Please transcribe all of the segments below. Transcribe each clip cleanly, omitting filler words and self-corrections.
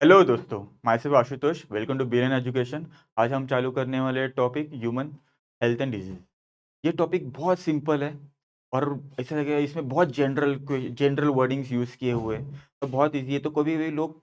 Hello दोस्तों, myself Ashutosh. Welcome to BN education. आज हम चालू करने वाले topic human health and disease. ये टॉपिक बहुत सिंपल है और ऐसा लगेगा इसमें बहुत जनरल वर्डिंग्स यूज़ किए हुए हैं, तो बहुत इजी है। तो कभी भी लोग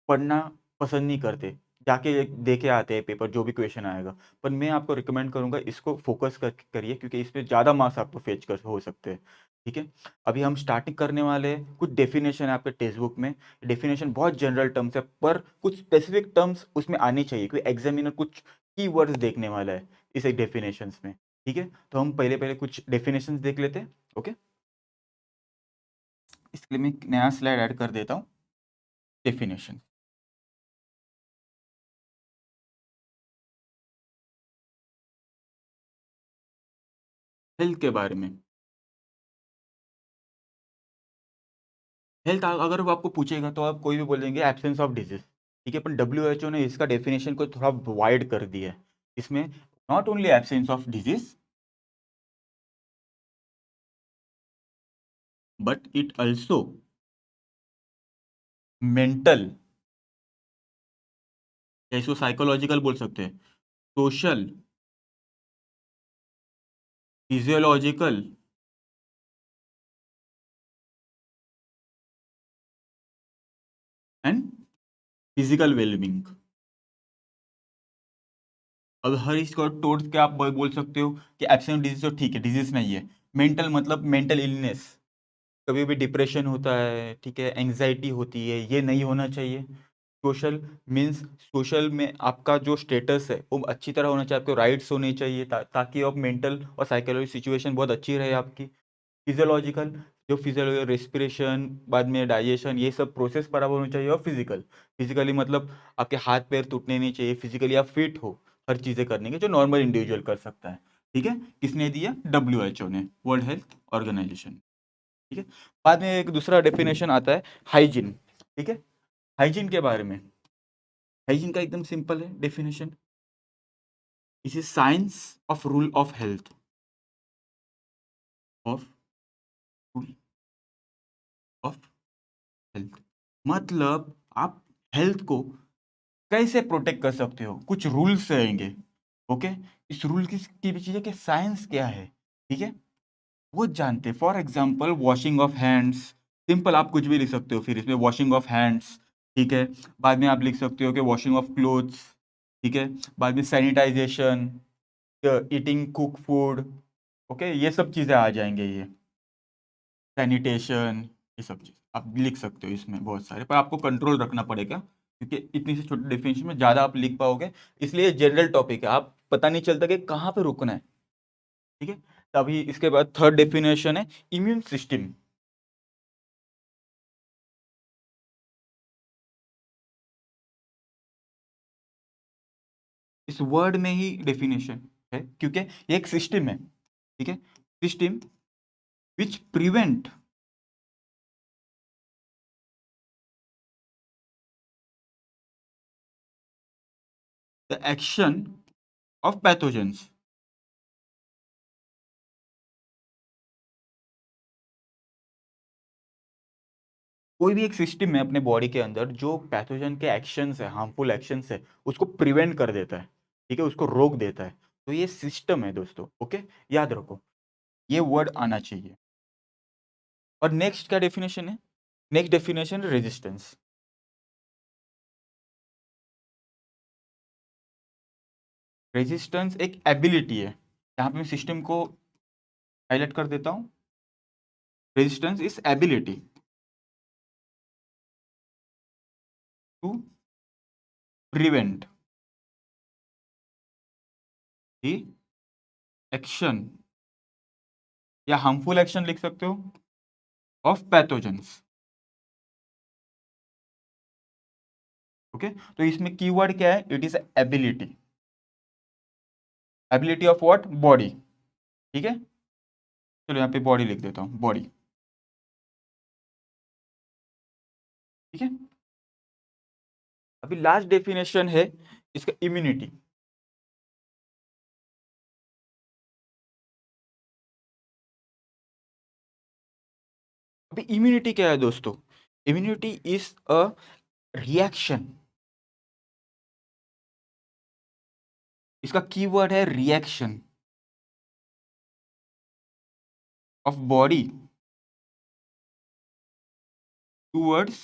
पढ़ना पसंद नहीं करते, जाके दे के आते हैं पेपर जो भी क्वेश्चन आएगा। पर मैं आपको रिकमेंड करूंगा इसको फोकस करिए, क्योंकि इसमें ज़्यादा मार्क्स आपको फेच कर हो सकते हैं। ठीक है, अभी हम स्टार्टिंग करने वाले हैं। कुछ डेफिनेशन है आपके टेक्स्ट बुक में। डेफिनेशन बहुत जनरल टर्म्स है, पर कुछ स्पेसिफिक टर्म्स उसमें आनी चाहिए, क्योंकि एग्जामिनर कुछ की वर्ड्स देखने वाला है इस एक डेफिनेशंस में। ठीक है, तो हम पहले पहले कुछ डेफिनेशंस देख लेते हैं। ओके, इसके लिए मैं एक नया स्लाइड ऐड कर देता हूँ। डेफिनेशन हेल्थ के बारे में। हेल्थ अगर वो आपको पूछेगा तो आप कोई भी बोलेंगे एब्सेंस ऑफ डिजीज। ठीक है, पर डब्ल्यू ने इसका डेफिनेशन को थोड़ा वाइड कर दिया है। इसमें not only absence of disease, but it also mental, या इसको साइकोलॉजिकल बोल सकते हैं, social, physiological and physical wellbeing. अब हर इसको तोड़ के आप बोल सकते हो कि एब्सेंट डिजीज तो ठीक है, डिजीज नहीं है। मेंटल मतलब मेंटल इलनेस, कभी भी डिप्रेशन होता है, ठीक है, एंग्जाइटी होती है, ये नहीं होना चाहिए। सोशल मीन्स सोशल में आपका जो स्टेटस है वो अच्छी तरह होना चाहिए, आपको राइट्स होने चाहिए, ताकि आप मेंटल और साइकोलॉजिकल सिचुएशन बहुत अच्छी रहे आपकी। फिजियोलॉजिकल, जो फिजियोलॉजिकल रेस्पिरेशन, बाद में डाइजेशन, ये सब प्रोसेस बराबर होनी चाहिए। और फिजिकल, फिजिकली मतलब आपके हाथ पैर टूटने नहीं चाहिए, फिजिकली आप फिट हो हर चीज़ें करने के, जो नॉर्मल इंडिविजुअल कर सकता है। ठीक है, किसने दिया? डब्ल्यू ने, वर्ल्ड हेल्थ ऑर्गेनाइजेशन। ठीक है, बाद में एक दूसरा डेफिनेशन आता है हाइजीन। ठीक है, हाइजीन के बारे में। हाइजीन का एकदम सिंपल है डेफिनेशन। इस is science of rule of health, of rule of health. मतलब आप हेल्थ को कैसे प्रोटेक्ट कर सकते हो, कुछ रूल्स रहेंगे। ओके, इस रूल की भी चीज़ कि साइंस क्या है। ठीक है, वो जानते हैं। For example washing of hands, simple आप कुछ भी लिख सकते हो फिर इसमें, वॉशिंग ऑफ हैंड्स। ठीक है, बाद में आप लिख सकते हो कि वॉशिंग ऑफ क्लोथ्स। ठीक है, बाद में sanitization, eating cook food. Okay, ये सब चीज़ें आ जाएंगे, ये सैनिटेशन, ये सब चीज़ आप लिख सकते हो इसमें बहुत सारे, पर आपको कंट्रोल रखना पड़ेगा, क्योंकि इतनी सी छोटी डेफिनेशन में ज़्यादा आप लिख पाओगे। इसलिए जनरल टॉपिक है, आप पता नहीं चलता कि कहाँ पे रुकना है। ठीक है, तभी इसके बाद थर्ड डेफिनेशन है इम्यून सिस्टम। इस वर्ड में ही डेफिनेशन है, क्योंकि ये एक सिस्टम है। ठीक है, system which prevent the action of pathogens. कोई भी एक सिस्टम है अपने बॉडी के अंदर जो पैथोजन के एक्शंस है, हार्मफुल एक्शंस है, उसको प्रिवेंट कर देता है। ठीक है, उसको रोक देता है। तो ये सिस्टम है दोस्तों। ओके, याद रखो, ये वर्ड आना चाहिए। और नेक्स्ट क्या डेफिनेशन है? Next definition resistance. रेजिस्टेंस एक एबिलिटी है, यहाँ पे मैं सिस्टम को हाईलाइट कर देता हूँ। Resistance is ability to prevent the action, या हार्मफुल एक्शन लिख सकते हो, ऑफ पैथोजेंस। ओके, तो इसमें कीवर्ड क्या है? It is ability. Ability of what? Body. ठीक है, चलो यहाँ पे बॉडी लिख देता हूँ, बॉडी। ठीक है, अभी लास्ट डेफिनेशन है इसका, इम्यूनिटी। अभी इम्यूनिटी क्या है दोस्तों? इम्यूनिटी इज अ रिएक्शन इसका कीवर्ड है reaction of body towards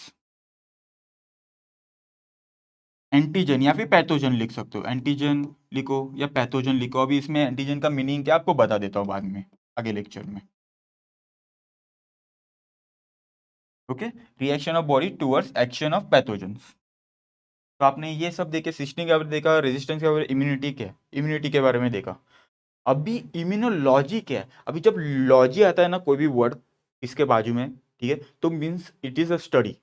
antigen, या फिर पैथोजन लिख सकते हो, एंटीजन लिखो या पैथोजन लिखो। अभी इसमें एंटीजन का मीनिंग क्या आपको बता देता हूँ बाद में, आगे लेक्चर में। Okay, reaction of body towards action of pathogens. तो आपने ये सब देखे, सिस्टम के बारे में देखा, रेजिस्टेंस के बारे में, इम्यूनिटी क्या है, इम्यूनिटी के बारे में देखा। अभी इम्यूनोलॉजी क्या है। अभी जब लॉजी आता है ना कोई भी वर्ड इसके बाजू में, ठीक है, तो means it is a study,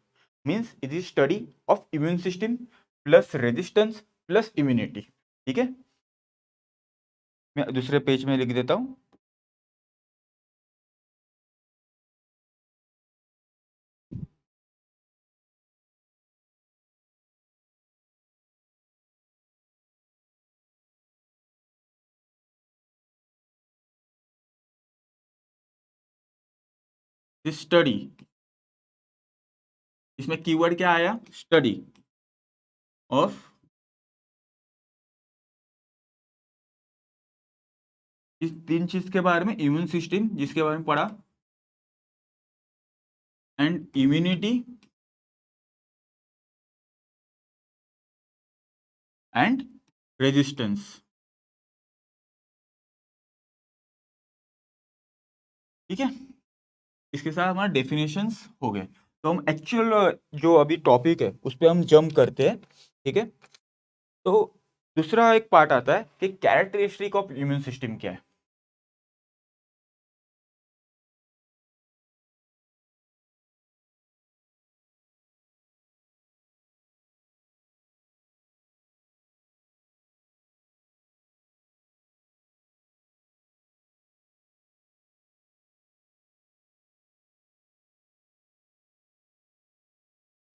means it is study of immune system plus resistance plus immunity. ठीक है, मैं दूसरे पेज में लिख देता हूं। स्टडी, इसमें कीवर्ड क्या आया, स्टडी ऑफ, इस तीन चीज के बारे में, इम्यून सिस्टम जिसके बारे में पढ़ा, एंड इम्यूनिटी एंड रेजिस्टेंस। ठीक है, इसके साथ हमारा डेफिनेशंस हो गए। तो हम एक्चुअल जो अभी टॉपिक है उस पर हम जंप करते हैं। ठीक है, तो दूसरा एक पार्ट आता है कि कैरेक्टरिस्टिक ऑफ इम्यून सिस्टम क्या है।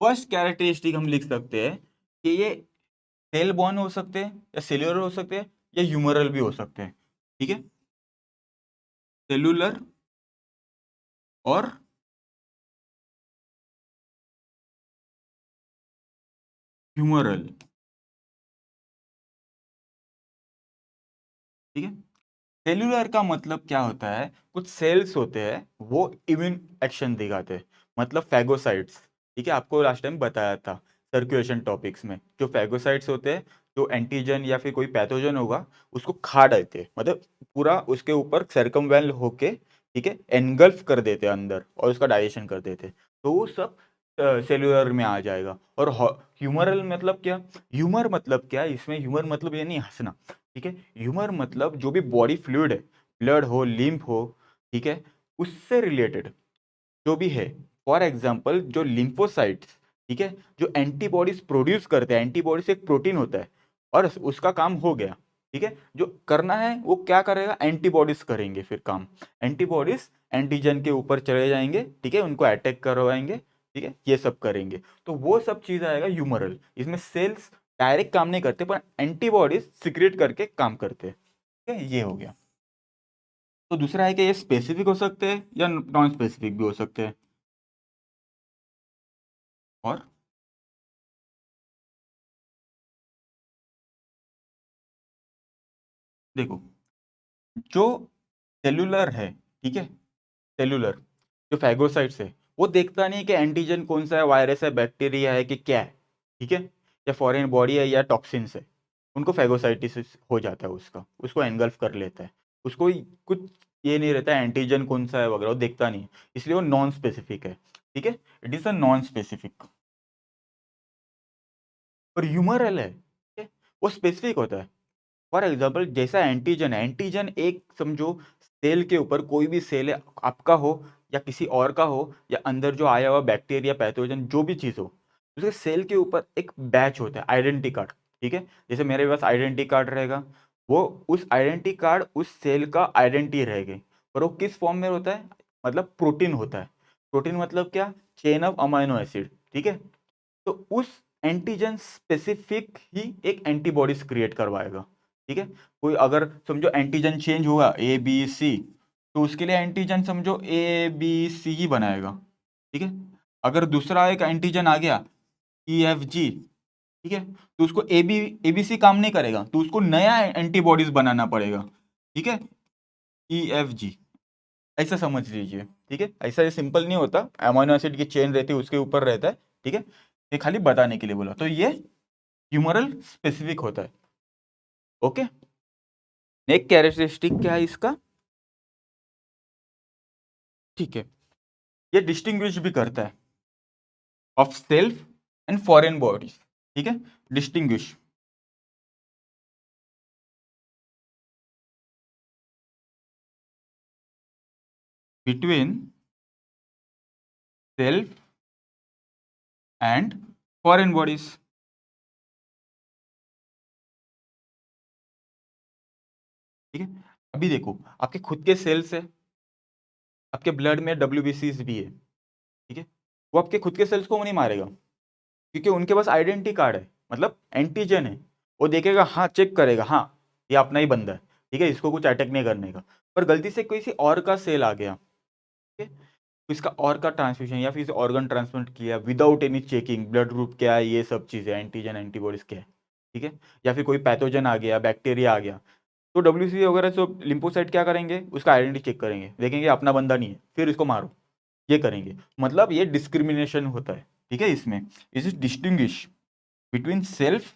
फर्स्ट कैरेक्टरिस्टिक हम लिख सकते हैं कि ये सेल बॉर्न हो सकते हैं, या सेल्यूलर हो सकते हैं, या ह्यूमरल भी हो सकते हैं। ठीक है, सेलुलर और ह्यूमरल। ठीक है, सेल्यूलर का मतलब क्या होता है, कुछ सेल्स होते हैं वो इम्यून एक्शन दिखाते हैं, मतलब फैगोसाइट्स। ठीक है, आपको लास्ट टाइम बताया था सर्कुलेशन टॉपिक्स में, जो फैगोसाइट्स होते हैं जो एंटीजन या फिर कोई पैथोजन होगा उसको खा डालते हैं, मतलब पूरा उसके ऊपर सर्कमवेल होके, ठीक है, एनगल्फ कर देते हैं अंदर और उसका डाइजेशन कर देते हैं। तो वो सब सेल्यूलर में आ जाएगा। और ह्यूमरल मतलब क्या, ह्यूमर मतलब क्या है, इसमें ह्यूमर मतलब ये नहीं हंसना। ठीक है, ह्यूमर मतलब जो भी बॉडी फ्लूइड है, ब्लड हो, लिम्फ हो, ठीक है, उससे रिलेटेड जो भी है। फॉर एग्जांपल जो लिम्फोसाइट्स, ठीक है, जो एंटीबॉडीज प्रोड्यूस करते हैं, एंटीबॉडीज एक प्रोटीन होता है और उसका काम हो गया। ठीक है, जो करना है वो क्या करेगा, एंटीबॉडीज करेंगे फिर काम। एंटीबॉडीज एंटीजन के ऊपर चले जाएंगे, ठीक है, उनको अटैक करवाएंगे, ठीक है, ये सब करेंगे। तो वो सब चीज आएगा ह्यूमरल। इसमें सेल्स डायरेक्ट काम नहीं करते पर एंटीबॉडीज सिक्रेट करके काम करते हैं। ठीक है, ये हो गया। तो दूसरा है कि ये स्पेसिफिक हो सकते हैं या नॉन स्पेसिफिक भी हो सकते हैं। और देखो, जो सेलुलर है, ठीक है, सेलुलर जो फैगोसाइट्स है वो देखता नहीं कि एंटीजन कौन सा है, वायरस है, बैक्टीरिया है कि क्या है। ठीक है, या फॉरेन बॉडी है या टॉक्सिन्स है, उनको फैगोसाइटिस हो जाता है, उसका उसको एनगल्फ कर लेता है। उसको कुछ ये नहीं रहता है एंटीजन कौन सा है वगैरह, वो देखता नहीं, इसलिए वो नॉन स्पेसिफिक है। ठीक है, it is a non specific. और ह्यूमरल है, ठीक है, वो स्पेसिफिक होता है। फॉर एग्जाम्पल जैसा एंटीजन है, एंटीजन एक समझो सेल के ऊपर, कोई भी सेल है आपका हो या किसी और का हो, या अंदर जो आया हुआ बैक्टीरिया पैथोजन जो भी चीज़ हो, उसके सेल के ऊपर एक बैच होता है, आइडेंटिटी कार्ड। ठीक है, जैसे मेरे पास आइडेंटिटी कार्ड रहेगा, वो उस आइडेंटिटी कार्ड उस सेल का आइडेंटिटी रहेगी। और वो किस फॉर्म में होता है, मतलब प्रोटीन होता है। प्रोटीन मतलब क्या, चेन ऑफ अमाइनो एसिड। ठीक है, तो उस एंटीजन स्पेसिफिक ही एक एंटीबॉडीज क्रिएट करवाएगा। ठीक है, कोई अगर समझो एंटीजन चेंज हुआ ABC, तो उसके लिए एंटीजन समझो ABC ही बनाएगा। ठीक है, अगर दूसरा एक एंटीजन आ गया EFG, ठीक है, तो उसको एबीसी काम नहीं करेगा, तो उसको नया एंटीबॉडीज बनाना पड़ेगा। ठीक है, EFG ऐसा समझ लीजिए। ठीक है, ऐसा ये सिंपल नहीं होता, अमीनो एसिड की चेन रहती है उसके ऊपर रहता है। ठीक है, ये खाली बताने के लिए बोला, तो ये ह्यूमरल स्पेसिफिक होता है। ओके, एक कैरेक्टरिस्टिक क्या है इसका? ठीक है, ये डिस्टिंग्विश भी करता है of self and foreign bodies. ठीक है, distinguish between self and foreign bodies. ठीक है, अभी देखो, आपके खुद के सेल्स है, आपके ब्लड में WBCs भी है। ठीक है, वो आपके खुद के सेल्स को नहीं मारेगा, क्योंकि उनके पास आइडेंटिटी कार्ड है, मतलब एंटीजन है। वो देखेगा, हाँ चेक करेगा, हाँ ये अपना ही बंदा है, ठीक है, इसको कुछ अटैक नहीं करने का। पर गलती से किसी और का सेल आ गया, ठीक है, तो इसका और का ट्रांसफ्यूजन या फिर ऑर्गन ट्रांसप्लांट किया without any checking, blood group क्या है, ये सब चीज़ें, एंटीजन एंटीबॉडीज क्या है। ठीक है, या फिर कोई पैथोजन आ गया, बैक्टीरिया आ गया, तो WBC वगैरह सब लिम्फोसाइट क्या करेंगे, उसका आइडेंटिटी चेक करेंगे, देखेंगे अपना बंदा नहीं है, फिर इसको मारो, ये करेंगे। मतलब ये डिस्क्रिमिनेशन होता है। ठीक है, इसमें is distinguish between self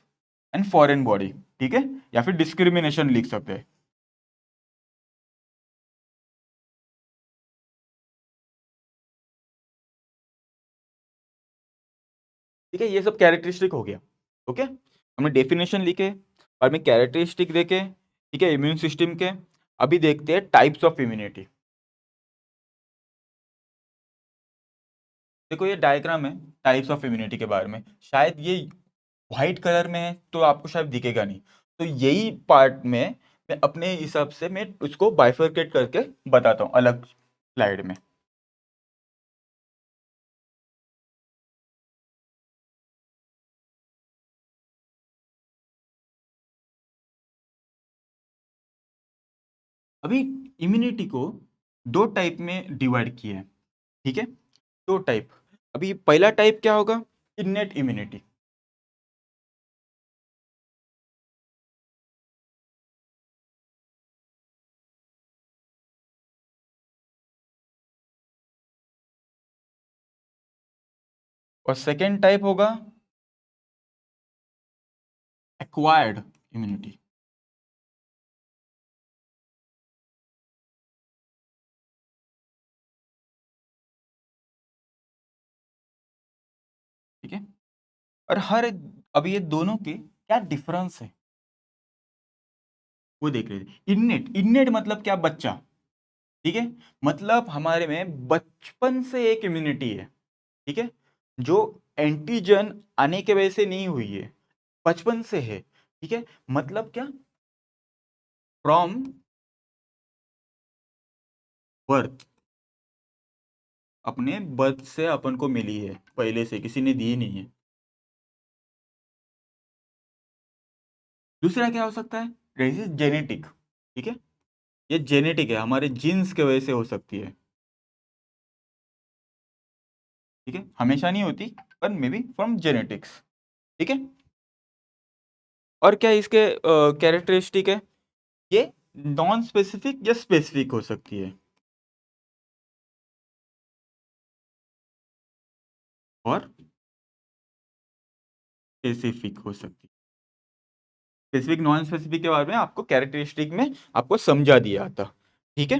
and foreign body. ठीक है, या फिर डिस्क्रिमिनेशन लिख सकते हैं। ठीक है, ये सब कैरेक्टरिस्टिक हो गया। ओके, हमने डेफिनेशन लिखे और में कैरेक्टरिस्टिक देखे। ठीक है, इम्यून सिस्टम के। अभी देखते हैं टाइप्स ऑफ इम्यूनिटी। देखो, ये डायग्राम है टाइप्स ऑफ इम्यूनिटी के बारे में, शायद ये व्हाइट कलर में है तो आपको शायद दिखेगा नहीं, तो यही पार्ट में मैं अपने हिसाब से मैं उसको बाइफरकेट करके बताता हूँ अलग स्लाइड में। अभी इम्यूनिटी को दो टाइप में डिवाइड किया है। ठीक है, दो टाइप। अभी पहला टाइप क्या होगा? Innate immunity. और सेकेंड टाइप होगा एक्वायर्ड इम्यूनिटी। ठीक है, और हर अभी ये दोनों के क्या डिफरेंस है वो देख रहे थे। इन्नेट, इन्नेट मतलब क्या? बच्चा। ठीक है, मतलब हमारे में बचपन से एक इम्यूनिटी है। ठीक है, जो एंटीजन आने के वजह से नहीं हुई है, बचपन से है। ठीक है, मतलब क्या? फ्रॉम बर्थ, अपने बर्थ से अपन को मिली है, पहले से किसी ने दी नहीं है। दूसरा क्या हो सकता है? रेजिस जेनेटिक। ठीक है, ये जेनेटिक है, हमारे जीन्स के वजह से हो सकती है। ठीक है, हमेशा नहीं होती, पर मे बी फ्रॉम जेनेटिक्स। ठीक है, और क्या इसके कैरेक्टरिस्टिक है? ये नॉन स्पेसिफिक या स्पेसिफिक हो सकती है, और स्पेसिफिक हो सकती है। स्पेसिफिक नॉन स्पेसिफिक के बारे में आपको कैरेक्टरिस्टिक में आपको समझा दिया था। ठीक है,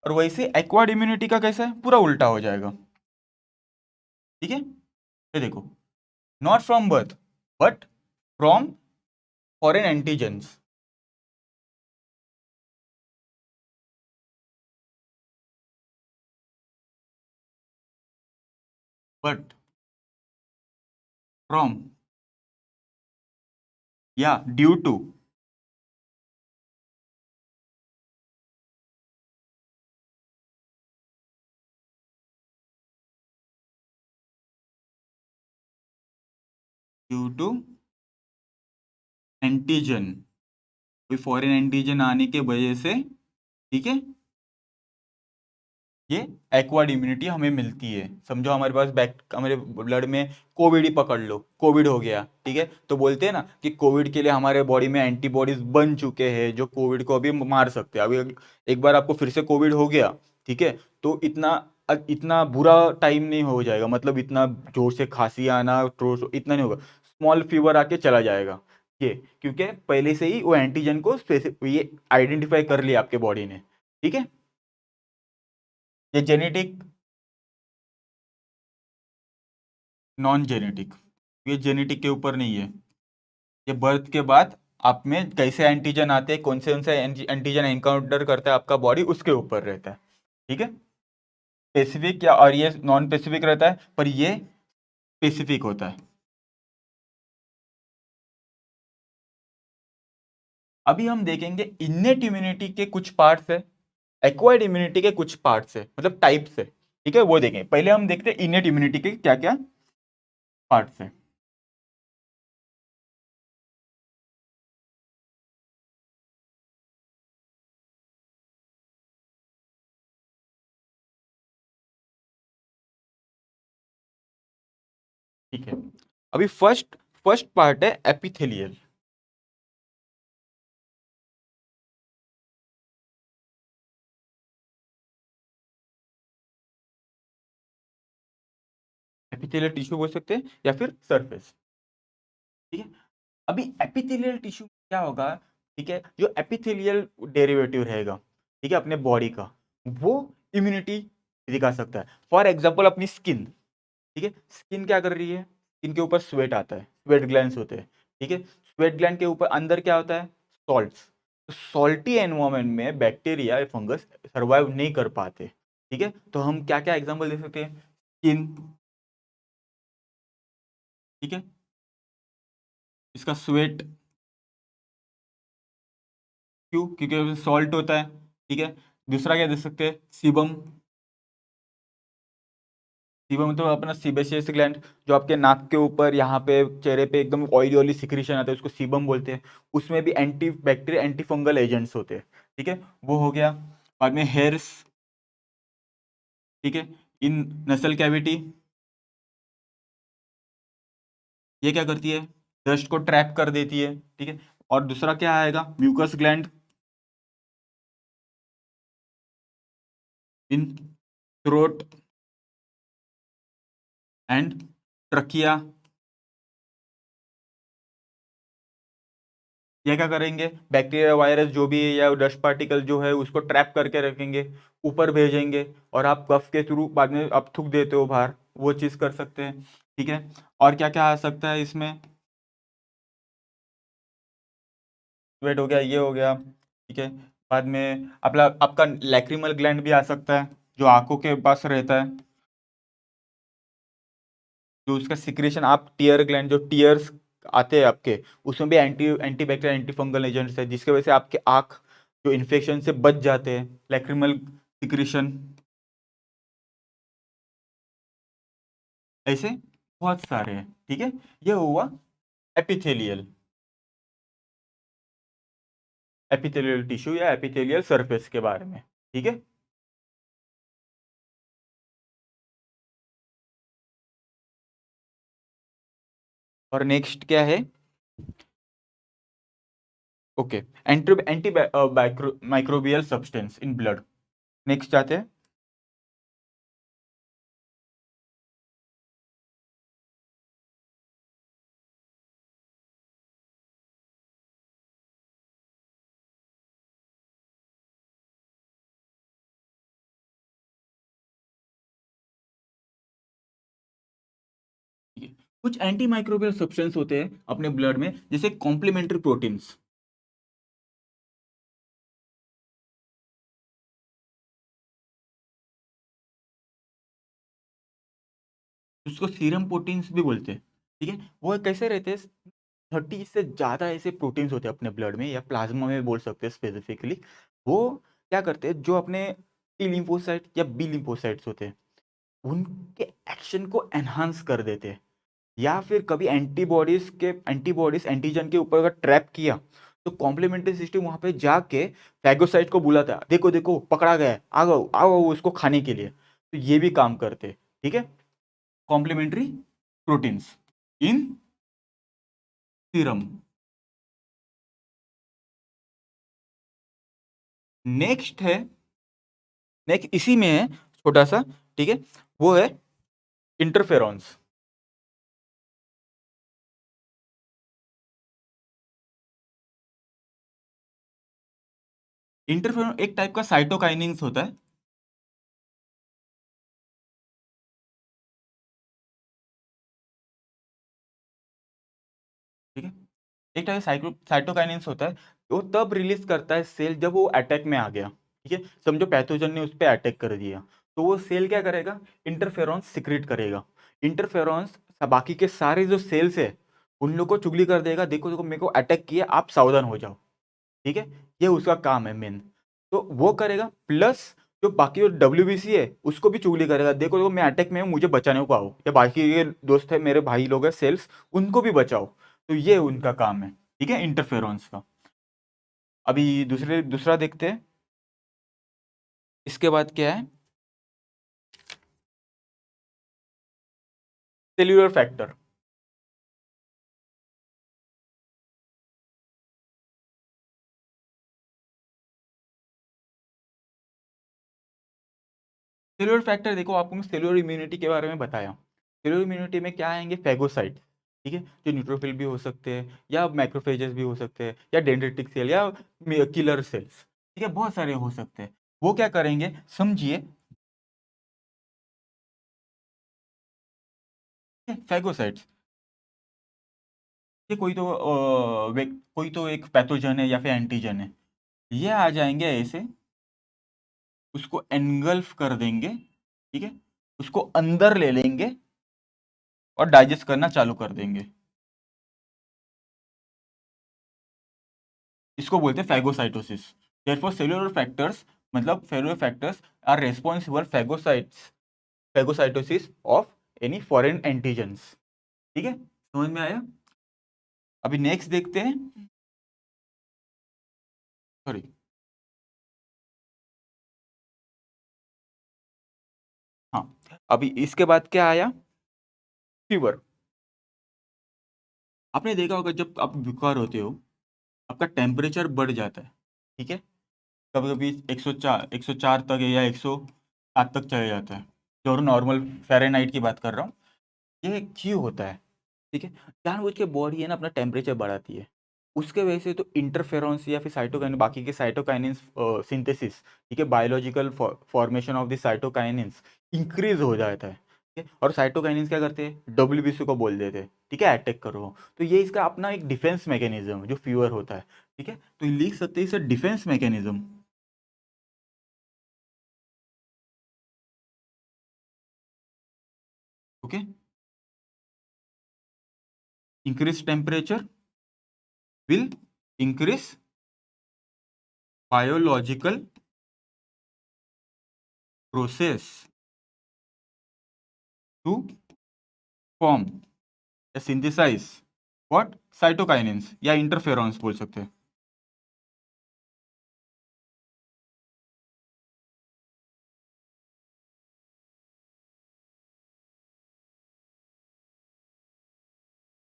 और वैसे एक्वायर्ड इम्यूनिटी का कैसा है? पूरा उल्टा हो जाएगा। ठीक है, ये देखो, not from birth but from foreign antigens. But from, या ड्यू टू एंटीजन, कोई फॉरेन एंटीजन आने के वजह से। ठीक है, ये एक्वायर्ड इम्यूनिटी हमें मिलती है। समझो हमारे पास हमारे ब्लड में कोविड ही पकड़ लो, कोविड हो गया, ठीक है, तो बोलते हैं ना कि कोविड के लिए हमारे बॉडी में एंटीबॉडीज बन चुके हैं जो कोविड को अभी मार सकते हैं। अभी एक बार आपको फिर से कोविड हो गया, ठीक है, तो इतना इतना बुरा टाइम नहीं हो जाएगा, मतलब इतना जोर से खांसी आना इतना नहीं होगा, स्मॉल फीवर आके चला जाएगा। ये क्योंकि पहले से ही वो एंटीजन को ये आइडेंटिफाई कर लिया आपके बॉडी ने, ठीक है। ये जेनेटिक, नॉन जेनेटिक, ये जेनेटिक के ऊपर नहीं है। ये बर्थ के बाद आप में कैसे एंटीजन आते हैं, कौन से एंटीजन एनकाउंटर करता है आपका बॉडी, उसके ऊपर रहता है, ठीक है। स्पेसिफिक या और ये नॉन स्पेसिफिक रहता है, पर ये स्पेसिफिक होता है। अभी हम देखेंगे इन्नेट इम्यूनिटी के कुछ पार्ट्स है, एक्वायर्ड इम्यूनिटी के कुछ पार्ट्स है, मतलब टाइप्स है, ठीक है, वो देखेंगे। पहले हम देखते हैं इन्नेट इम्यूनिटी के क्या क्या पार्ट्स है। ठीक है, अभी फर्स्ट फर्स्ट पार्ट है एपिथेलियल। एपिथेलियल टिश्यू बोल सकते हैं या फिर सरफेस, ठीक है। अभी एपिथेलियल टिश्यू क्या होगा, ठीक है, जो एपिथेलियल डेरिवेटिव रहेगा, ठीक है, अपने बॉडी का, वो इम्यूनिटी दिखा सकता है। फॉर एग्जांपल अपनी स्किन, ठीक है, स्किन क्या कर रही है, स्किन के ऊपर स्वेट आता है, स्वेट ग्लैंड्स होते हैं, ठीक है, स्वेट ग्लैंड के ऊपर अंदर क्या होता है, सॉल्ट्स। तो सॉल्टी एनवायरनमेंट में बैक्टीरिया या फंगस सर्वाइव नहीं कर पाते, ठीक है। तो हम क्या क्या एग्जांपल दे सकते हैं, स्किन, ठीक है, इसका स्वेट, क्यों, क्योंकि सॉल्ट होता है, ठीक है। दूसरा क्या दे सकते हैं, सीबम। सीबम तो अपना सीबेशियस ग्लैंड, जो आपके नाक के ऊपर यहाँ पे चेहरे पे एकदम ऑयली ऑयली सिक्रीशन आता है, उसको सीबम बोलते हैं। उसमें भी anti bacteria anti fungal agents होते हैं, ठीक है, वो हो गया। बाद में हेयर्स, ठीक है, इन नसल कैविटी, ये क्या करती है, डस्ट को ट्रैप कर देती है, ठीक है। और दूसरा क्या आएगा, mucus gland in throat and trachea. ये क्या करेंगे, बैक्टीरिया वायरस जो भी है या डस्ट पार्टिकल जो है उसको ट्रैप करके रखेंगे, ऊपर भेजेंगे, और आप कफ के थ्रू बाद में आप थूक देते हो बाहर, वो चीज़ कर सकते हैं, ठीक है। और क्या क्या आ सकता है इसमें, स्वेट हो गया, ये हो गया, ठीक है। बाद में अपना आपका लैक्रिमल ग्लैंड भी आ सकता है, जो आंखों के पास रहता है, जो उसका सिक्रेशन, आप टीयर ग्लैंड, जो टीयर्स आते हैं आपके, उसमें भी anti anti bacterial anti fungal agents है, जिसकी वजह से आपके आँख जो इन्फेक्शन से बच जाते हैं, लैक्रिमल सिक्रेशन। ऐसे बहुत सारे हैं, ठीक है। ये हुआ एपिथेलियल, एपिथेलियल टिश्यू या एपिथेलियल सरफेस के बारे में, ठीक है। और नेक्स्ट क्या है, okay, anti anti microbial substance in blood. Next चाहते हैं, ठीक है। कुछ एंटी माइक्रोबियल सब्सटेंस होते हैं अपने ब्लड में, जैसे कॉम्प्लीमेंट्री प्रोटीन्स, उसको सीरम प्रोटीन्स भी बोलते हैं, ठीक है। वो कैसे रहते हैं, 30 से ज़्यादा ऐसे प्रोटीन्स होते हैं अपने ब्लड में या प्लाज्मा में बोल सकते हैं स्पेसिफिकली। वो क्या करते हैं, जो अपने टी लिम्फोसाइट या बी लिम्फोसाइट्स होते हैं, उनके एक्शन को एनहांस कर देते हैं। या फिर कभी एंटीबॉडीज एंटीजन के ऊपर अगर ट्रैप किया, तो कॉम्प्लीमेंट्री सिस्टम वहां पे जाके फैगोसाइट को बुलाता है, देखो देखो पकड़ा गया है, आओ आओ उसको खाने के लिए। तो ये भी काम करते हैं, ठीक है, complementary proteins in serum. Next है, नेक्स्ट इसी में है छोटा सा, ठीक है, वो है इंटरफेरॉन्स। इंटरफेरॉन एक टाइप का साइटोकाइनिन्स होता है, ठीक है, एक टाइप साइटोकाइनिन्स होता है। वो तब रिलीज करता है सेल जब वो अटैक में आ गया, ठीक है, समझो पैथोजन ने उस पर अटैक कर दिया, तो वो सेल क्या करेगा, इंटरफेरॉन्स सिक्रेट करेगा। इंटरफेरॉन्स बाकी के सारे जो सेल्स है उन लोग को चुगली कर देगा, देखो देखो मेरे को अटैक किया, आप सावधान हो जाओ, ठीक है, ये उसका काम है मेन। तो वो करेगा, प्लस जो बाकी जो डब्ल्यूबीसी है उसको भी चुगली करेगा, देखो देखो मैं अटैक में हूँ, मुझे बचाने को आओ, या बाकी के दोस्त है मेरे भाई लोग हैं सेल्स, उनको भी बचाओ। तो ये उनका काम है, ठीक है, इंटरफेरेंस का। अभी दूसरा देखते हैं, इसके बाद क्या है, सेल्यूलर फैक्टर। सेल्यूलर फैक्टर देखो, आपको मैं सेल्यूलर इम्यूनिटी के बारे में बताया। सेल्यूलर इम्यूनिटी में क्या आएंगे, फेगोसाइट, ठीक है, जो न्यूट्रोफिल भी हो सकते हैं या मैक्रोफेजेस भी हो सकते हैं या डेंड्रिटिक सेल या किलर सेल्स, ठीक है, बहुत सारे हो सकते हैं। वो क्या करेंगे समझिए, फेगोसाइट्स, ये कोई तो एक पैथोजन है या फिर एंटीजन है, ये आ जाएंगे ऐसे, उसको एनगल्फ कर देंगे, ठीक है, उसको अंदर ले लेंगे और डाइजेस्ट करना चालू कर देंगे। इसको बोलते हैं फैगोसाइटोसिस। देयरफॉर सेलुलर फैक्टर्स, मतलब cellular factors are responsible phagocytosis of any foreign antigens, ठीक है, समझ में आया। अभी नेक्स्ट देखते हैं, सॉरी, हाँ, अभी इसके बाद क्या आया, फीवर। आपने देखा होगा जब आप बुखार होते हो, आपका टेम्परेचर बढ़ जाता है, ठीक है, कभी कभी 104 तक या 107 तक चले जाता है, जो नॉर्मल फ़ारेनहाइट की बात कर रहा हूँ। ये क्यों होता है, ठीक है, जानबूझ के बॉडी है ना अपना टेम्परेचर बढ़ाती है, उसके वजह से तो इंटरफेरॉन्स या फिर साइटोकाइन, बाकी के साइटोकाइनिन्स सिंथेसिस, ठीक है, biological formation of the cytokinins increase हो जाता है, ठीक है, और साइटोकाइनिन्स क्या करते हैं, डब्ल्यूबीसी को बोल देते हैं, ठीक है, अटैक करो। तो ये इसका अपना एक डिफेंस मैकेनिज्म है जो फीवर होता है, ठीक है, तो लिख सकते हैं इसे defence mechanism, okay, increase temperature will increase biological process to form या synthesize what cytokinins या interferons बोल सकते हैं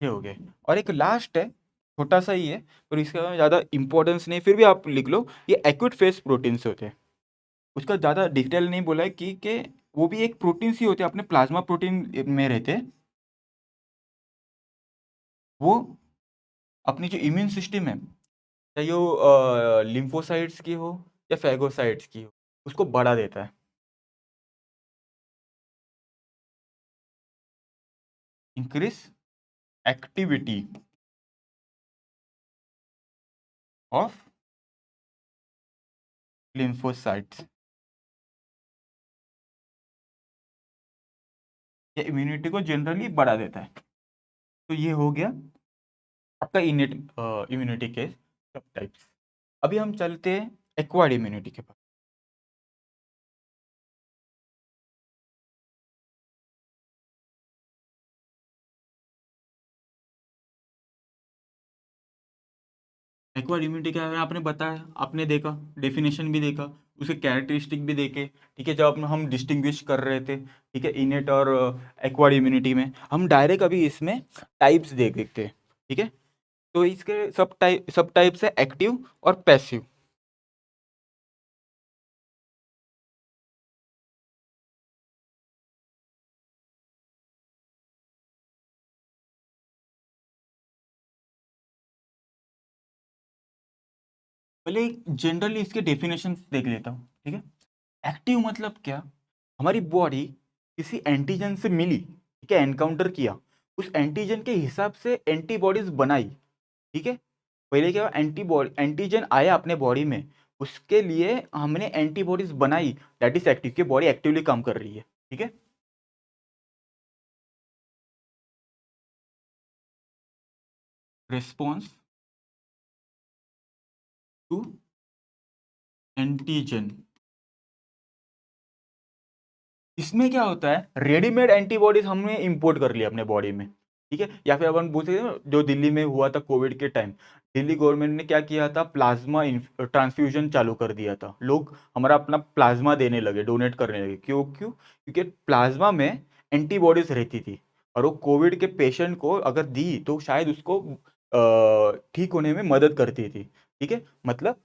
ये हो गए। और एक लास्ट है, छोटा सा ही है, और इसका ज़्यादा इंपॉर्टेंस नहीं, फिर भी आप लिख लो, ये एक्यूट फेस प्रोटीन्स होते हैं। उसका ज़्यादा डिटेल नहीं बोला है कि वो भी एक प्रोटीन्स ही होते हैं, अपने प्लाज्मा प्रोटीन में रहते हैं। वो अपनी जो इम्यून सिस्टम है, चाहे वो लिम्फोसाइट्स की हो या फैगोसाइट्स की हो, उसको बढ़ा देता है, इंक्रीज एक्टिविटी ऑफ लिम्फोसाइट्स, ये इम्यूनिटी को जनरली बढ़ा देता है। तो ये हो गया आपका इनेट इम्यूनिटी के सब टाइप्स। अभी हम चलते हैं एक्वायर्ड इम्यूनिटी के पास। एक्वायर्ड इम्यूनिटी क्या है आपने बताया, आपने देखा, डेफिनेशन भी देखा, उसके कैरेक्टरिस्टिक भी देखे, ठीक है। जब हम डिस्टिंग्विश कर रहे थे, ठीक है, इनेट और एक्वायर्ड इम्यूनिटी में, हम डायरेक्ट अभी इसमें टाइप्स देख देखते हैं, ठीक है। तो इसके सब टाइप्स है एक्टिव और पैसिव। पहले जनरली इसके डेफिनेशन देख लेता हूँ, ठीक है। एक्टिव मतलब क्या, हमारी बॉडी किसी एंटीजन से मिली, ठीक है, एनकाउंटर किया, उस एंटीजन के हिसाब से एंटीबॉडीज बनाई, ठीक है। पहले क्या, एंटीबॉडी एंटीजन आया अपने बॉडी में, उसके लिए हमने एंटीबॉडीज बनाई, दैट इज एक्टिव, की बॉडी एक्टिवली काम कर रही है, ठीक है। रिस्पॉन्स टू एंटीजन, इसमें क्या होता है, रेडीमेड एंटीबॉडीज हमने इंपोर्ट कर लिया अपने बॉडी में, ठीक है। या फिर अपन बोल सकते हैं जो दिल्ली में हुआ था कोविड के टाइम, दिल्ली गवर्नमेंट ने क्या किया था, प्लाज्मा ट्रांसफ्यूजन चालू कर दिया था, लोग हमारा अपना प्लाज्मा देने लगे, डोनेट करने लगे। क्यों क्यों, क्योंकि प्लाज्मा में एंटीबॉडीज रहती थी, और वो कोविड के पेशेंट को अगर दी तो शायद उसको ठीक होने में मदद करती थी, ठीक है। मतलब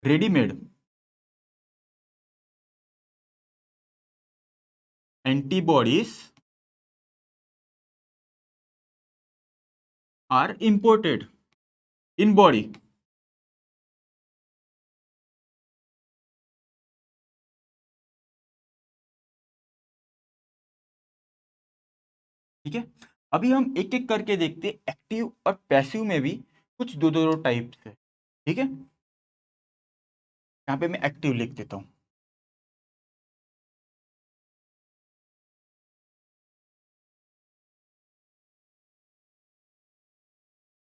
readymade antibodies are imported in body, ठीक है। अभी हम एक एक करके देखते हैं, एक्टिव और पैसिव में भी कुछ दो दो टाइप्स है, ठीक है। यहाँ पे मैं एक्टिव लिख देता हूँ,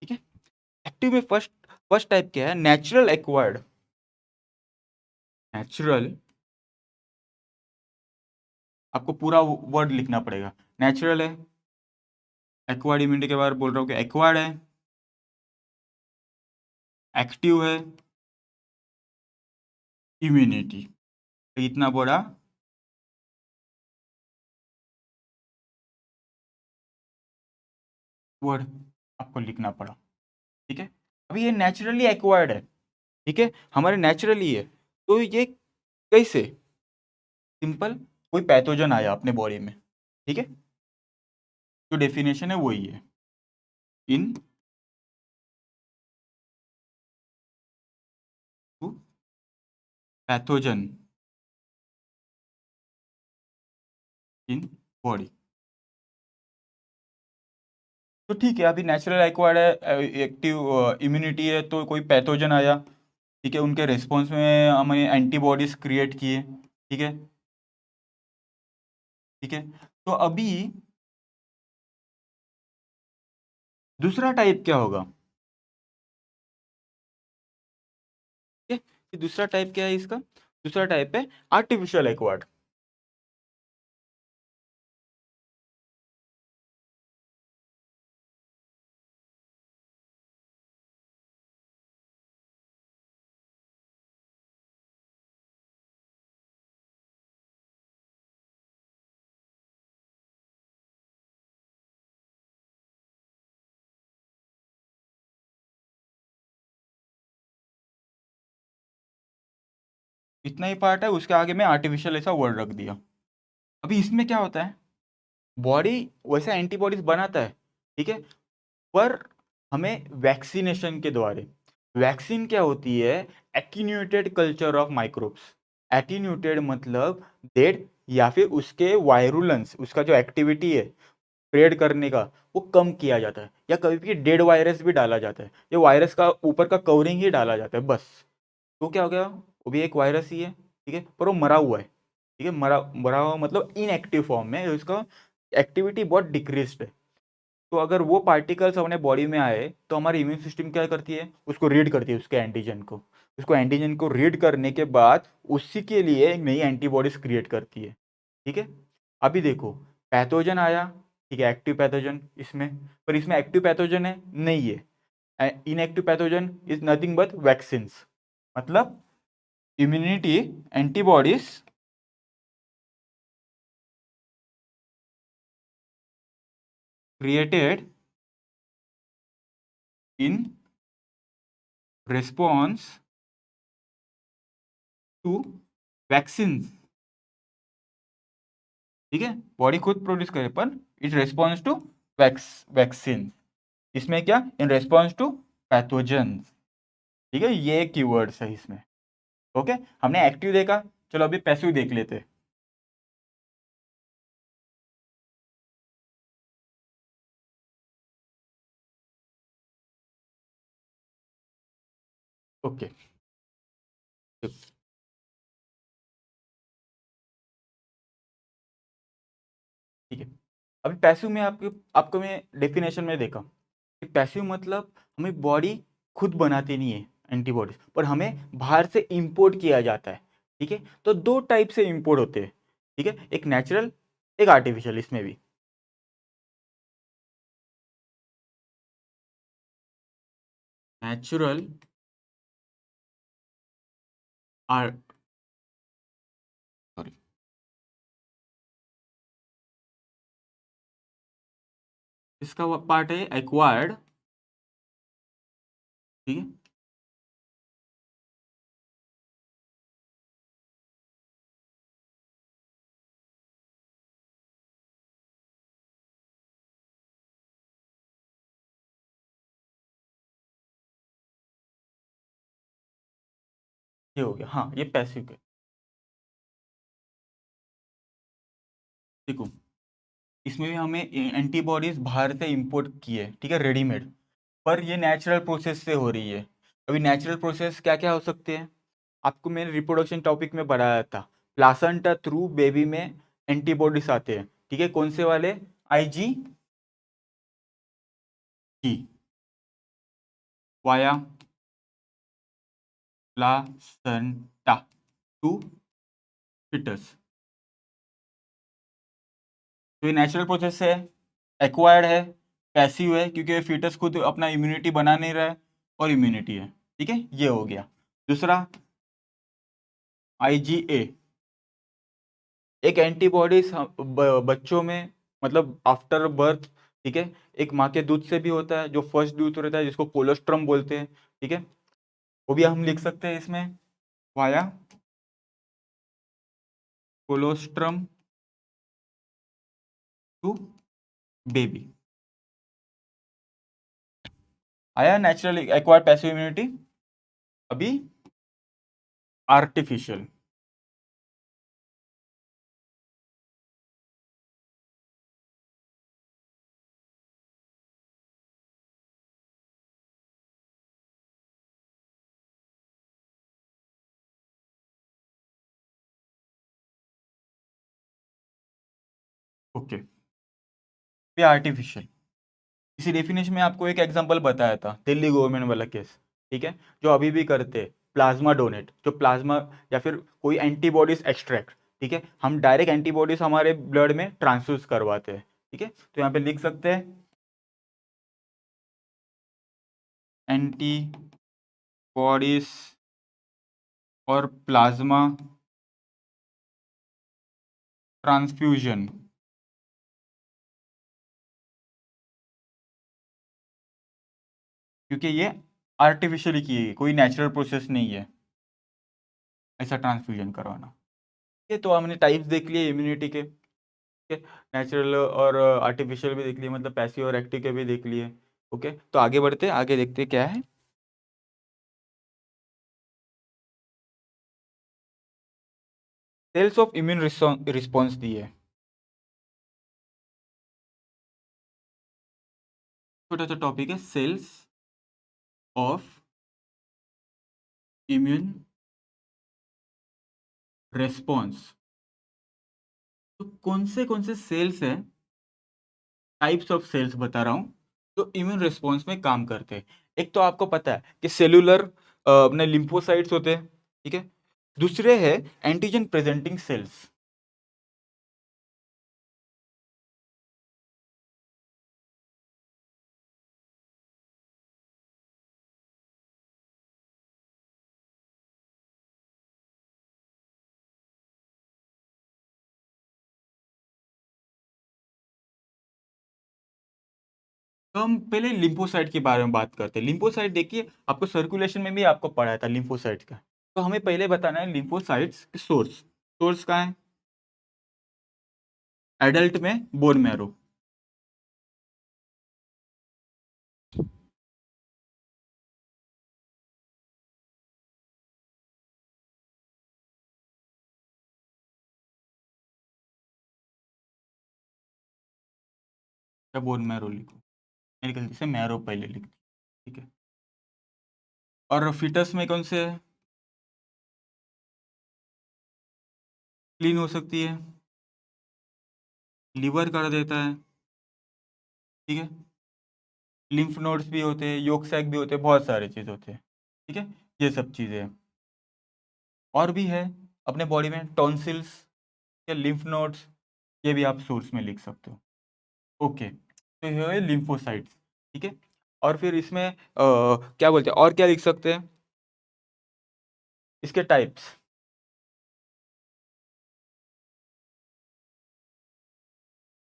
ठीक है। एक्टिव में फर्स्ट फर्स्ट टाइप क्या है, नेचुरल एक्वायर्ड, नेचुरल, आपको पूरा वर्ड लिखना पड़ेगा, नेचुरल है। एक्वायर्ड इम्यूनिटी के बारे में बोल रहा हूँ कि एक्वायर्ड है, एक्टिव है, इम्यूनिटी, इतना बड़ा वर्ड आपको लिखना पड़ा, ठीक है। अभी ये नेचुरली एक्वायर्ड है, ठीक है, हमारे नेचुरली है। तो ये कैसे, सिंपल, कोई पैथोजन आया अपने बॉडी में, ठीक है, जो डेफिनेशन है वही है, इन टू पैथोजन इन बॉडी। तो ठीक है, अभी नेचुरल एक्वायर्ड है, एक्टिव इम्यूनिटी है, तो कोई पैथोजन आया, ठीक है, उनके रिस्पॉन्स में हमें एंटीबॉडीज क्रिएट किए, ठीक है, ठीक है। तो अभी दूसरा टाइप क्या होगा, ठीक है, कि दूसरा टाइप क्या है इसका, दूसरा टाइप है आर्टिफिशियल एक्वायर्ड। इतना ही पार्ट है, उसके आगे में आर्टिफिशियल ऐसा वर्ड रख दिया। अभी इसमें क्या होता है, बॉडी वैसे एंटीबॉडीज बनाता है, ठीक है, पर हमें वैक्सीनेशन के द्वारा, वैक्सीन क्या होती है, एटीन्यूटेड कल्चर ऑफ माइक्रोब्स, एटीन्यूटेड मतलब डेड, या फिर उसके वायरुलेंस, उसका जो एक्टिविटी है स्प्रेड करने का, वो कम किया जाता है, या कभी भी डेड वायरस भी डाला जाता है, ये वायरस का ऊपर का कवरिंग ही डाला जाता है बस। तो क्या हो गया, वो भी एक वायरस ही है, ठीक है, पर वो मरा हुआ है, ठीक है, मरा मरा हुआ मतलब इनएक्टिव फॉर्म में, उसका एक्टिविटी बहुत डिक्रीज्ड है। तो अगर वो पार्टिकल्स अपने बॉडी में आए तो हमारी इम्यून सिस्टम क्या करती है, उसको रीड करती है, उसके एंटीजन को, उसको एंटीजन को रीड करने के बाद उसी के लिए एक नई एंटीबॉडीज क्रिएट करती है, ठीक है। अभी देखो, पैथोजन आया, ठीक है, एक्टिव पैथोजन इसमें, पर इसमें एक्टिव पैथोजन है नहीं है, inactive pathogen is nothing but vaccines, मतलब immunity antibodies created in response to vaccines, ठीक है, बॉडी खुद प्रोड्यूस करे पर इट रेस्पॉन्स टू वैक्सीन, इसमें क्या, इन रेस्पॉन्स टू पैथोजन, ठीक है, ये कीवर्ड्स है इसमें। ओके, हमने एक्टिव देखा, चलो अभी पैसिव देख लेते हैं। ओके, ठीक है, अभी पैसिव में आपको मैं डेफिनेशन में देखा कि पैसिव मतलब हमें बॉडी खुद बनाती नहीं है एंटीबॉडीज, पर हमें बाहर से इंपोर्ट किया जाता है, ठीक है। तो दो टाइप से इंपोर्ट होते हैं, ठीक है, एक नेचुरल एक आर्टिफिशियल, इसमें भी नेचुरल आर सॉरी इसका पार्ट है एक्वायर्ड, ठीक है, ये हो गया, हाँ ये पैसिव के। देखो, इसमें भी हमें एंटीबॉडीज बाहर से इंपोर्ट किए, ठीक है, रेडीमेड, पर ये नेचुरल प्रोसेस से हो रही है। अभी नेचुरल प्रोसेस क्या क्या हो सकते हैं, आपको मैंने रिप्रोडक्शन टॉपिक में पढ़ाया था, प्लासेंटा थ्रू बेबी में एंटीबॉडीज आते हैं, ठीक है, कौन से वाले, Ig G, via placenta to fetus, तो ये नेचुरल प्रोसेस है, एक्वायर्ड है, पैसिव है क्योंकि फीटस खुद अपना इम्यूनिटी बना नहीं रहा है, और इम्यूनिटी है, ठीक है, ये हो गया। दूसरा आईजीए, एक एंटीबॉडीज बच्चों में, मतलब आफ्टर बर्थ, ठीक है, एक माँ के दूध से भी होता है, जो फर्स्ट दूध रहता है जिसको कोलोस्ट्रम बोलते हैं, ठीक है, वो भी हम लिख सकते हैं इसमें, वाया कोलोस्ट्रम टू बेबी। आया नेचुरल एक्वायर्ड पैसिव इम्यूनिटी। अभी आर्टिफिशियल, ओके, ये आर्टिफिशियल, इसी डेफिनेशन में आपको एक एग्जांपल बताया था, दिल्ली गवर्नमेंट वाला केस, ठीक है, जो अभी भी करते हैं, प्लाज्मा डोनेट, जो प्लाज्मा या फिर कोई एंटीबॉडीज एक्सट्रैक्ट, ठीक है, हम डायरेक्ट एंटीबॉडीज हमारे ब्लड में ट्रांसफ्यूज करवाते हैं, ठीक है, तो यहाँ पे लिख सकते हैं एंटीबॉडीज और प्लाज्मा ट्रांसफ्यूजन, क्योंकि ये आर्टिफिशियली की है, कोई नेचुरल प्रोसेस नहीं है ऐसा ट्रांसफ्यूजन करवाना। ये तो हमने टाइप्स देख लिए इम्यूनिटी के, नेचुरल और आर्टिफिशियल भी देख लिए, मतलब पैसिव और एक्टिव के भी देख लिए। ओके, तो आगे बढ़ते हैं, आगे देखते हैं क्या है। सेल्स ऑफ इम्यून रिस्पॉन्स दी है, छोटा सा टॉपिक है, सेल्स ऑफ इम्यून रेस्पॉन्स। तो कौन से सेल्स हैं, टाइप्स ऑफ सेल्स बता रहा हूँ, जो इम्यून रिस्पॉन्स में काम करते हैं। एक तो आपको पता है कि सेलुलर अपने लिम्फोसाइट्स होते हैं, ठीक है, दूसरे है एंटीजन प्रेजेंटिंग सेल्स, तो हम पहले लिम्फोसाइट के बारे में बात करते हैं। लिम्फोसाइट देखिए, आपको सर्कुलेशन में भी आपको पढ़ाया था लिम्फोसाइट का। तो हमें पहले बताना है लिम्फोसाइट्स के सोर्स। सोर्स कहाँ है? एडल्ट में बोन मैरो। या बोन मैरो लिखो, मेरी गलती से मैरो पहले लिख दी, ठीक है। और फीटस में कौन से है? क्लीन हो सकती है, लीवर कर देता है, ठीक है। लिम्फ नोड्स भी होते हैं, योक सैक भी होते हैं, बहुत सारे चीज़ होते हैं, ठीक है। ये सब चीज़ें हैं। और भी है अपने बॉडी में टॉन्सिल्स या लिम्फ नोड्स, ये भी आप सोर्स में लिख सकते हो। ओके, तो ये है लिम्फोसाइट्स, ठीक है। और फिर इसमें क्या बोलते हैं, और क्या लिख सकते हैं इसके टाइप्स?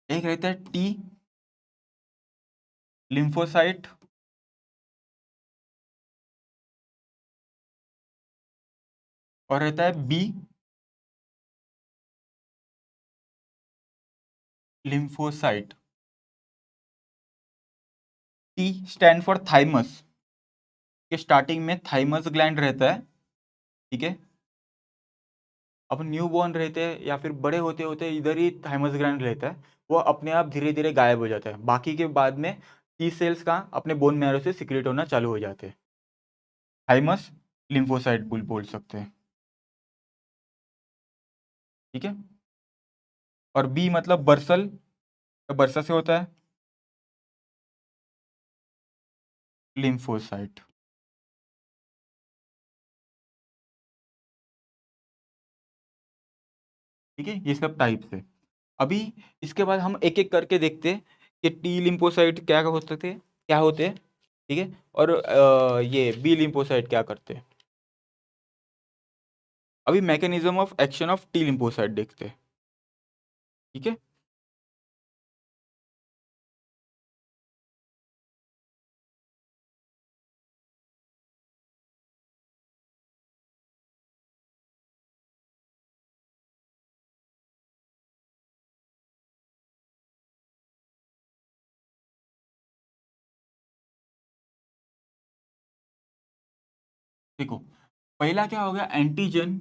एक रहता है टी लिम्फोसाइट, और रहता है B lymphocyte. T stand for thymus, के स्टार्टिंग में थाइमस ग्लैंड रहता है, ठीक है। अब न्यू बॉर्न रहते हैं या फिर बड़े होते होते इधर ही थाइमस ग्लैंड रहता है, वो अपने आप धीरे धीरे गायब हो जाता है। बाकी के बाद में टी सेल्स का अपने बोन मैरो से सिक्रेट होना चालू हो जाते हैं। थाइमस लिम्फोसाइट बोल सकते हैं, ठीक है। और बी मतलब बर्सल, बर्सा से होता है लिम्फोसाइट, ठीक है। ये सब टाइप्स है। अभी इसके बाद हम एक एक करके देखते हैं कि टी लिम्फोसाइट क्या होते थे, क्या होते हैं, ठीक है। और ये बी लिम्फोसाइट क्या करते हैं। अभी mechanism of action of T lymphocyte देखते हैं, ठीक है। देखो, पहला क्या हो गया, एंटीजन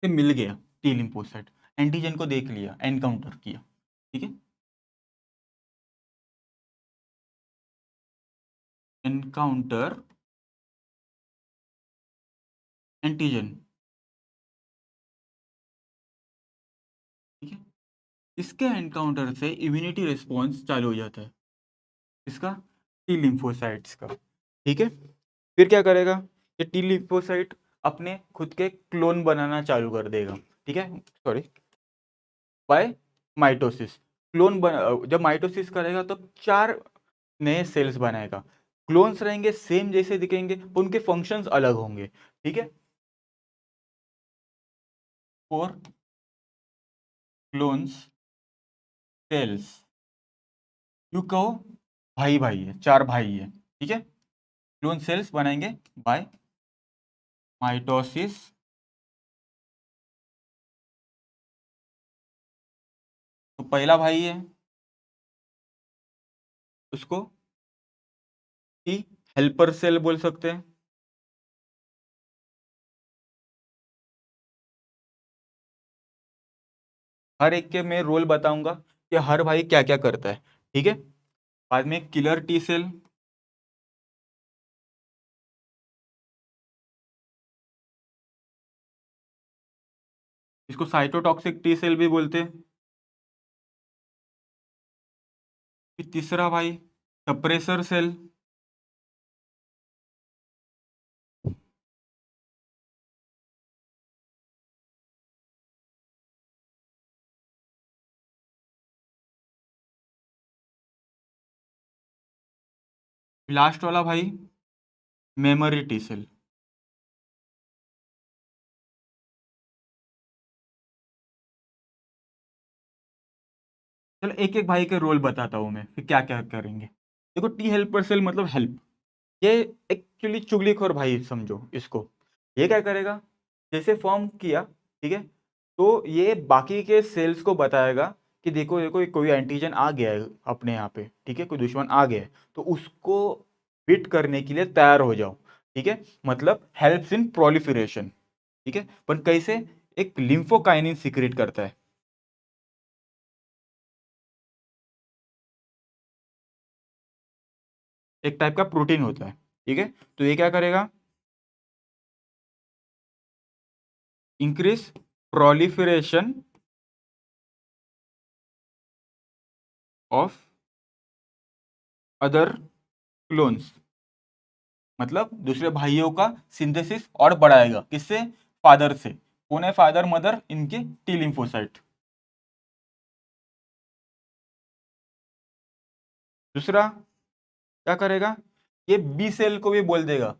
से मिल गया टी लिम्फोसाइट, एंटीजन को देख लिया, एनकाउंटर किया, ठीक है। एनकाउंटर एंटीजन, ठीक है। इसके एनकाउंटर से इम्यूनिटी रिस्पॉन्स चालू हो जाता है, इसका टी लिम्फोसाइट्स का, ठीक है। फिर क्या करेगा, ये टी लिम्फोसाइट अपने खुद के क्लोन बनाना चालू कर देगा, ठीक है। Sorry, by mitosis. जब माइटोसिस करेगा तो 4 नए सेल्स बनाएगा। क्लोन्स रहेंगे, सेम जैसे दिखेंगे, पर उनके फंक्शंस अलग होंगे, ठीक है। 4 क्लोन्स सेल्स, यू कहो भाई भाई है, 4 भाई है, ठीक है। क्लोन सेल्स बनाएंगे बाय माइटोसिस। तो पहला भाई है, उसको टी हेल्पर सेल बोल सकते हैं। हर एक के मैं रोल बताऊंगा कि हर भाई क्या क्या करता है, ठीक है। बाद में किलर टी सेल, इसको साइटोटॉक्सिक टी सेल भी बोलते हैं। फिर तीसरा भाई सप्रेसर सेल, लास्ट वाला भाई मेमोरी टी सेल। चलो एक एक भाई के रोल बताता हूँ मैं, फिर क्या क्या करेंगे। देखो टी हेल्पर सेल मतलब हेल्प, ये एक्चुअली चुगलीखोर भाई समझो इसको। ये क्या करेगा, जैसे फॉर्म किया, ठीक है, तो ये बाकी के सेल्स को बताएगा कि देखो देखो कोई एंटीजन आ गया है अपने यहाँ पे, ठीक है, कोई दुश्मन आ गया है, तो उसको बिट करने के लिए तैयार हो जाओ, ठीक है, मतलब हेल्प्स इन प्रोलिफरेशन, ठीक है, पर कैसे, एक लिम्फोकाइनिन सीक्रेट करता है, एक टाइप का प्रोटीन होता है, ठीक है, तो ये क्या करेगा, increase proliferation of other clones, मतलब दूसरे भाइयों का सिंथेसिस और बढ़ाएगा, किससे, फादर से, कौन है फादर मदर, इनके टी लिम्फोसाइट। दूसरा क्या करेगा, ये बी सेल को भी बोल देगा,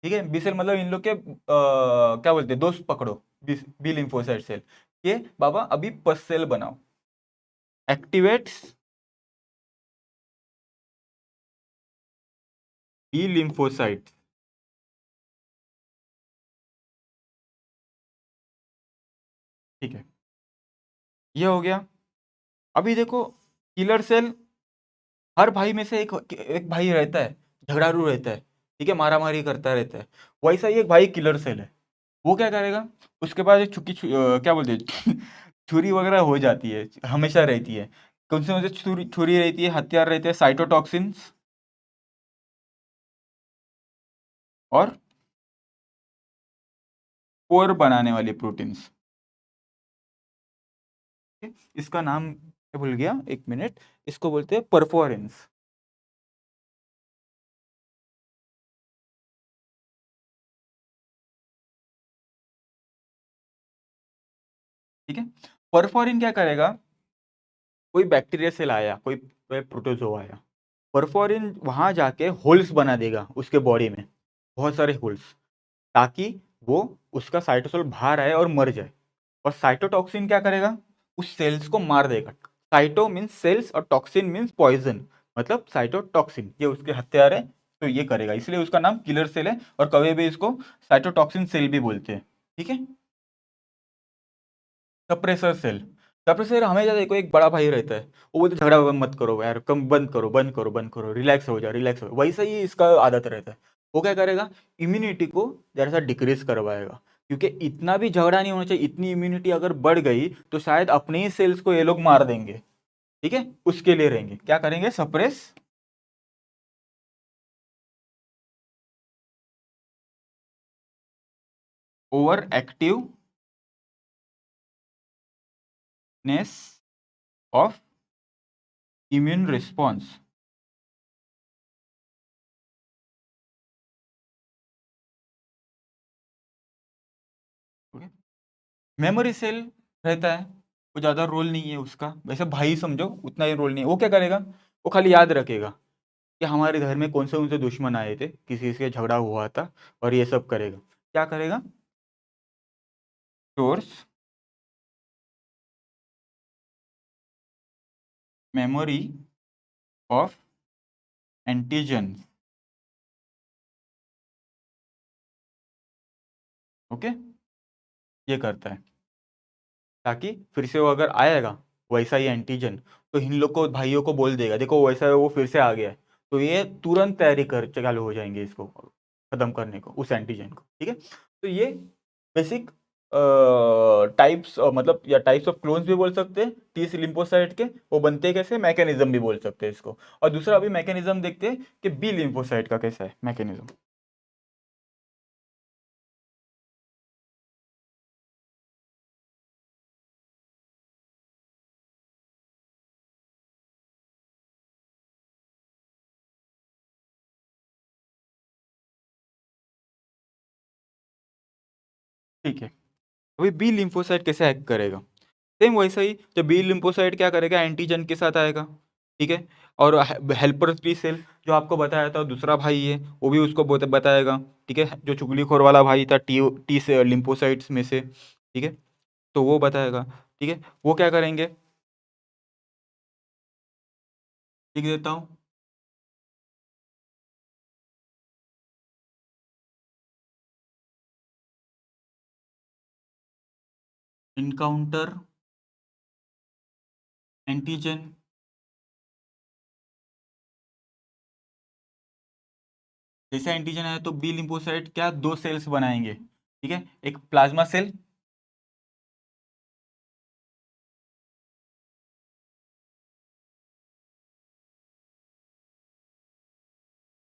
ठीक है, बी सेल मतलब इन लोग के क्या बोलते हैं, दोस्त पकड़ो, बी लिम्फोसाइट सेल, ये बाबा अभी पस सेल बनाओ, एक्टिवेट्स बी लिम्फोसाइट, ठीक है, ये हो गया। अभी देखो किलर सेल, हर भाई में से एक एक भाई रहता है, झगड़ालू रहता है, ठीक है, मारा मारी करता रहता है, वैसा ही एक भाई किलर सेल है, वो क्या करेगा, उसके पास एक क्या बोलते हैं छुरी वगैरह हो जाती है, हमेशा रहती है, कौन से छुरी छुरी रहती है, हथियार रहते हैं, साइटोटॉक्सिन्स और कोर बनाने वाली प्रोटीन्स, इसका नाम मैं भूल गया, एक मिनट, इसको बोलते हैं परफोरेंस, ठीक है, परफोरिन क्या करेगा, कोई बैक्टीरिया सेल आया, कोई प्रोटोजोआ आया, परफोरिन वहां जाके होल्स बना देगा उसके बॉडी में, बहुत सारे होल्स, ताकि वो उसका साइटोसोल बाहर आए और मर जाए, और साइटोटॉक्सिन क्या करेगा, उस सेल्स को मार देगा, साइटो मीन्स सेल्स और टॉक्सिन मीन्स पॉइजन, मतलब साइटोटॉक्सिन ये उसके हथियार है, तो ये करेगा, इसलिए उसका नाम किलर सेल है, और कभी भी इसको साइटोटॉक्सिन सेल भी बोलते हैं, ठीक है। सप्रेसर सेल, सप्रेसर हमेशा देखो एक बड़ा भाई रहता है, वो बोलते झगड़ा मत करो यार, कम बंद करो बंद करो बंद करो, रिलैक्स हो जाओ रिलैक्स हो जाओ, वैसा ही इसका आदत रहता है, वो क्या करेगा, इम्यूनिटी को जरा सा डिक्रीज करवाएगा, क्योंकि इतना भी झगड़ा नहीं होना चाहिए, इतनी इम्यूनिटी अगर बढ़ गई तो शायद अपने ही सेल्स को ये लोग मार देंगे, ठीक है, उसके लिए रहेंगे, क्या करेंगे, suppress over activeness of immune response, memory cell रहता है, वो ज़्यादा रोल नहीं है उसका, वैसे भाई समझो उतना ही रोल नहीं है, वो क्या करेगा, वो खाली याद रखेगा कि हमारे घर में कौन से दुश्मन आए थे, किसी से झगड़ा हुआ था, और ये सब करेगा, क्या करेगा, stores memory of antigen, okay, ये करता है, ताकि फिर से वो अगर आएगा वैसा ही एंटीजन, तो इन लोग को भाइयों को बोल देगा देखो वैसा वो फिर से आ गया है, तो ये तुरंत तैयारी कर चालू हो जाएंगे इसको खत्म करने को, उस एंटीजन को, ठीक है, तो ये बेसिक टाइप्स, मतलब या टाइप्स ऑफ क्लोन्स भी बोल सकते हैं टी लिम्फोसाइट के, वो बनते हैं कैसे, मैकेनिज्म भी बोल सकते हैं इसको, और दूसरा अभी मैकेनिज्म देखते हैं कि बी लिम्फोसाइट का कैसा है मैकेनिज्म। ठीक है, अभी बी लिम्फोसाइट कैसे एक्ट करेगा, सेम वैसा ही, जब बी लिम्फोसाइट क्या करेगा, एंटीजन के साथ आएगा, ठीक है, और हेल्पर बी सेल जो आपको बताया था दूसरा भाई है, वो भी उसको बताएगा, ठीक है, जो चुगलीखोर वाला भाई था टी टी से लिम्फोसाइट्स में से, ठीक है, तो वो बताएगा, ठीक है, वो क्या करेंगे, लिख देता हूँ, इनकाउंटर एंटीजन। जैसे एंटीजन है तो बी लिम्फोसाइट क्या दो सेल्स बनाएंगे, ठीक है, एक प्लाज्मा सेल,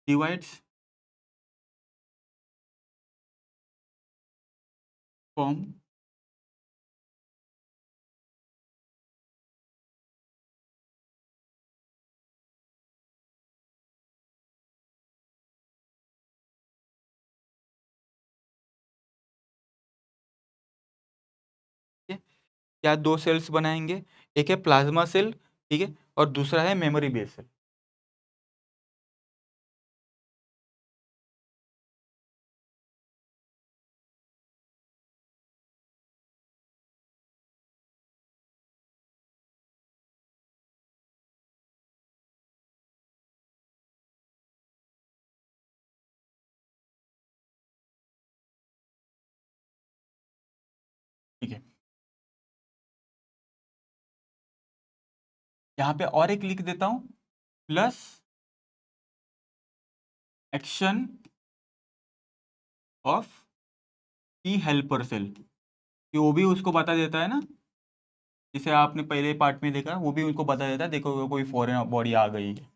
डिवाइड्स फॉर्म क्या दो सेल्स बनाएंगे, एक है प्लाज्मा सेल, ठीक है, और दूसरा है मेमोरी बेस सेल। ठीक है, यहाँ पे और एक लिख देता हूँ, plus action of T helper cell, कि वो भी उसको बता देता है ना, जिसे आपने पहले पार्ट में देखा, वो भी उनको बता देता है, देखो कोई फॉरेन बॉडी आ गई है।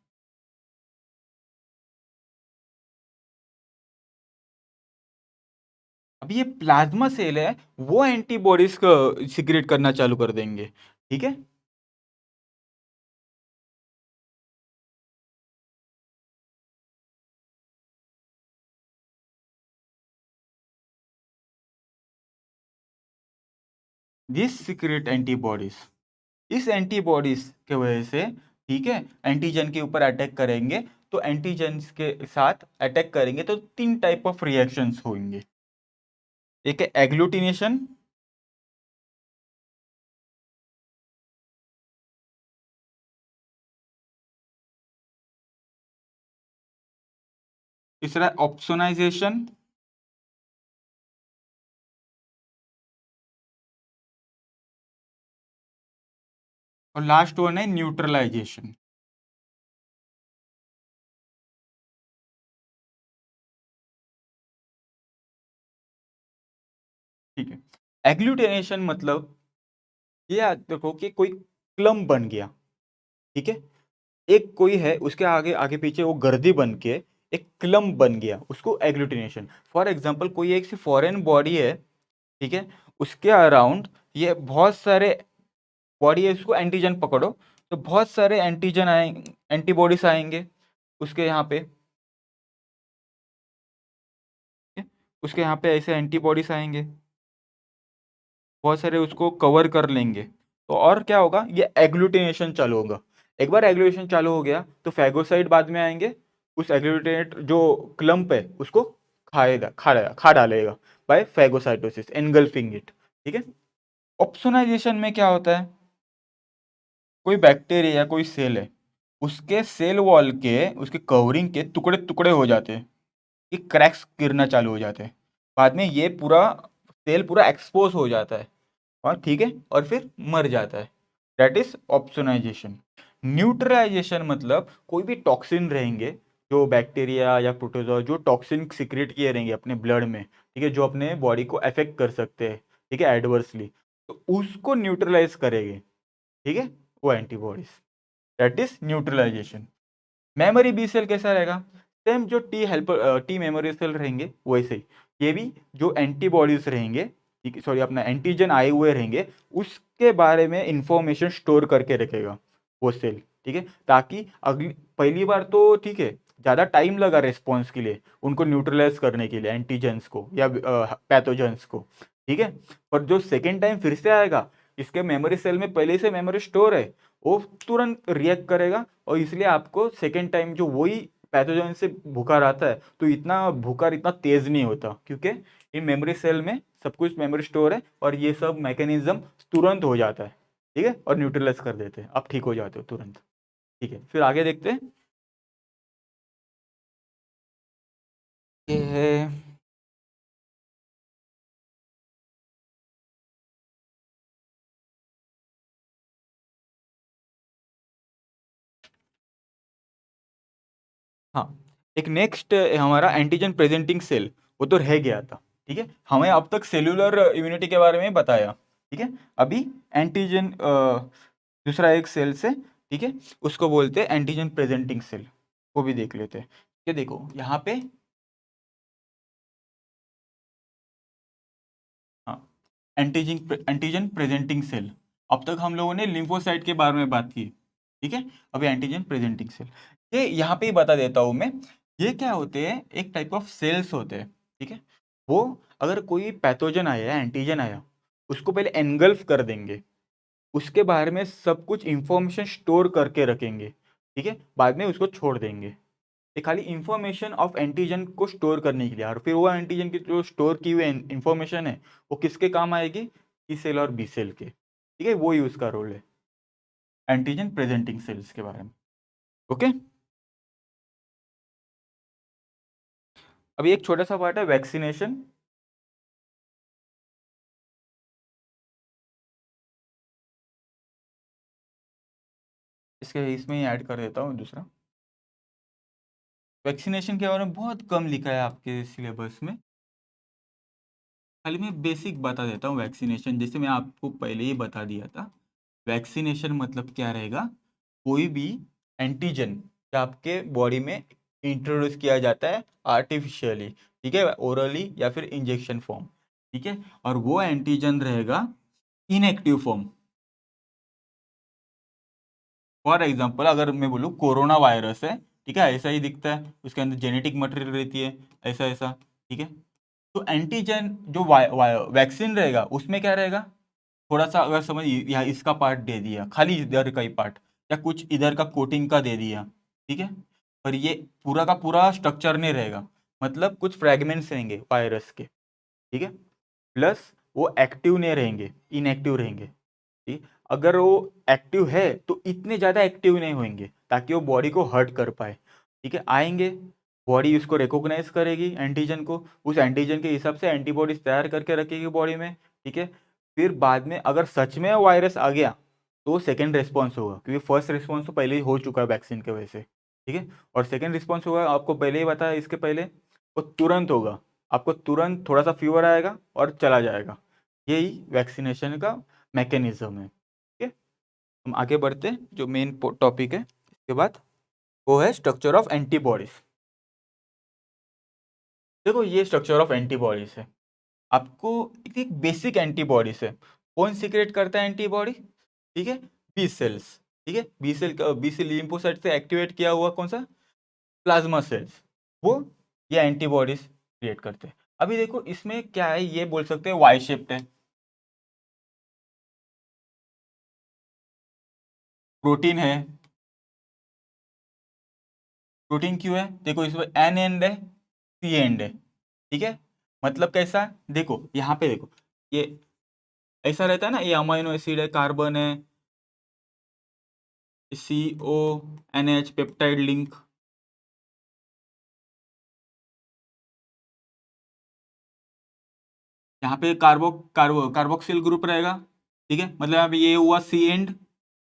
अभी ये प्लाज्मा सेल है, वो एंटीबॉडीज को सिक्रेट करना चालू कर देंगे, ठीक है। दिस सीक्रेट एंटीबॉडीज, इस एंटीबॉडीज के वजह से, ठीक है, एंटीजन के ऊपर अटैक करेंगे, तो एंटीजन के साथ अटैक करेंगे तो तीन टाइप ऑफ रिएक्शंस होंगे। एक है एग्लूटिनेशन, तीसरा ऑप्सोनाइजेशन, और लास्ट वन है न्यूट्रलाइजेशन। ठीक है, एग्लूटिनेशन मतलब ये देखो कि कोई क्लम बन गया, ठीक है, एक कोई है उसके आगे आगे पीछे वो गर्दी बन के एक क्लम बन गया, उसको एग्लूटिनेशन। फॉर एग्जांपल कोई एक सी फॉरेन बॉडी है, ठीक है, उसके अराउंड ये बहुत सारे बॉडी है, उसको एंटीजन पकड़ो, तो बहुत सारे एंटीजन आएंगे, एंटीबॉडीज आएंगे उसके यहाँ पे, ठीक है? उसके यहाँ पे ऐसे एंटीबॉडीज आएंगे, बहुत सारे उसको कवर कर लेंगे, तो और क्या होगा, ये एग्लूटिनेशन चालू होगा। एक बार एग्लूटिनेशन चालू हो गया तो फैगोसाइड बाद में आएंगे, उस एग्लूटिनेट जो क्लम्प है उसको खाएगा, खा डालेगा बाय फैगोसाइटोसिस एनगल्फिंग इट, ठीक है। ऑप्सोनाइजेशन में क्या होता है, कोई बैक्टीरिया कोई सेल है, उसके सेल वॉल के उसके कवरिंग के टुकड़े टुकड़े हो जाते हैं, ये क्रैक्स गिरना चालू हो जाते हैं, बाद में ये पूरा सेल पूरा एक्सपोज हो जाता है, और ठीक है, और फिर मर जाता है। That is opsonization. न्यूट्रलाइजेशन मतलब कोई भी टॉक्सिन रहेंगे, जो बैक्टीरिया या प्रोटोजोआ जो टॉक्सिन सिक्रेट किए रहेंगे अपने ब्लड में, ठीक है, जो अपने बॉडी को अफेक्ट कर सकते हैं, ठीक है, एडवर्सली, तो उसको न्यूट्रलाइज करेंगे, ठीक है, वो antibodies, that is neutralization. Memory B cell कैसा रहेगा, सेम जो T helper T memory cell रहेंगे वैसे ही ये भी जो एंटीबॉडीज रहेंगे, ठीक है, सॉरी अपना एंटीजन आए हुए रहेंगे, उसके बारे में इंफॉर्मेशन स्टोर करके रखेगा वो सेल, ठीक है, ताकि अगली पहली बार तो ठीक है ज़्यादा टाइम लगा रिस्पॉन्स के लिए उनको न्यूट्रलाइज करने के लिए एंटीजेंस को या पैथोजेंस को, ठीक है, पर जो सेकेंड टाइम फिर से आएगा, इसके मेमोरी सेल में पहले से मेमोरी स्टोर है, वो तुरंत रिएक्ट करेगा, और इसलिए आपको सेकेंड टाइम जो वही पैथोजन से बुखार आता है तो इतना बुखार इतना तेज नहीं होता, क्योंकि इन मेमोरी सेल में सब कुछ मेमोरी स्टोर है और ये सब मैकेनिज्म तुरंत हो जाता है, ठीक है, और न्यूट्रलाइज कर देते हैं, आप ठीक हो जाते हो तुरंत। ठीक है, फिर आगे देखते हैं। ये है हाँ, एक नेक्स्ट हमारा एंटीजन प्रेजेंटिंग सेल, वो तो रह गया था, ठीक है। हमें अब तक सेल्यूलर इम्यूनिटी के बारे में बताया, ठीक है। अभी एंटीजन दूसरा एक सेल से, ठीक है, उसको बोलते हैं एंटीजन प्रेजेंटिंग सेल, वो भी देख लेते हैं। ये देखो यहाँ पे, हाँ, एंटीजन एंटीजन प्रेजेंटिंग सेल। अब तक हम लोगों ने लिम्फोसाइट के बारे में बात की, ठीक है। अभी एंटीजन प्रेजेंटिंग सेल, ये यहाँ पे ही बता देता हूँ मैं। ये क्या होते हैं, एक टाइप ऑफ सेल्स होते हैं, ठीक है। वो अगर कोई पैथोजन आया, एंटीजन आया, उसको पहले एनगल्फ कर देंगे, उसके बारे में सब कुछ इंफॉर्मेशन स्टोर करके रखेंगे, ठीक है। बाद में उसको छोड़ देंगे, ये खाली इंफॉर्मेशन ऑफ एंटीजन को स्टोर करने के लिए। और फिर वो एंटीजन की जो स्टोर की हुई इंफॉर्मेशन है, वो किसके काम आएगी, टी सेल और बी सेल के, ठीक है। वो ही उसका रोल है एंटीजन प्रेजेंटिंग सेल्स के बारे में। ओके, अभी एक छोटा सा पार्ट है वैक्सीनेशन। इसके इसमें ही ऐड कर देता हूँ दूसरा। वैक्सीनेशन के बारे में बहुत कम लिखा है आपके सिलेबस में, खाली मैं बेसिक बता देता हूँ। वैक्सीनेशन जैसे मैं आपको पहले ही बता दिया था, वैक्सीनेशन मतलब क्या रहेगा, कोई भी एंटीजन जो आपके बॉडी में इंट्रोड्यूस किया जाता है आर्टिफिशियली, ठीक है, ओरली या फिर इंजेक्शन फॉर्म, ठीक है। और वो एंटीजन रहेगा इनएक्टिव फॉर्म। फॉर एग्जांपल अगर मैं बोलूँ कोरोना वायरस है, ठीक है, ऐसा ही दिखता है, उसके अंदर जेनेटिक मटेरियल रहती है, ऐसा ऐसा, ठीक है। तो एंटीजन जो वैक्सीन रहेगा, उसमें क्या रहेगा, थोड़ा सा अगर समझ यहाँ इसका पार्ट दे दिया, खाली इधर का ही पार्ट, या कुछ इधर का कोटिंग का दे दिया, ठीक है। पर ये पूरा का पूरा स्ट्रक्चर नहीं रहेगा, मतलब कुछ फ्रेगमेंट्स रहेंगे वायरस के, ठीक है। प्लस वो एक्टिव नहीं रहेंगे, इनएक्टिव रहेंगे, ठीक। अगर वो एक्टिव है तो इतने ज़्यादा एक्टिव नहीं होंगे ताकि वो बॉडी को हर्ट कर पाए, ठीक है। आएंगे, बॉडी उसको रिकॉग्नाइज करेगी एंटीजन को, उस एंटीजन के हिसाब से एंटीबॉडीज तैयार करके रखेगी बॉडी में, ठीक है। फिर बाद में अगर सच में वायरस आ गया तो सेकेंड रिस्पॉन्स होगा, क्योंकि फर्स्ट रिस्पॉन्स तो पहले ही हो चुका है वैक्सीन की वजह से, ठीक है। और सेकेंड रिस्पॉन्स होगा, आपको पहले ही बताया इसके पहले, वो तुरंत होगा, आपको तुरंत थोड़ा सा फीवर आएगा और चला जाएगा। यही वैक्सीनेशन का मैकेनिज्म है, ठीक है। हम आगे बढ़ते हैं, जो मेन टॉपिक है इसके बाद, वो है स्ट्रक्चर ऑफ एंटीबॉडीज। देखो ये स्ट्रक्चर ऑफ एंटीबॉडीज है, आपको एक बेसिक एंटीबॉडीज है। कौन सीक्रेट करता है एंटीबॉडी, ठीक है, बी सेल्स, ठीक है। बी सेल लिम्फोसाइट से एक्टिवेट किया हुआ कौन सा, प्लाज्मा सेल्स, वो ये एंटीबॉडीज क्रिएट करते हैं। अभी देखो इसमें क्या है, ये बोल सकते हैं वाई शेप्ड है, प्रोटीन है। प्रोटीन क्यों है, देखो इसमें एन एंड है, सी एंड है, ठीक है। मतलब कैसा, देखो यहाँ पे देखो, ये ऐसा रहता है ना, ये अमाइनो एसिड है, कार्बन है, C O N H peptide link, यहाँ पे कार्बोक्सिल ग्रुप रहेगा, ठीक है। मतलब यहाँ पे ये हुआ सी एंड,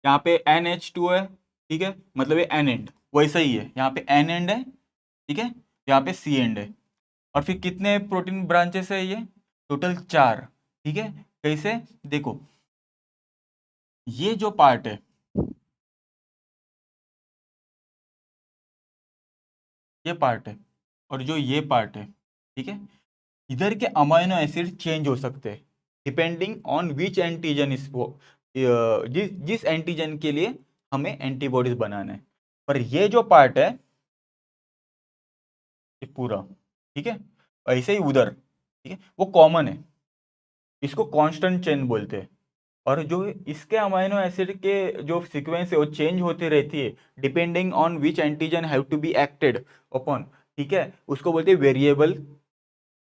यहाँ पे एन एच टू है, ठीक है, मतलब ये एन एंड, वैसा ही है, यहाँ पे एन एंड है, ठीक है, यहाँ पे सी एंड है। और फिर कितने प्रोटीन ब्रांचेस है ये, टोटल 4, ठीक है। कैसे, देखो ये जो पार्ट है, ये पार्ट है, और जो ये पार्ट है, ठीक है, इधर के अमाइनो एसिड चेंज हो सकते हैं डिपेंडिंग ऑन विच एंटीजन इस वो, जिस जिस एंटीजन के लिए हमें एंटीबॉडीज बनाना है। पर ये जो पार्ट है, ये पूरा, ठीक है, ऐसे ही उधर, ठीक है, वो कॉमन है, इसको कांस्टेंट चेन बोलते हैं। और जो इसके अमाइनो एसिड के जो सीक्वेंस है वो चेंज होती रहती है depending on which antigen have to be acted upon, ठीक है, उसको बोलते हैं वेरिएबल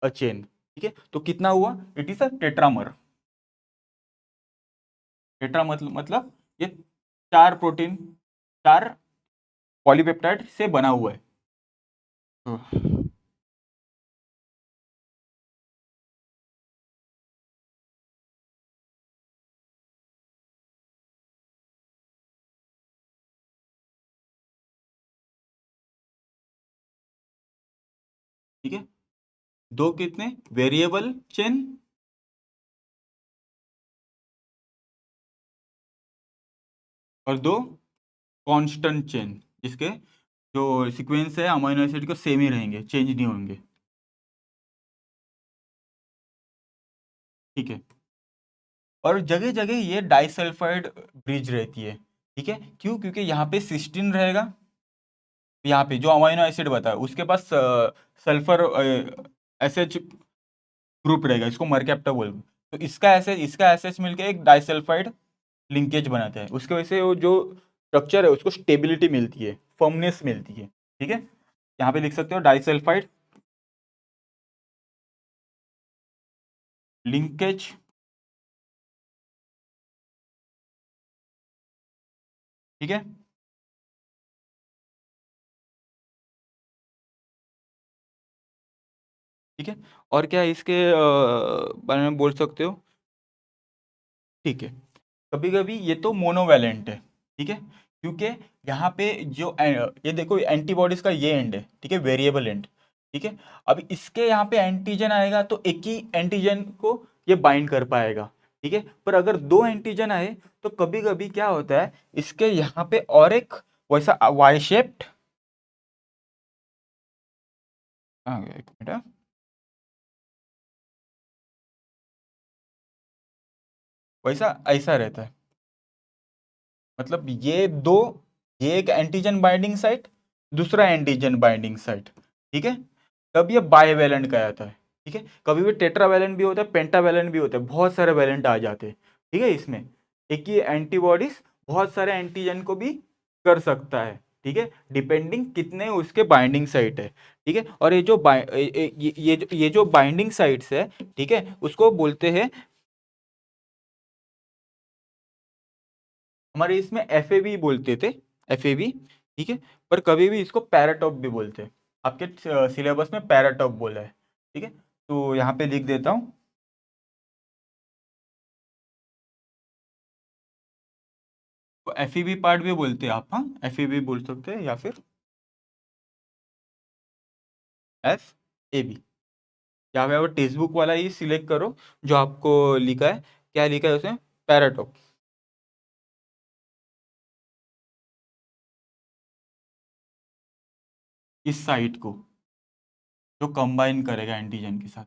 चेन, ठीक है। तो कितना हुआ, it is a tetramer. Tetra मतलब ये 4 प्रोटीन, 4 पॉलीपेप्टाइड से बना हुआ है। तो ठीक है, दो कितने वेरिएबल चेन और दो कांस्टेंट चेन, जिसके जो सीक्वेंस है अमीनो एसिड के सेम ही रहेंगे, चेंज नहीं होंगे। ठीक है, और जगह जगह ये डाइसल्फाइड ब्रिज रहती है। ठीक है, क्यों? क्योंकि यहाँ पे सिस्टीन रहेगा, यहाँ पे जो अमीनो एसिड बताया उसके पास सल्फर एस एच ग्रुप रहेगा, इसको मरकैप्टा बोलते हैं। तो इसका एसएच मिलके एक डाइसल्फाइड लिंकेज बनाता है, उसके वजह से वो जो स्ट्रक्चर है उसको स्टेबिलिटी मिलती है, फर्मनेस मिलती है। ठीक है, यहाँ पे लिख सकते हो डाइसल्फाइड लिंकेज। ठीक है, ठीक है, और क्या इसके बारे में बोल सकते हो? ठीक है, कभी कभी ये तो मोनोवैलेंट है। ठीक है, क्योंकि यहाँ पे जो ये देखो एंटीबॉडीज का ये एंड है, ठीक है, वेरिएबल एंड। ठीक है, अब इसके यहाँ पे एंटीजन आएगा तो एक ही एंटीजन को ये बाइंड कर पाएगा। ठीक है, पर अगर दो एंटीजन आए तो कभी कभी क्या होता है, इसके यहाँ पे और एक वैसा वाई शेप्ड, एक मिनट वैसा ऐसा रहता है। मतलब ये एक एंटीजन बाइंडिंग साइट, दूसरा एंटीजन बाइंडिंग साइट। ठीक है, तब ये बाईवैलेंट कहलाता है। ठीक है, कभी भी टेट्रावैलेंट भी होता है, पेंटावैलेंट भी होता है, बहुत सारे वैलेंट आ जाते हैं। ठीक है, इसमें एक ही एंटीबॉडीज बहुत सारे एंटीजन को भी कर सकता है। ठीक है, डिपेंडिंग कितने उसके बाइंडिंग साइट है। ठीक है, और ये जो ये जो बाइंडिंग साइट्स है, ठीक है, उसको बोलते हैं, हमारे इसमें एफ ए बी बोलते थे, एफ ए बी। ठीक है, पर कभी भी इसको पैराटॉप भी बोलते हैं, आपके सिलेबस में पैराटॉप बोला है। ठीक है, तो यहाँ पे लिख देता हूँ, तो एफ ई बी पार्ट भी बोलते हैं आप, हाँ, एफ ई बी बोल सकते हैं या फिर एफ ए बी। यहाँ पे आप टेक्स्ट बुक वाला ही सिलेक्ट करो, जो आपको लिखा है, क्या लिखा है उसमें, पैराटॉप। इस साइट को जो कंबाइन करेगा एंटीजन के साथ,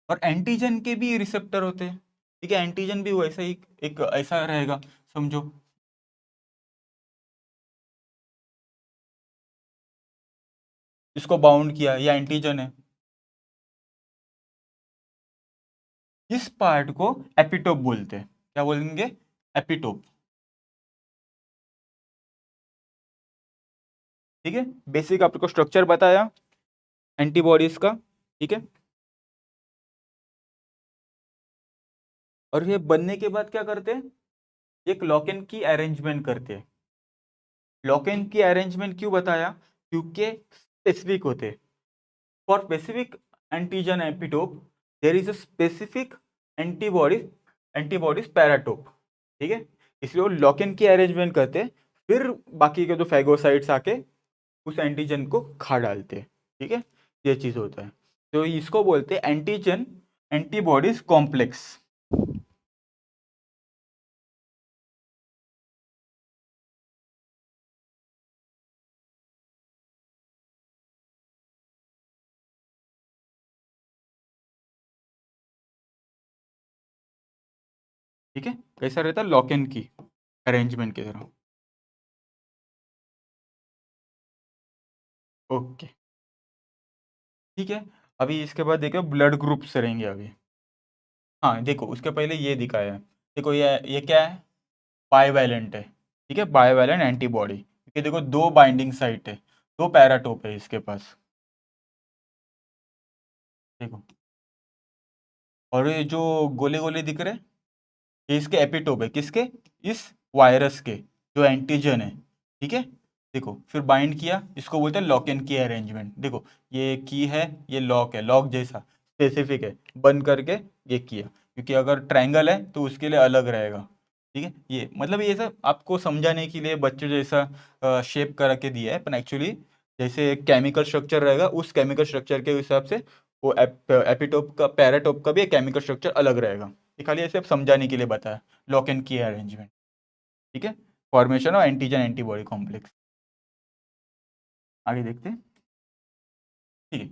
और एंटीजन के भी रिसेप्टर होते हैं। ठीक है, एंटीजन भी वैसा ही एक ऐसा रहेगा, समझो। इसको बाउंड किया, या एंटीजन है, इस पार्ट को एपिटोप बोलते हैं। क्या बोलेंगे? एपिटोप। ठीक है, बेसिक आपको स्ट्रक्चर बताया एंटीबॉडीज का। ठीक है, और ये बनने के बाद क्या करते हैं, एक लॉक इन की अरेंजमेंट करते हैं। लॉक इन की अरेंजमेंट क्यों बताया? क्योंकि स्पेसिफिक होते, for specific antigen epitope there is a specific antibodies antibodies paratope. ठीक है, इसलिए वो लॉक इन की अरेंजमेंट करते हैं, फिर बाकी के जो फैगोसाइट्स आके उस एंटीजन को खा डालते हैं। ठीक है, ये चीज होता है, तो इसको बोलते हैं एंटीजन एंटीबॉडीज कॉम्प्लेक्स। ठीक है, कैसा रहता है, लॉक इन की अरेंजमेंट की तरह। ओके, ठीक है, अभी इसके बाद देखो ब्लड ग्रुप्स रहेंगे अभी। हाँ देखो, उसके पहले ये दिखाया है, देखो ये क्या है, बाईवैलेंट है। ठीक है, बाईवैलेंट एंटीबॉडी, क्योंकि देखो दो बाइंडिंग साइट है, दो पैराटोप है इसके पास। देखो, और ये जो गोले गोले दिख रहे, ये इसके एपिटोप है, किसके, इस वायरस के, जो एंटीजन है। ठीक है, देखो फिर बाइंड किया, इसको बोलते हैं लॉक एंड की अरेंजमेंट। देखो, ये की है, ये लॉक है, लॉक जैसा स्पेसिफिक है, बंद करके ये किया, क्योंकि अगर ट्रायंगल है तो उसके लिए अलग रहेगा। ठीक है, ये मतलब ये सब आपको समझाने के लिए बच्चों जैसा शेप करके दिया है, पर एक्चुअली जैसे केमिकल स्ट्रक्चर रहेगा, उस केमिकल स्ट्रक्चर के हिसाब से वो एपिटोप का पैराटोप का भी केमिकल स्ट्रक्चर अलग रहेगा। ये खाली ऐसे समझाने के लिए बताया, लॉक एंड की अरेंजमेंट। ठीक है, formation of antigen antibody complex. आगे देखते हैं। ठीक है,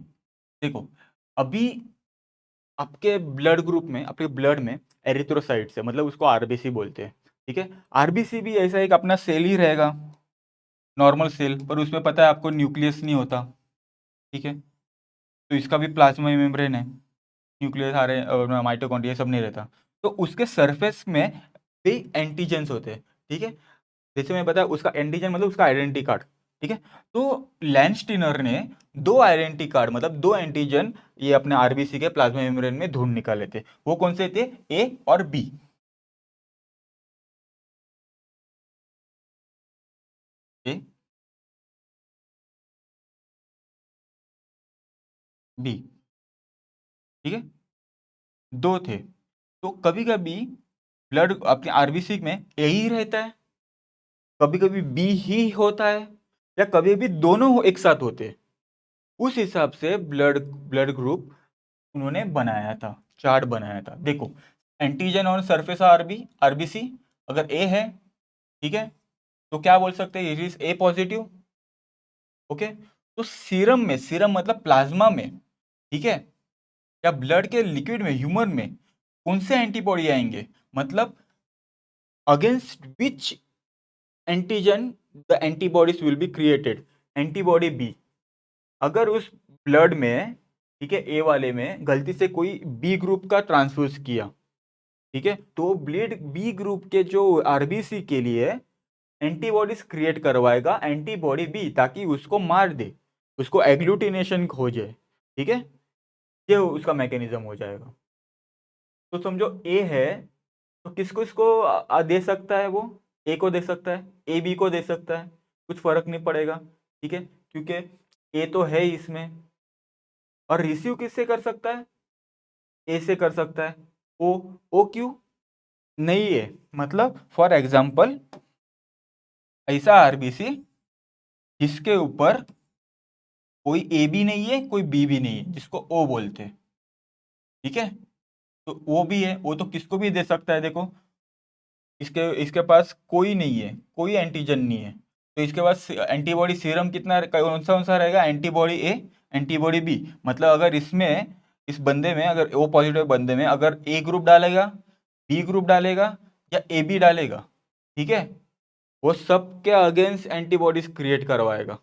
देखो अभी आपके ब्लड ग्रुप में, आपके ब्लड में एरिथ्रोसाइट्स है, मतलब उसको आरबीसी बोलते हैं। ठीक है, आरबीसी भी ऐसा एक अपना सेल ही रहेगा, नॉर्मल सेल, पर उसमें पता है आपको न्यूक्लियस नहीं होता। ठीक है, तो इसका भी प्लाज्मा मेम्ब्रेन है, न्यूक्लियस सारे माइटोकॉन्ड्रिया सब नहीं रहता। तो उसके सरफेस में भी एंटीजेंस होते हैं। ठीक है, जैसे मैं बताया उसका एंटीजन मतलब उसका आइडेंटिटी कार्ड। ठीक है, तो लैंडस्टीनर ने दो आइडेंटिटी कार्ड मतलब दो एंटीजन ये अपने आरबीसी के प्लाज्मा मेम्ब्रेन में ढूंढ निकाले थे। वो कौन से थे? ए और बी। A B. ठीक है, दो थे। तो कभी कभी ब्लड अपने आरबीसी में ए ही रहता है, कभी कभी बी ही होता है, या कभी भी दोनों एक साथ होते हैं। उस हिसाब से ब्लड ब्लड ग्रुप उन्होंने बनाया था, चार्ट बनाया था। देखो, antigen on surface RB RBC अगर ए है, ठीक है, तो क्या बोल सकते हैं? It is a positive. Okay, तो सीरम में, सीरम मतलब प्लाज्मा में, ठीक है, या ब्लड के लिक्विड में, ह्यूमन में कौन से एंटीबॉडी आएंगे? मतलब against which antigen the antibodies will be created? Antibody B. अगर उस ब्लड में, ठीक है, ए वाले में गलती से कोई बी ग्रुप का ट्रांसफ्यूज किया, ठीक है, तो ब्लड बी ग्रुप के जो आरबीसी के लिए एंटीबॉडीज क्रिएट करवाएगा एंटीबॉडी बी, ताकि उसको मार दे, उसको एग्लूटिनेशन हो जाए। ठीक है, ये उसका मैकेनिज्म हो जाएगा। तो समझो ए है, तो किसको इसको दे सकता है? वो ए को दे सकता है, ए बी को दे सकता है, कुछ फर्क नहीं पड़ेगा। ठीक है, क्योंकि ए तो है ही इसमें। और रिसीव किससे कर सकता है? ए से कर सकता है। ओ, ओ क्यों नहीं है? मतलब फॉर एग्जाम्पल ऐसा आरबीसी जिसके ऊपर कोई ए भी नहीं है, कोई बी भी नहीं है, जिसको ओ बोलते हैं। ठीक है, तो वो भी है, वो तो किसको भी दे सकता है। देखो, इसके इसके पास कोई नहीं है, कोई एंटीजन नहीं है, तो इसके पास एंटीबॉडी सीरम कितना कौन सा रहेगा? एंटीबॉडी ए, एंटीबॉडी बी। मतलब अगर इसमें, इस बंदे में, अगर ओ पॉजिटिव बंदे में अगर ए ग्रुप डालेगा, बी ग्रुप डालेगा या ए बी डालेगा, ठीक है, वो सबके अगेंस्ट एंटीबॉडीज क्रिएट करवाएगा।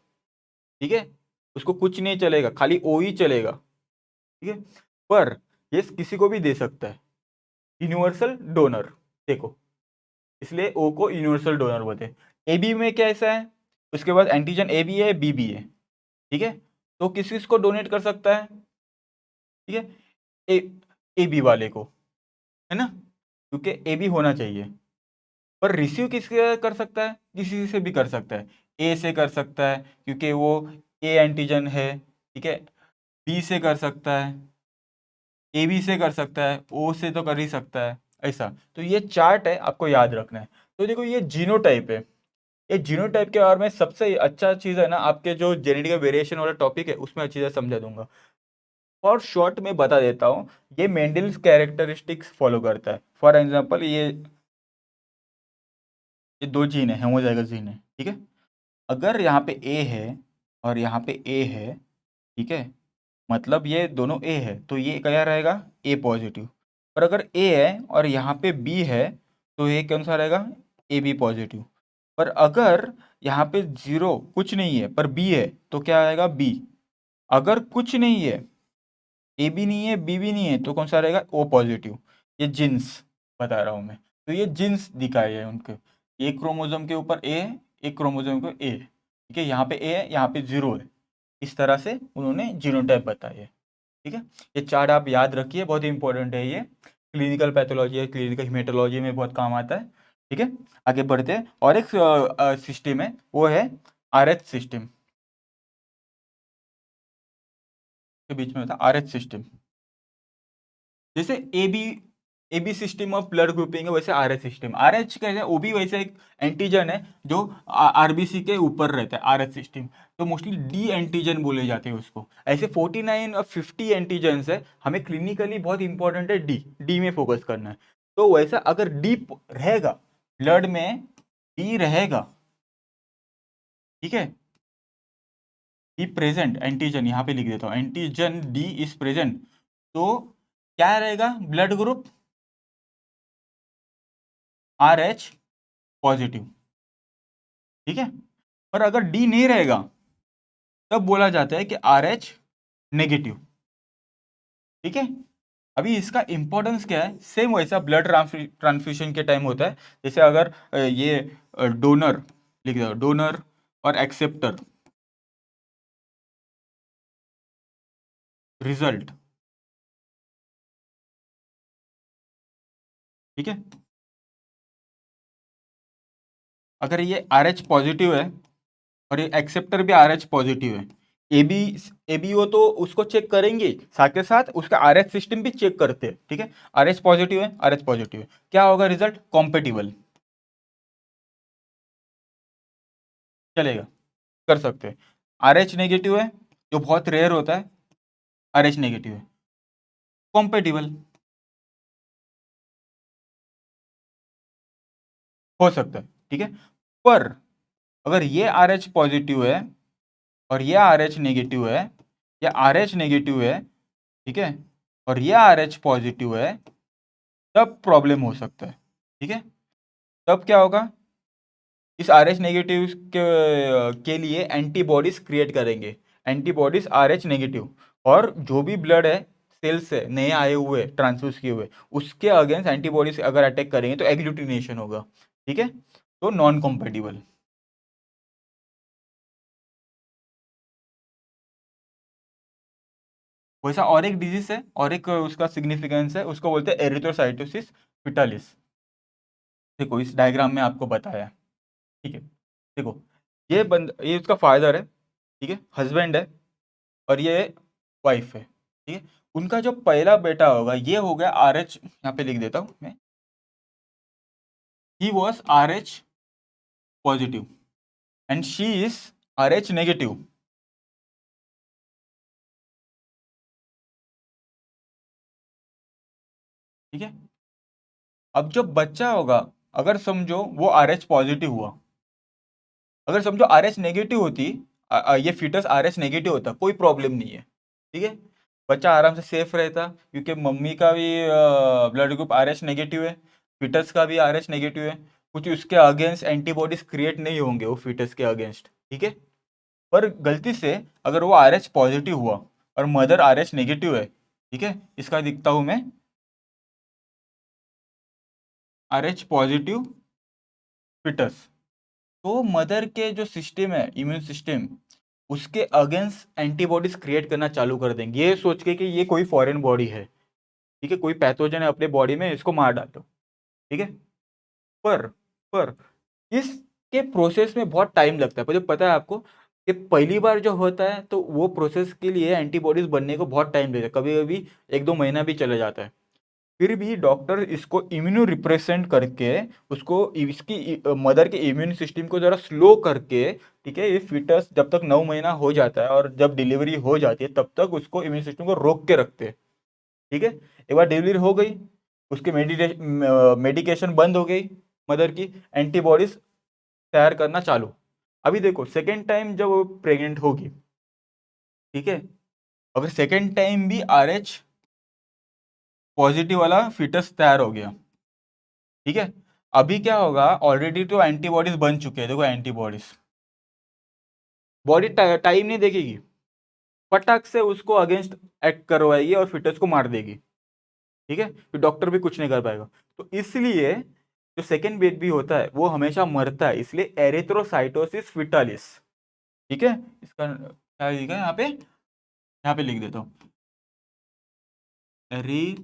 ठीक है, उसको कुछ नहीं चलेगा, खाली ओ ही चलेगा। ठीक है, पर ये किसी को भी दे सकता है, यूनिवर्सल डोनर। देखो, इसलिए ओ को यूनिवर्सल डोनर बोलते हैं। ए बी में क्या ऐसा है? उसके बाद एंटीजन ए भी है, बी भी है। ठीक है, तो किस किस को डोनेट कर सकता है? ठीक है, ए ए बी वाले को, है ना, क्योंकि ए बी होना चाहिए। पर रिसीव किससे कर सकता है? किसी से भी कर सकता है। ए से कर सकता है क्योंकि वो ए एंटीजन है। ठीक है, बी से कर सकता है, ए बी से कर सकता है, ओ से तो कर ही सकता है। ऐसा, तो ये चार्ट है, आपको याद रखना है। तो देखो, ये जीनोटाइप है। ये जीनोटाइप के बारे में सबसे अच्छा चीज़ है ना, आपके जो जेनेटिक वेरिएशन वाला टॉपिक है उसमें अच्छी तरह समझा दूंगा। और शॉर्ट में बता देता हूँ, ये मेंडल्स कैरेक्टरिस्टिक्स फॉलो करता है। फॉर एग्जांपल, ये दो जीन है, होमोजाइगस जीन है। ठीक है, अगर यहाँ पे ए है और यहाँ पे ए है, ठीक है, मतलब ये दोनों ए है, तो ये क्या रहेगा? ए पॉजिटिव। और अगर ए है और यहाँ पे बी है, तो ये कौन सा रहेगा? A B positive. पर अगर यहाँ पे जीरो कुछ नहीं है पर बी है, तो क्या आएगा? बी। अगर कुछ नहीं है, ए भी नहीं है, बी भी नहीं है, तो कौन सा रहेगा? O positive. ये जीन्स बता रहा हूँ मैं। तो ये जीन्स दिखाए है उनके, एक क्रोमोसोम के ऊपर ए, एक क्रोमोसोम के ए। ठीक है, यहाँ पे ए है, यहाँ पे जीरो है। इस तरह से उन्होंने जीनोटाइप बताई है। ठीक है, ये चार्ट आप याद रखिए, बहुत इंपॉर्टेंट है ये। क्लिनिकल पैथोलॉजी है, क्लिनिकल हिमेटोलॉजी में बहुत काम आता है। ठीक है, आगे बढ़ते हैं। और एक सिस्टम है, वो है आरएच सिस्टम। के बीच में होता है आरएच सिस्टम। जैसे A B, AB system of blood grouping है, वैसे आरएच सिस्टम। आरएच कैसे, वो भी वैसे एक एंटीजन है जो आरबीसी के ऊपर रहता है, आरएच सिस्टम। तो मोस्टली डी एंटीजन बोले जाते हैं उसको। ऐसे 49 और 50 एंटीजन्स है, हमें क्लिनिकली बहुत इंपॉर्टेंट है डी, डी में फोकस करना है। तो वैसा अगर डी रहेगा ब्लड में, डी रहेगा, ठीक है, डी प्रेजेंट एंटीजन, यहाँ पे लिख देता हूँ, एंटीजन डी इज प्रेजेंट, तो क्या रहेगा blood group, R H positive, ठीक है। पर अगर डी नहीं रहेगा तब बोला जाता है कि आर एच नेगेटिव, ठीक है। अभी इसका इंपॉर्टेंस क्या है, सेम वैसा ब्लड ट्रांसफ्यूजन के टाइम होता है। जैसे अगर ये डोनर लिख दो, डोनर और एक्सेप्टर, रिजल्ट, ठीक है। अगर ये आर एच पॉजिटिव है और ये एक्सेप्टर भी आर एच पॉजिटिव है, एबी एबीओ तो उसको चेक करेंगे, साथ के साथ उसका आर एच सिस्टम भी चेक करते हैं, ठीक है। आर एच पॉजिटिव है, आर एच पॉजिटिव है, क्या होगा रिजल्ट, कॉम्पेटिबल, चलेगा, कर सकते हैं। आर एच नेगेटिव है, जो बहुत रेयर होता है, आर एच नेगेटिव है, कॉम्पेटिबल हो सकता है, ठीक है। पर अगर ये आर एच पॉजिटिव है और ये आर एच नेगेटिव है, या आर एच नेगेटिव है, ठीक है, और ये आर एच पॉजिटिव है, तब प्रॉब्लम हो सकता है, ठीक है। तब क्या होगा, इस आर एच नेगेटिव के लिए एंटीबॉडीज क्रिएट करेंगे, एंटीबॉडीज आर एच नेगेटिव, और जो भी ब्लड है सेल्स से नए आए हुए ट्रांसफ्यूज किए हुए, उसके अगेंस्ट एंटीबॉडीज अगर अटैक करेंगे तो एग्लूटिनेशन होगा, ठीक है, तो नॉन कॉम्पेटिबल। वैसा और एक डिजीज है, और एक उसका सिग्निफिकेंस है, उसको बोलते हैं एरिथ्रोसाइटोसिस फिटालिस। देखो इस डायग्राम में आपको बताया है, ठीक है। देखो ये उसका फादर है, ठीक है, हस्बैंड है, और ये वाइफ है, ठीक है। उनका जो पहला बेटा होगा ये हो गया आर एच, यहाँ पे लिख देता हूँ मैं, he was R H positive and she is R H negative, ठीक है। अब जो बच्चा होगा, अगर समझो वो आर एच पॉजिटिव हुआ, अगर समझो आर एच नेगेटिव होती, ये फीटस आर एच नेगेटिव होता, कोई प्रॉब्लम नहीं है, ठीक है। बच्चा आराम से सेफ रहता, क्योंकि मम्मी का भी blood group R H negative है, फीटस का भी आर एच नेगेटिव है, कुछ उसके अगेंस्ट एंटीबॉडीज क्रिएट नहीं होंगे वो फीटस के अगेंस्ट, ठीक है। पर गलती से अगर वो आर एच पॉजिटिव हुआ और मदर आर एच नेगेटिव है, ठीक है, इसका दिखता हूं मैं, आर एच पॉजिटिव फीटस, तो मदर के जो सिस्टम है, इम्यून सिस्टम, उसके अगेंस्ट एंटीबॉडीज क्रिएट करना चालू कर देंगे, ये सोच के कि ये कोई फॉरेन बॉडी है, ठीक है, कोई पैथोजन है अपने बॉडी में, इसको मार डालो, ठीक है। पर पर इसके प्रोसेस में बहुत टाइम लगता है, मुझे पता है आपको कि पहली बार जो होता है तो वो प्रोसेस के लिए एंटीबॉडीज बनने को बहुत टाइम लेता है, कभी कभी 1-2 महीना भी चले जाता है। फिर भी डॉक्टर इसको इम्यूनो रिप्रेजेंट करके, उसको इसकी मदर के इम्यून सिस्टम को जरा स्लो करके, ठीक है, ये फीटस जब तक 9 महीना हो जाता है और जब डिलीवरी हो जाती है तब तक उसको इम्यून सिस्टम को रोक के रखते हैं, ठीक है। एक बार डिलीवरी हो गई, उसके मेडिकेशन बंद हो गई, मदर की एंटीबॉडीज तैयार करना चालू। अभी देखो सेकेंड टाइम जब वो प्रेग्नेंट होगी, ठीक है, अगर सेकेंड टाइम भी आर एच पॉजिटिव वाला फीटस तैयार हो गया, ठीक है, अभी क्या होगा, ऑलरेडी तो एंटीबॉडीज बन चुके हैं, देखो एंटीबॉडीज, बॉडी टाइम नहीं देखेगी, फटाक से उसको अगेंस्ट एक्ट करवाएगी और फिटस को मार देगी, ठीक है, फिर डॉक्टर भी कुछ नहीं कर पाएगा। तो इसलिए जो सेकेंड बेबी होता है वो हमेशा मरता है, इसलिए एरिथ्रोसाइटोसिस फिटालिस, ठीक है। इसका क्या लिखा है यहाँ पे, यहाँ पे लिख देता हूँ, एरिथ्रोसाइटोसिस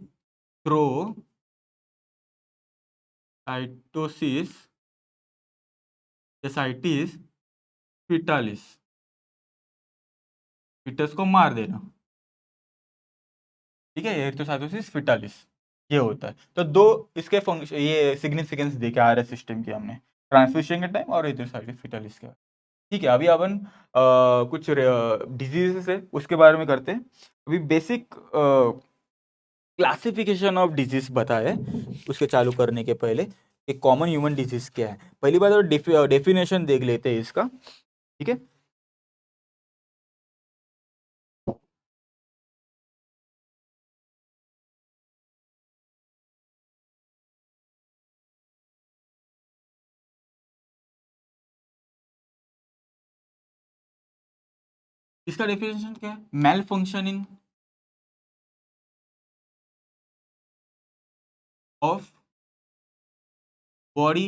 एसाइटिस फिटालिस, फिटस को मार देना, ठीक है, एरिथ्रोसाइटोसिस फिटालिस। ये होता है। तो दो इसके फंक्शन, ये सिग्निफिकेंस देखे आरएस सिस्टम की हमने, ट्रांसमिशन के टाइम और इधर साइड फिटल इसके। ठीक है, अभी अपन कुछ डिजीजेस है उसके बारे में करते हैं। अभी बेसिक क्लासिफिकेशन ऑफ डिजीज बताए उसके चालू करने के पहले एक कॉमन ह्यूमन डिजीज क्या है, पहली बात तो डेफिनेशन देख लेते हैं इसका। ठीक है, इसका डेफिनेशन क्या है? मेल फंक्शनिंग ऑफ बॉडी,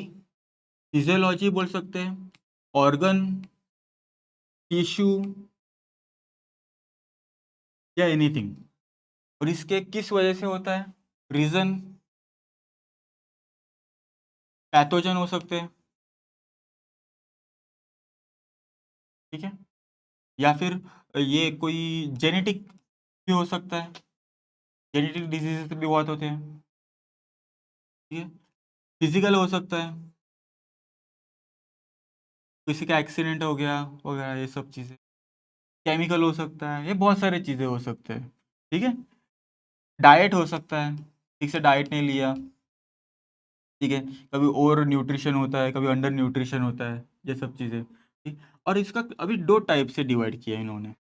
फिजियोलॉजी बोल सकते हैं, ऑर्गन, टिश्यू या एनीथिंग। और इसके किस वजह से होता है? रीजन पैथोजन हो सकते हैं। ठीक है, या फिर ये कोई जेनेटिक भी हो सकता है, जेनेटिक डिजीजेस भी बहुत होते हैं। ठीक है, फिजिकल हो सकता है, किसी का एक्सीडेंट हो गया वगैरह ये सब चीज़ें। केमिकल हो सकता है, ये बहुत सारी चीज़ें हो सकते हैं। ठीक है, डाइट हो सकता है, ठीक से डाइट नहीं लिया। ठीक है, कभी ओवर न्यूट्रिशन होता है, कभी अंडर न्यूट्रिशन होता है, ये सब चीज़ें। ठीक, और इसका अभी दो टाइप से डिवाइड किया है इन्होंने,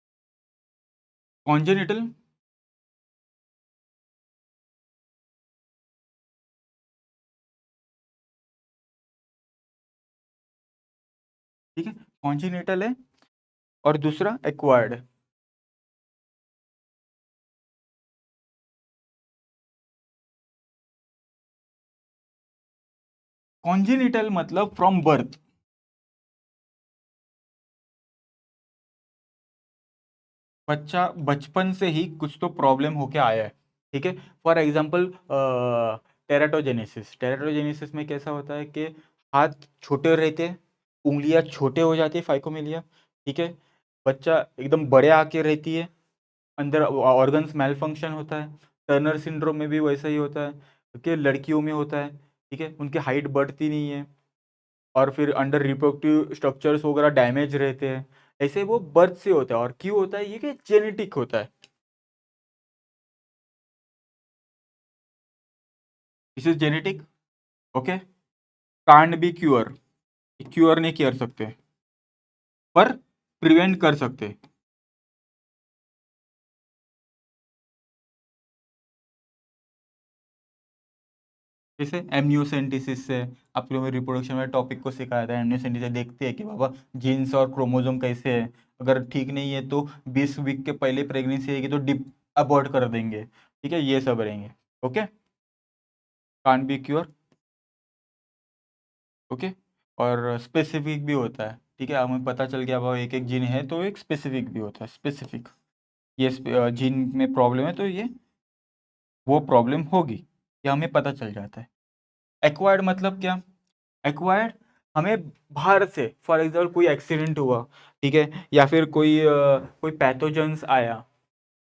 कॉन्जेनिटल। ठीक है, कॉन्जेनिटल है, और दूसरा एक्वायर्ड है। कॉन्जेनिटल मतलब फ्रॉम बर्थ, बच्चा बचपन से ही कुछ तो प्रॉब्लम होके आया है। ठीक है, फॉर एग्जाम्पल टेराटोजेनेसिस, टेराटोजेनेसिस में कैसा होता है कि हाथ छोटे रहते हैं, उंगलियां छोटे हो जाती है, फाइकोमिलिया। ठीक है, बच्चा एकदम बड़े आके रहती है, अंदर ऑर्गन्स मेल फंक्शन होता है। टर्नर सिंड्रोम में भी वैसा ही होता है कि लड़कियों में होता है। ठीक है, उनकी हाइट बढ़ती नहीं है, और फिर अंडर रिप्रोडक्टिव स्ट्रक्चर्स वगैरह डैमेज रहते हैं। ऐसे वो बर्थ से होता है, और क्यों होता है? ये कि जेनेटिक होता है। This is genetic. Okay, can't be cure, cure नहीं कर सकते, पर प्रिवेंट कर सकते। जैसे एमनियोसेंटिसिस से, आप लोगों ने रिप्रोडक्शन वाले टॉपिक को सिखाया था, एमनियोसेंटिसिस देखते हैं कि बाबा जीन्स और क्रोमोसोम कैसे है, अगर ठीक नहीं है तो 20 वीक के पहले प्रेगनेंसी आएगी तो डिप अबॉर्ट कर देंगे। ठीक है, ये सब रहेंगे। Okay, can't be cure. Okay, और स्पेसिफिक भी होता है। ठीक है, हमें पता चल गया बाबा एक एक जीन है तो एक स्पेसिफिक भी होता है। स्पेसिफिक, ये जीन में प्रॉब्लम है तो ये वो प्रॉब्लम होगी, ये हमें पता चल जाता है। एक्वायर्ड मतलब क्या? एक्वायर्ड हमें बाहर से, फॉर एग्जाम्पल कोई एक्सीडेंट हुआ, ठीक है, या फिर कोई पैथोजेंस आया,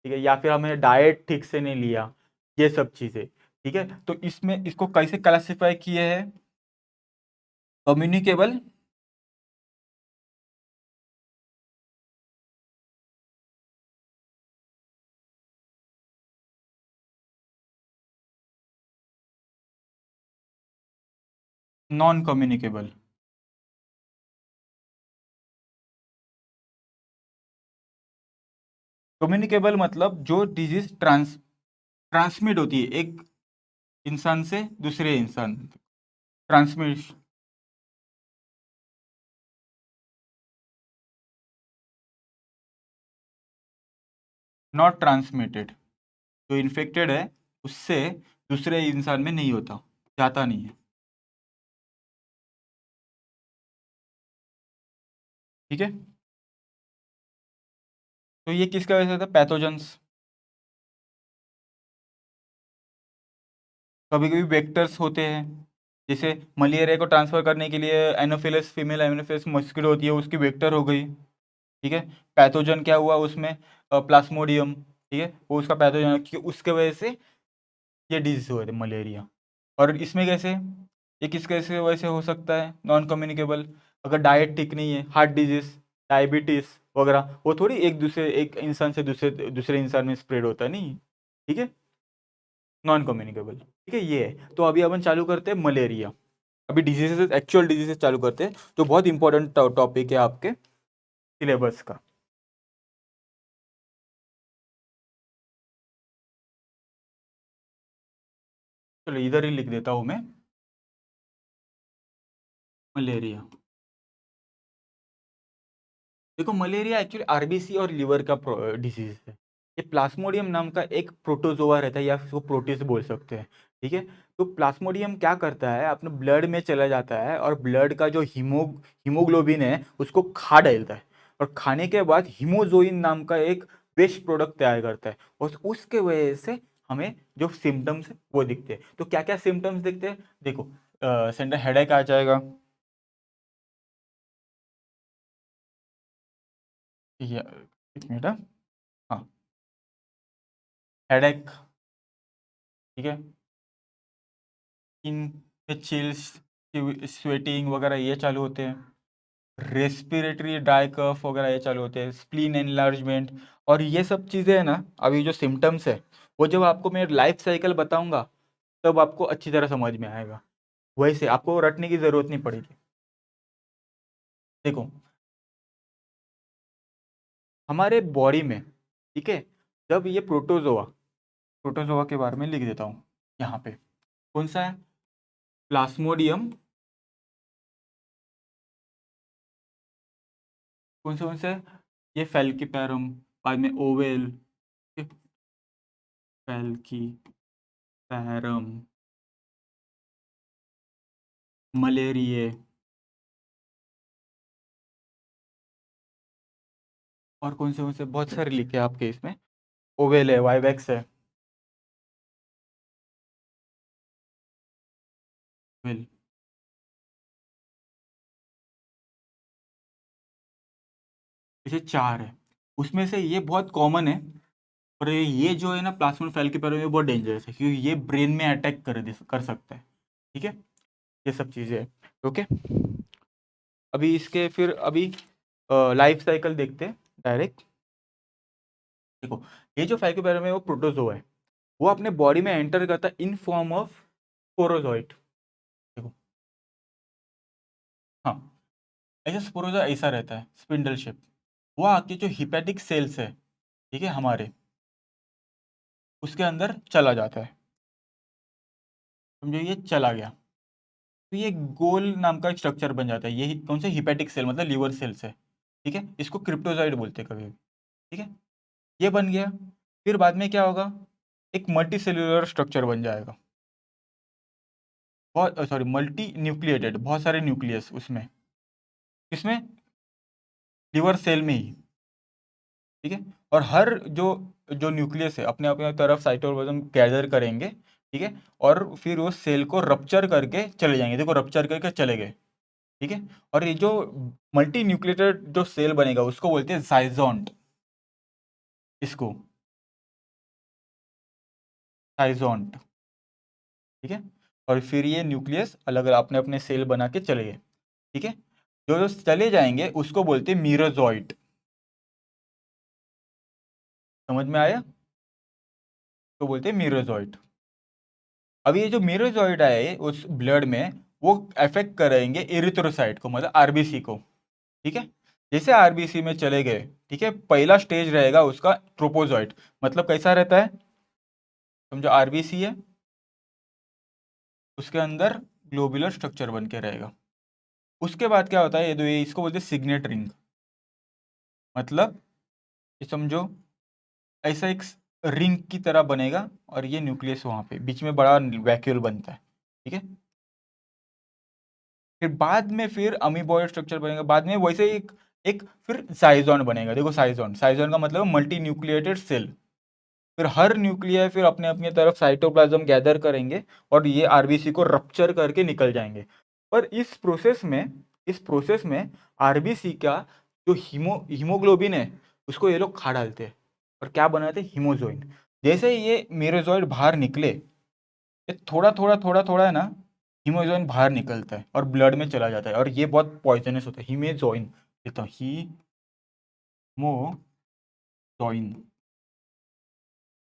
ठीक है, या फिर हमें डाइट ठीक से नहीं लिया, ये सब चीज़ें। ठीक है, तो इसमें इसको कैसे क्लासिफाई किए हैं? Communicable, non communicable. कम्युनिकेबल मतलब जो डिजीज ट्रांसमिट होती है एक इंसान से दूसरे इंसान, ट्रांसमिट, नॉट ट्रांसमिटेड। जो इन्फेक्टेड है उससे दूसरे इंसान में नहीं होता, जाता नहीं है। ठीक है, तो ये किसका वजह से होता है? पैथोजेंस। कभी कभी वेक्टर्स होते हैं, जैसे मलेरिया को ट्रांसफर करने के लिए एनोफिलस, फीमेल एनोफिलस मस्किटो होती है, उसकी वेक्टर हो गई। ठीक है, पैथोजन क्या हुआ उसमें? प्लाज्मोडियम। ठीक है, वो उसका पैथोजन, उसके वजह से ये डिजीज हुए थे मलेरिया। और इसमें कैसे, ये किस कैसे वजह से हो सकता है नॉन कम्युनिकेबल, अगर डाइट ठीक नहीं है, हार्ट डिजीज, डायबिटीज वगैरह, वो थोड़ी एक इंसान से दूसरे दूसरे इंसान में स्प्रेड होता है, नहीं, ठीक है, नॉन कम्युनिकेबल, ठीक है, ये है। तो अभी अपन चालू करते हैं मलेरिया। अभी डिजीजेस, एक्चुअल डिजीजेस चालू करते हैं, जो बहुत इंपॉर्टेंट टॉपिक है आपके सिलेबस का। चलो इधर ही लिख देता हूँ मैं, मलेरिया। देखो मलेरिया एक्चुअली आरबीसी और लिवर का डिजीज है। ये प्लाज्मोडियम नाम का एक प्रोटोजोआ रहता है, या उसको प्रोटिस्ट बोल सकते हैं, ठीक है। तो प्लाज्मोडियम क्या करता है, अपने ब्लड में चला जाता है और ब्लड का जो हीमोग्लोबिन है उसको खा डालता है, और खाने के बाद हीमोजोइन नाम का एक वेस्ट प्रोडक्ट तैयार करता है, और उसके वजह से हमें जो सिम्टम्स है वो दिखते हैं। तो क्या क्या सिम्टम्स दिखते हैं, देखो, सेंटर हेडेक आ जाएगा, या एक मिनट, हाँ, हेडेक, ठीक है, इन चिल्स, स्वेटिंग वगैरह ये चालू होते हैं, रेस्पिरेटरी ड्राई कफ वगैरह ये चालू होते हैं, स्प्लीन एनलार्जमेंट, और ये सब चीज़ें है ना, अभी जो सिम्टम्स है वो जब आपको मैं लाइफ साइकिल बताऊंगा तब आपको अच्छी तरह समझ में आएगा, वैसे आपको रटने की ज़रूरत नहीं पड़ेगी। देखो हमारे बॉडी में, ठीक है, जब ये प्रोटोजोआ, प्रोटोजोआ के बारे में लिख देता हूँ यहाँ पे, कौन सा है, प्लाज्मोडियम, कौन सा है, ये फेल्कीपैरम, बाद में ओवेल, फेल्कीपैरम, मलेरिए, और कौन से बहुत सारे लिखे हैं आपके इसमें, ओवेल है, वाइवेक्स है, ओवेल, ऐसे चार है, उसमें से ये बहुत कॉमन है, और ये जो है ना प्लाज्मोडियम फेल्कीपैरम, ये बहुत डेंजरस है क्योंकि ये ब्रेन में अटैक कर सकता है, ठीक है, ये सब चीज़ें हैं, ओके। अभी इसके फिर अभी लाइफ साइकिल देखते हैं डायरेक्ट। देखो ये जो फेल्कीपैरम है वो प्रोटोजोआ है, वो अपने बॉडी में एंटर करता है इन फॉर्म ऑफ स्पोरोजोइट। देखो, हाँ, ऐसे स्पोरोजा ऐसा रहता है स्पिंडल शेप, वो आके जो हिपैटिक सेल्स है, ठीक है, हमारे उसके अंदर चला जाता है, समझो ये चला गया, तो ये गोल नाम का एक स्ट्रक्चर बन जाता है, ये कौन से, हिपैटिक सेल मतलब लीवर सेल्स है, ठीक है, इसको क्रिप्टोजाइड बोलते हैं कभी भी, ठीक है, ये बन गया। फिर बाद में क्या होगा, एक मल्टी सेल्यूलर स्ट्रक्चर बन जाएगा, बहुत, सॉरी, मल्टी न्यूक्लिएटेड, बहुत सारे न्यूक्लियस उसमें, इसमें लीवर सेल में ही, ठीक है, और हर जो जो न्यूक्लियस है अपने अपने तरफ साइटोप्लाज्म गैदर करेंगे, ठीक है, और फिर वो सेल को रप्चर करके चले जाएंगे, देखो रप्चर करके चले गए, ठीक है, और ये जो मल्टी न्यूक्लिएटेड जो सेल बनेगा उसको बोलते हैं जाइजोन्ट, इसको जाइजोन्ट, ठीक है, और फिर ये न्यूक्लियस अलग अलग अपने अपने सेल बना के चले गए, ठीक है, जो जो चले जाएंगे उसको बोलते हैं मीरोजोइट, समझ में आया, तो बोलते हैं मीरोजोइट। अब ये जो मीरोजोइड है उस ब्लड में, वो अफेक्ट करेंगे इरिथ्रोसाइट को, मतलब आरबीसी को, ठीक है, जैसे आरबीसी में चले गए, ठीक है, पहला स्टेज रहेगा उसका ट्रोपोजोइट, मतलब कैसा रहता है, समझो आरबीसी है, उसके अंदर ग्लोबुलर स्ट्रक्चर बन के रहेगा, उसके बाद क्या होता है, ये इसको बोलते हैं सिग्नेट रिंग, मतलब ये समझो ऐसा एक रिंग की तरह बनेगा, और ये न्यूक्लियस वहां पे बीच में बड़ा वैक्यूल बनता है, ठीक है, फिर बाद में फिर अमीबॉइड स्ट्रक्चर बनेगा, बाद में वैसे एक एक फिर साइजोन बनेगा, देखो साइजोन, साइजोन का मतलब मल्टी न्यूक्लिएटेड सेल, फिर हर न्यूक्लियर फिर अपने अपनी तरफ साइटोप्लाज्म गैदर करेंगे, और ये आरबीसी को रप्चर करके निकल जाएंगे, पर इस प्रोसेस में आरबीसी का जो हीमोग्लोबिन है उसको ये लोग खा डालते हैं, और क्या बनाते हैं, हीमोजोइन, जैसे ही ये मेरोजोइड बाहर निकले, ये थोड़ा थोड़ा थोड़ा थोड़ा है ना, हीमोजोइन बाहर निकलता है और ब्लड में चला जाता है, और ये बहुत पॉइजनस होता है। हीमेजोइन देखता हूँ, हीमोजोइन,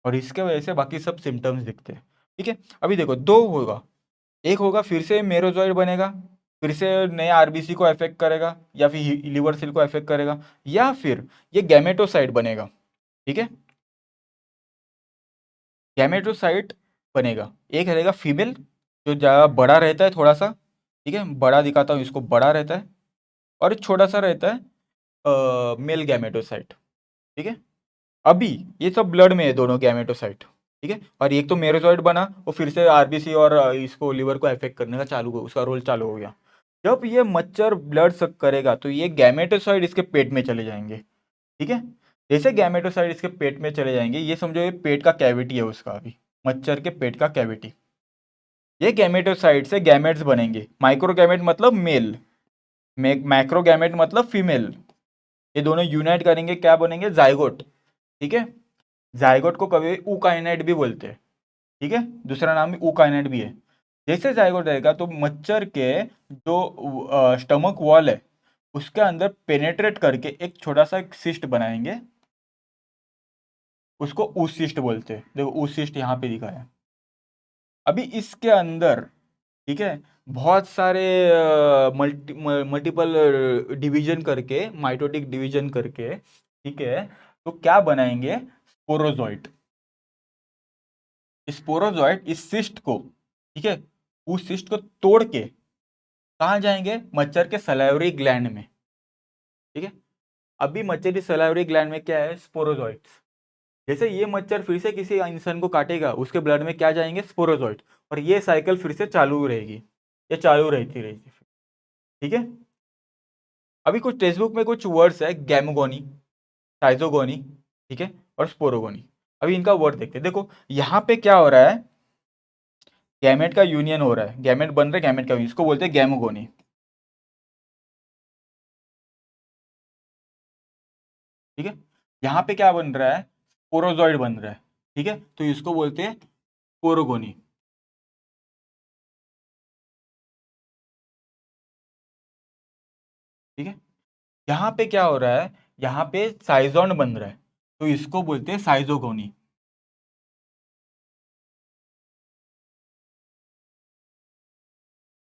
और इसके वजह से बाकी सब सिम्टम्स दिखते हैं। ठीक है, अभी देखो दो होगा, एक होगा फिर से मेरोजॉइड बनेगा, फिर से नए आरबीसी को अफेक्ट करेगा या फिर लिवर सेल को अफेक्ट करेगा, या फिर ये गैमेटोसाइट बनेगा। ठीक है, गैमेटोसाइट बनेगा, एक रहेगा फीमेल जो ज़्यादा बड़ा रहता है थोड़ा सा, ठीक है, बड़ा दिखाता हूँ इसको, बड़ा रहता है, और एक छोटा सा रहता है मेल गैमेटोसाइट। ठीक है, अभी ये सब ब्लड में है दोनों गैमेटोसाइट। ठीक है, और एक तो मेरोजॉइड बना, वो फिर से आरबीसी और इसको लिवर को अफेक्ट करने का चालू हो, उसका रोल चालू हो गया। जब ये मच्छर ब्लड सक करेगा तो ये गैमेटोसाइड इसके पेट में चले जाएंगे। ठीक है, जैसे गैमेटोसाइड इसके पेट में चले जाएंगे, ये समझो ये पेट का कैविटी है उसका, अभी मच्छर के पेट का कैविटी, ये गैमेटोसाइड से गैमेट्स बनेंगे। माइक्रोगैमेट मतलब मेल, मैक्रोगैमेट मतलब फीमेल, ये दोनों यूनाइट करेंगे, क्या बनेंगे, जाइगोट। ठीक है, जाइगोट को कभी ऊकाइनाइट भी बोलते हैं। ठीक है, दूसरा नाम भी ऊकाइनाइट भी है। जैसे जाइगोट रहेगा तो मच्छर के जो स्टमक वॉल है उसके अंदर पेनेट्रेट करके एक छोटा सा सिस्ट बनाएंगे, उसको ऊसिस्ट बोलते हैं। देखो ऊसिस्ट यहाँ पे दिखा है। अभी इसके अंदर, ठीक है, बहुत सारे मल्टीपल डिवीजन करके, माइटोटिक डिवीजन करके, ठीक है, तो क्या बनाएंगे, स्पोरोजोइट। स्पोरोजोइट इस सिस्ट को, ठीक है, उस सिस्ट को तोड़ के कहाँ जाएंगे, मच्छर के सलाइवरी ग्लैंड में। ठीक है, अभी मच्छर की सलाइवरी ग्लैंड में क्या है, स्पोरोजोइट्स। जैसे ये मच्छर फिर से किसी इंसान को काटेगा, उसके ब्लड में क्या जाएंगे, स्पोरोजोइट, और ये साइकिल फिर से चालू रहेगी, ये चालू रहती रहेगी। ठीक है, अभी कुछ टेक्स्ट बुक में कुछ वर्ड्स है, गैमोगोनी, टाइजोगोनी, ठीक है, और स्पोरोगोनी। अभी इनका वर्ड देखते हैं। देखो यहाँ पे क्या हो रहा है, गैमेट का यूनियन हो रहा है, गैमेट बन रहा है, गैमेट का यूनियन, इसको बोलते हैं गैमोगोनी। ठीक है, यहाँ पे क्या बन रहा है, स्पोरोजॉइड बन रहा है। ठीक है, तो इसको बोलते हैं स्पोरोगोनी। ठीक है, यहाँ पे क्या हो रहा है, यहाँ पे साइजोन बन रहा है, तो इसको बोलते हैं साइजोगोनी।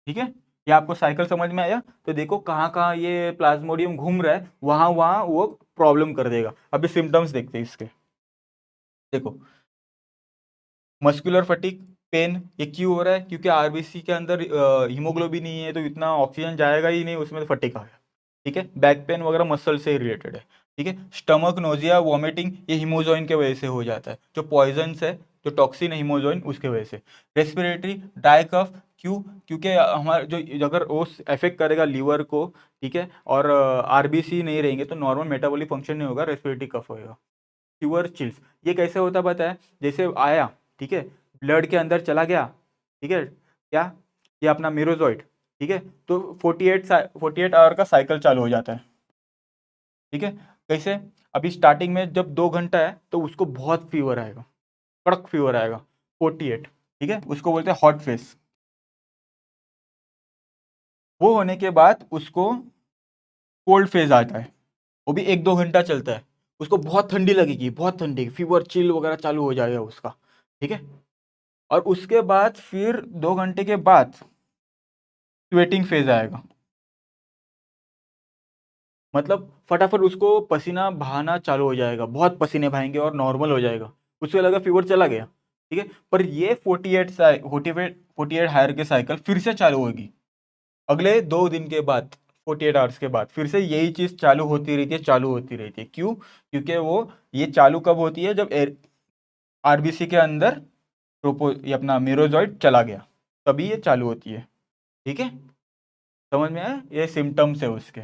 ठीक है, ये आपको साइकिल समझ में आया। तो देखो कहाँ कहाँ ये प्लाज्मोडियम घूम रहा है, वहां वहां वो प्रॉब्लम कर देगा। अभी सिम्टम्स देखते हैं इसके। देखो, मस्कुलर फटीग, पेन, ये क्यों हो रहा है, क्योंकि आरबीसी के अंदर हीमोग्लोबिन नहीं है, तो इतना ऑक्सीजन जाएगा ही नहीं उसमें, तो फटीग आ गया। ठीक है, बैक पेन वगैरह मसल से रिलेटेड है। ठीक है, स्टमक नोजिया वॉमिटिंग, ये हीमोजोइन के वजह से हो जाता है, जो पॉइजन्स है, जो टॉक्सिन है हीमोजोइन, उसके वजह से। रेस्पिरेटरी, ड्राई कफ, क्यों, क्योंकि हमारे जो अगर वो अफेक्ट करेगा लीवर को, ठीक है, और आरबीसी नहीं रहेंगे तो नॉर्मल मेटाबॉलिक फंक्शन नहीं होगा, रेस्पिरेटरी कफ होएगा। फीवर चिल्स, ये कैसे होता पता है, जैसे आया, ठीक है, ब्लड के अंदर चला गया, ठीक है, क्या, ये अपना मेरोजॉइड, ठीक है, तो 48 आवर का साइकिल चालू हो जाता है। ठीक है, कैसे, अभी स्टार्टिंग में जब 2 घंटा है तो उसको बहुत फीवर आएगा, कड़क फीवर आएगा, 48। ठीक है, उसको बोलते हैं हॉट फेस। वो होने के बाद उसको कोल्ड फेज आता है, वो भी 1-2 घंटा चलता है। उसको बहुत ठंडी लगेगी, बहुत ठंडी, फीवर चिल वगैरह चालू हो जाएगा उसका। ठीक है, और उसके बाद फिर 2 घंटे के बाद स्वेटिंग फेज आएगा, मतलब फटाफट उसको पसीना बहाना चालू हो जाएगा, बहुत पसीने बहाएंगे और नॉर्मल हो जाएगा, उससे लगा फीवर चला गया। ठीक है, पर ये 48 हायर के साइकिल फिर से चालू होगी अगले 2 दिन के बाद, 48 आवर्स के बाद फिर से यही चीज चालू होती रहती है, चालू होती रहती है। क्यों, क्योंकि वो ये चालू कब होती है, जब आरबीसी के अंदर ये अपना मेरोजॉइड चला गया, तभी ये चालू होती है। ठीक है, समझ में आया, ये सिम्टम्स है उसके,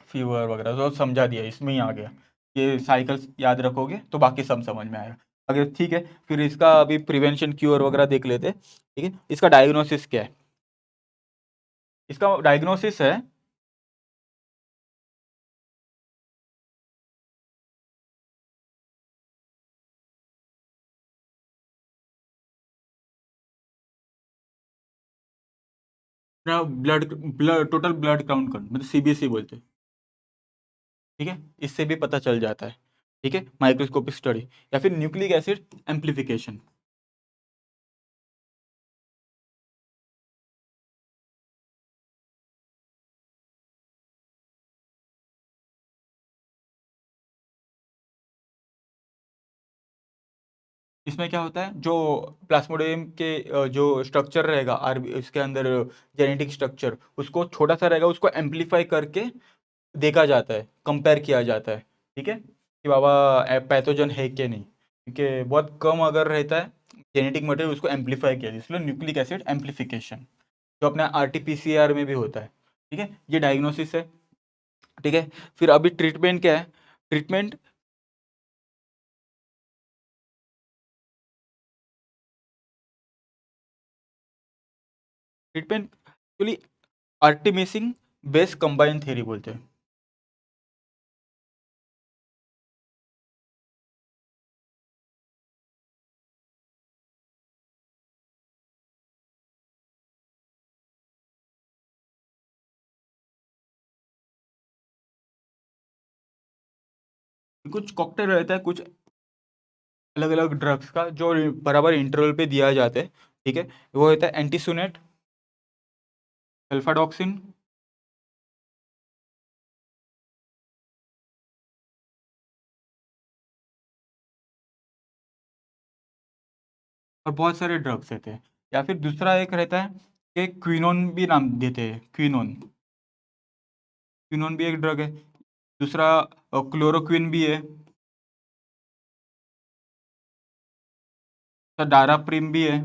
फीवर वगैरह तो समझा दिया, इसमें ही आ गया। ये साइकिल्स याद रखोगे तो बाकी सब समझ में आएगा। अगर ठीक है, फिर इसका अभी प्रिवेंशन क्योर वगैरह देख लेते हैं। ठीक है, इसका डायग्नोसिस क्या है, इसका डायग्नोसिस है, ब्लड टोटल ब्लड काउंट कर, मतलब सीबीसी बोलते हैं। ठीक है, इससे भी पता चल जाता है। ठीक है, माइक्रोस्कोपिक स्टडी या फिर न्यूक्लिक एसिड एम्प्लीफिकेशन। इसमें क्या होता है, जो प्लाज्मोडियम के जो स्ट्रक्चर रहेगा इसके अंदर जेनेटिक स्ट्रक्चर, उसको छोटा सा रहेगा, उसको एम्पलीफाई करके देखा जाता है, कंपेयर किया जाता है। ठीक है, कि बाबा पैथोजन है कि नहीं, क्योंकि बहुत कम अगर रहता है जेनेटिक मटेरियल, उसको एम्पलीफाई किया, इसलिए न्यूक्लिक एसिड एम्पलीफिकेशन, जो अपने आरटीपीसीआर में भी होता है। ठीक है, ये डायग्नोसिस है। ठीक है, फिर अभी ट्रीटमेंट क्या है? Treatment treatment actually artemisinin base combine theory बोलते हैं। कुछ कॉकटेल रहता है, कुछ अलग अलग ड्रग्स का जो बराबर इंटरवल पे दिया जाता है। ठीक है, वो होता है एंटीसुनेट, अल्फाडॉक्सिन, और बहुत सारे ड्रग्स रहते हैं। या फिर दूसरा एक रहता है कि क्विनोन भी नाम देते हैं, क्विनोन। क्विनोन भी एक ड्रग है। दूसरा क्लोरोक्विन भी है। डाराप्रिम भी है।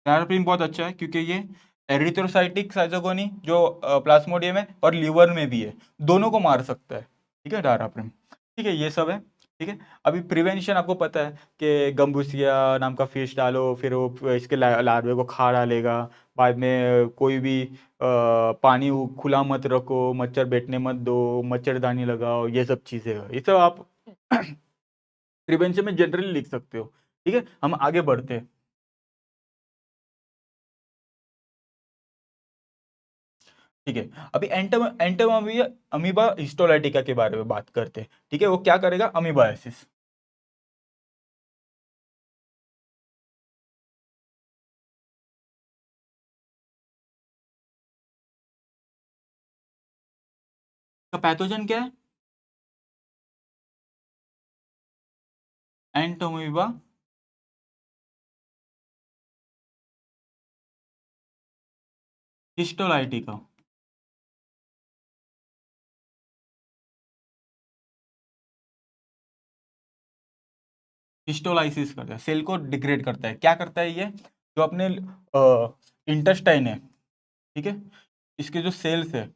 डाराप्रिम बहुत अच्छा है क्योंकि ये एरिथ्रोसाइटिक साइटोगोनी जो प्लाज्मोडियम है और लीवर में भी है, दोनों को मार सकता है। ठीक है, डाराप्रिम। ठीक है, ये सब है। ठीक है, अभी प्रिवेंशन आपको पता है कि गम्बूसिया नाम का फिश डालो, फिर वो इसके लार्वे को खा डालेगा। बाद में कोई भी पानी खुला मत रखो, मच्छर बैठने मत दो, मच्छरदानी लगाओ, ये सब चीज़ें हैं। ये सब आप प्रिवेंशन में जनरली लिख सकते हो। ठीक है, हम आगे बढ़ते हैं। ठीक है, अभी एंटम एंटम अमीबा हिस्टोलाइटिका के बारे में बात करते हैं। ठीक है, वो क्या करेगा? अमीबायोसिस। का पैथोजन क्या है? Entamoeba histolytica. हिस्टोलाइसिस करता है, सेल को डिग्रेड करता है। क्या करता है ये? जो अपने इंटेस्टाइन है, ठीक है, इसके जो सेल्स है,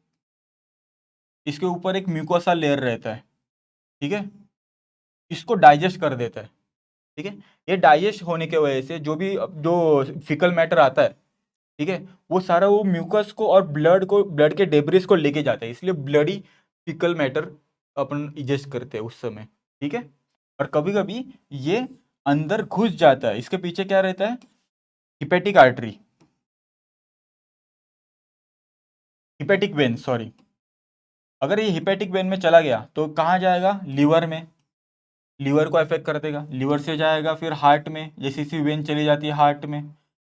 इसके ऊपर एक म्यूकोसा लेयर रहता है। ठीक है, इसको डाइजेस्ट कर देता है। ठीक है, ये डाइजेस्ट होने की वजह से जो भी जो फिकल मैटर आता है, ठीक है, वो सारा वो म्यूकस को और ब्लड के डेब्रिस को लेके जाता है, इसलिए ब्लडी फिकल मैटर अपन इजेस्ट करते हैं उस समय। ठीक है, और कभी कभी ये अंदर घुस जाता है। इसके पीछे क्या रहता है? Hepatic artery, hepatic when, sorry. अगर ये हिपेटिक वेन में चला गया तो कहाँ जाएगा? लीवर में। लीवर को अफेक्ट कर देगा, लीवर से जाएगा फिर हार्ट में, जैसी सी वेन चली जाती है हार्ट में,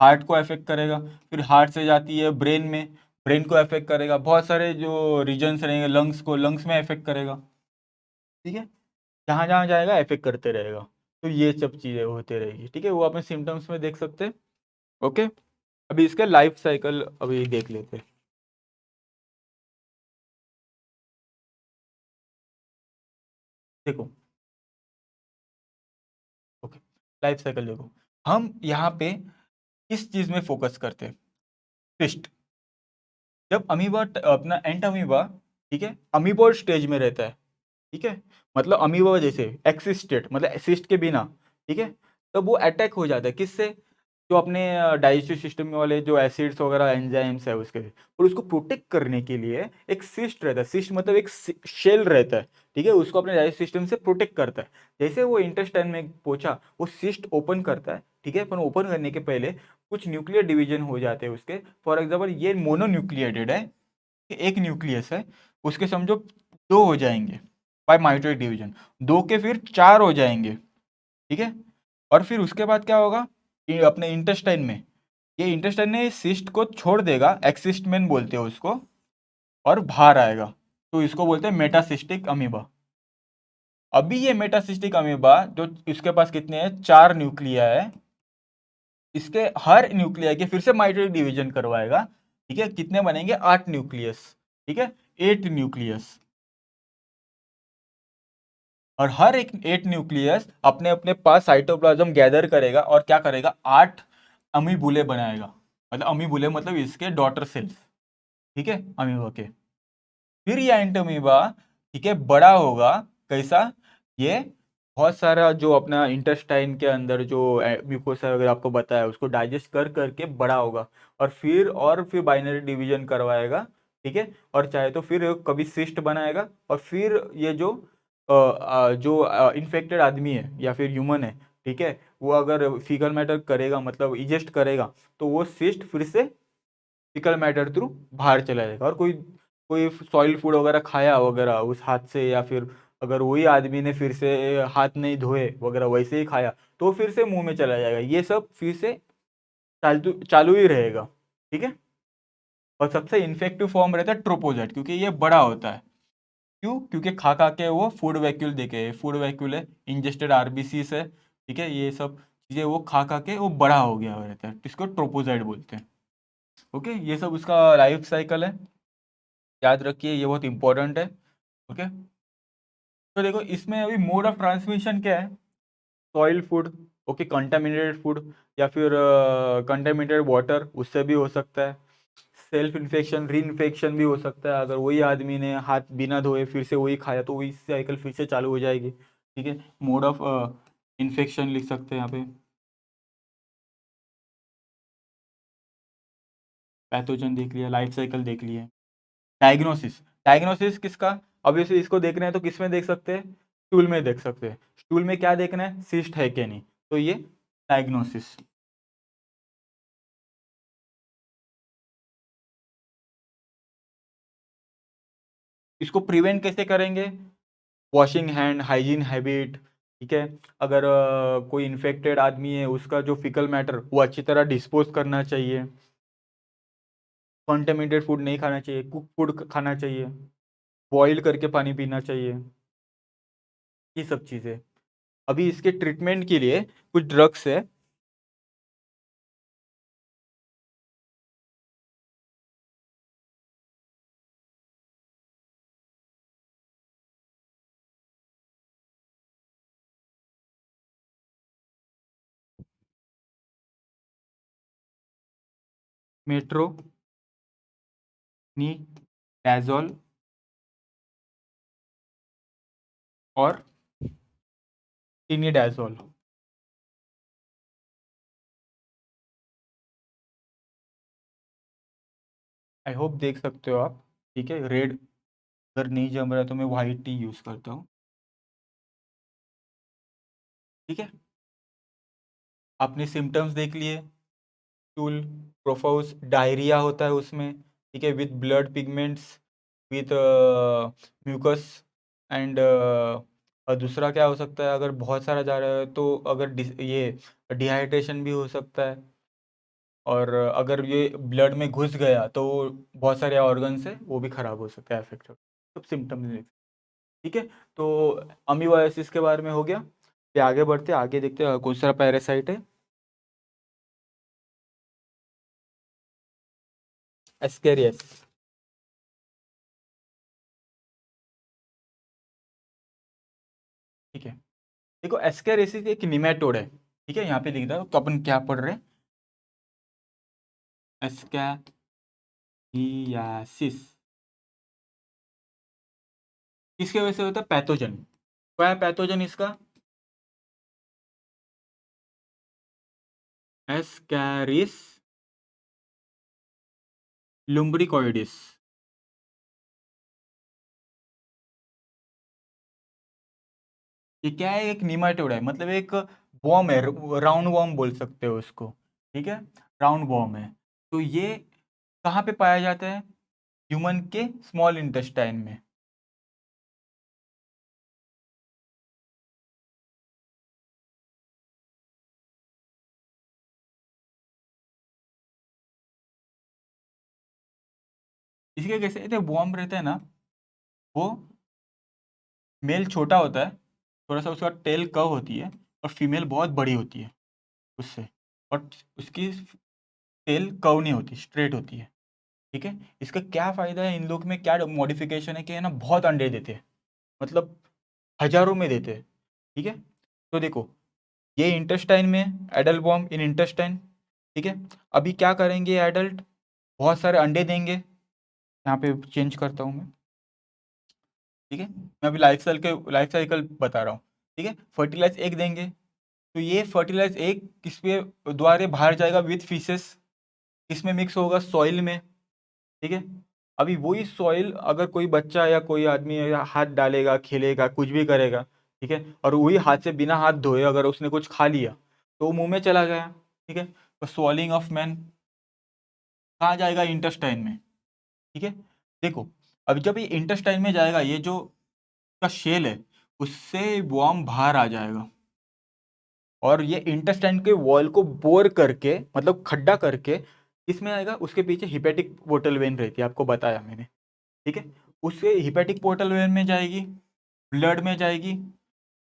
हार्ट को अफेक्ट करेगा। फिर हार्ट से जाती है ब्रेन में, ब्रेन को अफेक्ट करेगा। बहुत सारे जो रीजन्स रहेंगे, लंग्स में अफेक्ट करेगा। ठीक है, जहाँ जहाँ जाएगा अफेक्ट करते रहेगा। तो ये सब चीज़ें होते रहेगी। ठीक है, वो अपने सिम्टम्स में देख सकते हैं। ओके, अभी इसका लाइफ साइकिल अभी देख लेते हैं। देखो, ओके, लाइफ साइकिल देखो, हम यहाँ पे किस चीज़ में फोकस करते हैं? फिस्ट। जब अपना एंट अमीबा, ठीक है, अमीबोइड स्टेज में रहता है, ठीक है, मतलब अमीबा जैसे एक्सिस्टेड, मतलब सिस्ट के बिना, ठीक है, तब वो अटैक हो जाता है किससे? जो अपने डाइजेस्टिव सिस्टम में वाले जो एसिड्स वगैरह एंजाइम्स है उसके, और उसको प्रोटेक्ट करने के लिए एक सिस्ट रहता है। सिस्ट मतलब एक शेल रहता है, ठीक है, उसको अपने डाइजेस्टिव सिस्टम से प्रोटेक्ट करता है। जैसे वो इंटेस्टाइन में पहुंचा, वो सिस्ट ओपन करता है। ठीक है, पर ओपन करने के पहले कुछ न्यूक्लियर डिवीजन हो जाते हैं उसके। फॉर एग्जाम्पल ये मोनोन्यूक्लिएटेड है, एक न्यूक्लियस है, उसके समझो दो हो जाएंगे बाय माइटोटिक डिवीजन, दो के फिर चार हो जाएंगे, ठीक है। और फिर उसके बाद क्या होगा, ये अपने इंटेस्टाइन में, ये इंटेस्टाइन ने सिस्ट को छोड़ देगा, एक्सिस्टमेंट बोलते हैं उसको, और बाहर आएगा, तो इसको बोलते हैं मेटासिस्टिक अमीबा। अभी ये मेटासिस्टिक अमीबा जो इसके पास कितने हैं, चार न्यूक्लिया है, इसके हर न्यूक्लिया के फिर से माइटोटिक डिवीजन करवाएगा, ठीक है, कितने बनेंगे, आठ न्यूक्लियस, ठीक है, एट न्यूक्लियस। और हर एक एट न्यूक्लियस अपने अपने पास साइटोप्लाज्म गैदर करेगा और क्या करेगा, आठ अमीबुले बनाएगा, मतलब अमीबुले मतलब इसके डॉटर सेल्स, ठीक है, अमीबा के। फिर ये एंटोमीबा, ठीक है, बड़ा होगा, कैसा, ये बहुत सारा जो अपना इंटेस्टाइन के अंदर जो म्यूकोसा वगैरह आपको बताया उसको डाइजेस्ट कर करके बड़ा होगा, और फिर बाइनरी डिवीजन करवाएगा, ठीक है, और चाहे तो फिर कभी सिस्ट बनाएगा, और फिर ये जो इन्फेक्टेड आदमी है या फिर ह्यूमन है, ठीक है, वो अगर फीकल मैटर करेगा, मतलब इजेस्ट करेगा, तो वो सिस्ट फिर से फीकल मैटर थ्रू बाहर चला जाएगा। और कोई कोई सॉइल फूड वगैरह खाया वगैरह उस हाथ से, या फिर अगर वही आदमी ने फिर से हाथ नहीं धोए वगैरह वैसे ही खाया, तो फिर से मुंह में चला जाएगा, ये सब फिर से चालू चालू ही रहेगा, ठीक है। और सबसे इन्फेक्टिव फॉर्म रहता है ट्रोपोजेट, क्योंकि ये बड़ा होता है, क्यों, क्योंकि खा खा के वो फूड वैक्यूल देखे, फूड वैक्यूल है, इंजेस्टेड आरबीसीस है, ठीक है, ये सब चीज़ें वो खा खा के वो बड़ा हो गया रहता है, इसको ट्रोपोजाइट बोलते हैं। ओके, ये सब उसका लाइफ साइकिल है, याद रखिए, ये बहुत इंपॉर्टेंट है। ओके, तो देखो इसमें अभी मोड ऑफ ट्रांसमिशन क्या है, soil food, okay, contaminated food, या फिर कंटामिनेटेड वाटर, उससे भी हो सकता है। सेल्फ इन्फेक्शन, री इन्फेक्शन भी हो सकता है, अगर वही आदमी ने हाथ बिना धोए फिर से वही खाया तो वही साइकिल फिर से चालू हो जाएगी, ठीक है। मोड ऑफ इन्फेक्शन लिख सकते हैं यहाँ पे, पैथोजन देख लिया, लाइफ साइकिल देख लिया। डायग्नोसिस, डायग्नोसिस किसका, अभी से इसको देख रहे हैं तो किस में देख सकते हैं, स्टूल में देख सकते हैं, स्टूल में क्या देखना है, सिस्ट है कि नहीं, तो ये डायग्नोसिस। इसको प्रिवेंट कैसे करेंगे, वॉशिंग हैंड, हाइजीन हैबिट, ठीक है। अगर कोई इन्फेक्टेड आदमी है उसका जो फिकल मैटर वो अच्छी तरह डिस्पोज करना चाहिए, कॉन्टेमिनेटेड फूड नहीं खाना चाहिए, कुक फूड खाना चाहिए, बॉईल करके पानी पीना चाहिए, ये सब चीज़ें। अभी इसके ट्रीटमेंट के लिए कुछ ड्रग्स है, मेट्रो नी डाजोल और टिनिडाजोल। आई होप देख सकते हो आप, ठीक है, रेड अगर नहीं जम रहा है तो मैं वाइट टी यूज़ करता हूँ, ठीक है। आपने सिम्टम्स देख लिए, स्टूल, प्रोफाउस, डायरिया होता है उसमें, ठीक है, with blood pigments, with mucus, and दूसरा क्या हो सकता है, अगर बहुत सारा जा रहा है तो अगर ये डिहाइड्रेशन भी हो सकता है, और अगर ये ब्लड में घुस गया तो बहुत सारे ऑर्गन्स है वो भी खराब हो सकता है, अफेक्ट हो, सब सिम्टम्स, ठीक है। तो अमीबायोसिस के बारे में हो गया, फिर आगे बढ़ते हैं, आगे देखते हैं कौन सा पैरासाइट है, एस्केरियस, ठीक है। देखो एस्केरियसिस एक निमेटोड है, ठीक है, यहाँ पे लिख दो तो अपन क्या पढ़ रहे हैं, एस्केरियासिस, किसके वजह से होता है, पैथोजन, क्या है पैथोजन इसका, एस्कैरिस लुम्ब्रिकोइडिस, ये क्या है, एक निमेटोड है, मतलब एक वॉर्म है, राउंड वॉर्म बोल सकते हो उसको, ठीक है। राउंड वॉर्म है। तो ये कहाँ पे पाया जाता है? ह्यूमन के स्मॉल इंटेस्टाइन में। इसके कैसे जो वॉर्म रहता है ना, वो मेल छोटा होता है, थोड़ा सा उसका टेल कर्व होती है, और फीमेल बहुत बड़ी होती है उससे, और उसकी टेल कर्व नहीं होती, स्ट्रेट होती है। ठीक है, इसका क्या फ़ायदा है, इन लोग में क्या मॉडिफिकेशन है कि है ना, बहुत अंडे देते हैं, मतलब हजारों में देते हैं। ठीक है, तो देखो ये इंटेस्टाइन में, एडल्ट वॉर्म इन इंटेस्टाइन। ठीक है, अभी क्या करेंगे एडल्ट, बहुत सारे अंडे देंगे, यहाँ पे चेंज करता हूँ मैं। ठीक है, मैं अभी लाइफ साइकिल बता रहा हूँ। ठीक है, फर्टिलाइज एग देंगे, तो ये फर्टिलाइज एग किस पे द्वारे बाहर जाएगा, विथ फीसेस, किसमें मिक्स होगा, सॉइल में। ठीक है, अभी वही सॉइल अगर कोई बच्चा या कोई आदमी हाथ डालेगा, खेलेगा, कुछ भी करेगा, ठीक है, और वही हाथ से बिना हाथ धोए अगर उसने कुछ खा लिया, तो वो मुंह में चला गया। ठीक है, तो स्वॉलिंग ऑफ मैन कहाँ जाएगा, इंटेस्टाइन में। ठीक है, देखो अब जब ये इंटेस्टाइन में जाएगा, ये जो का शेल है, उससे वॉर्म बाहर आ जाएगा, और ये इंटेस्टाइन के वॉल को बोर करके, मतलब खड्डा करके, इसमें आएगा। उसके पीछे हिपेटिक पोर्टल वेन रहती है, आपको बताया मैंने। ठीक है, उससे हिपेटिक पोर्टल वेन में जाएगी, ब्लड में जाएगी,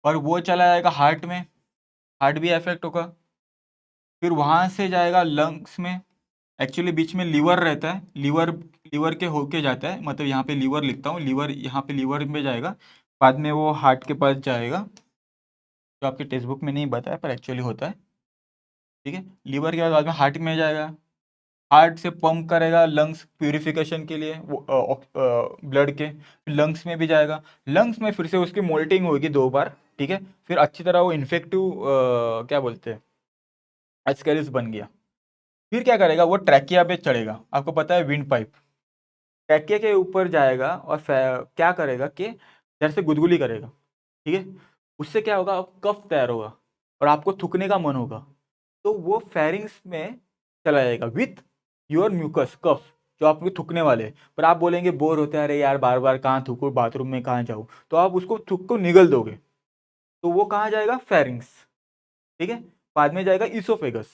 और वो चला जाएगा हार्ट में, हार्ट भी अफेक्ट होगा। फिर वहाँ से जाएगा लंग्स में, एक्चुअली बीच में लीवर रहता है, लीवर लीवर के होके जाता है, मतलब यहाँ पे लीवर लिखता हूँ, लीवर यहाँ पे लीवर में जाएगा, बाद में वो हार्ट के पास जाएगा, जो आपके टेक्स्ट बुक में नहीं बताया पर एक्चुअली होता है। ठीक है, लीवर के बाद में हार्ट में जाएगा, हार्ट से पंप करेगा लंग्स प्यूरिफिकेशन के लिए, वो ब्लड के, फिर लंग्स में भी जाएगा, लंग्स में फिर से उसकी मोल्टिंग होगी 2 बार। ठीक है, फिर अच्छी तरह वो इन्फेक्टिव क्या बोलते हैं, एस्केरिस बन गया। फिर क्या करेगा, वो ट्रैकिया पे चढ़ेगा, आपको पता है विंड पाइप, ट्रैकिया के ऊपर जाएगा, और क्या करेगा कि इधर से गुदगुली करेगा। ठीक है, उससे क्या होगा, कफ तैयार होगा, और आपको थूकने का मन होगा, तो वो फेरिंग्स में चला जाएगा विथ योर म्यूकस कफ, जो आपके थूकने वाले हैं। पर आप बोलेंगे बोर होते हैं, अरे यार बार बार कहाँ थूको, बाथरूम में कहाँ जाऊँ, तो आप उसको थूक को निगल दोगे, तो वो कहाँ जाएगा, फेरिंग्स। ठीक है, बाद में जाएगा इसोफेगस,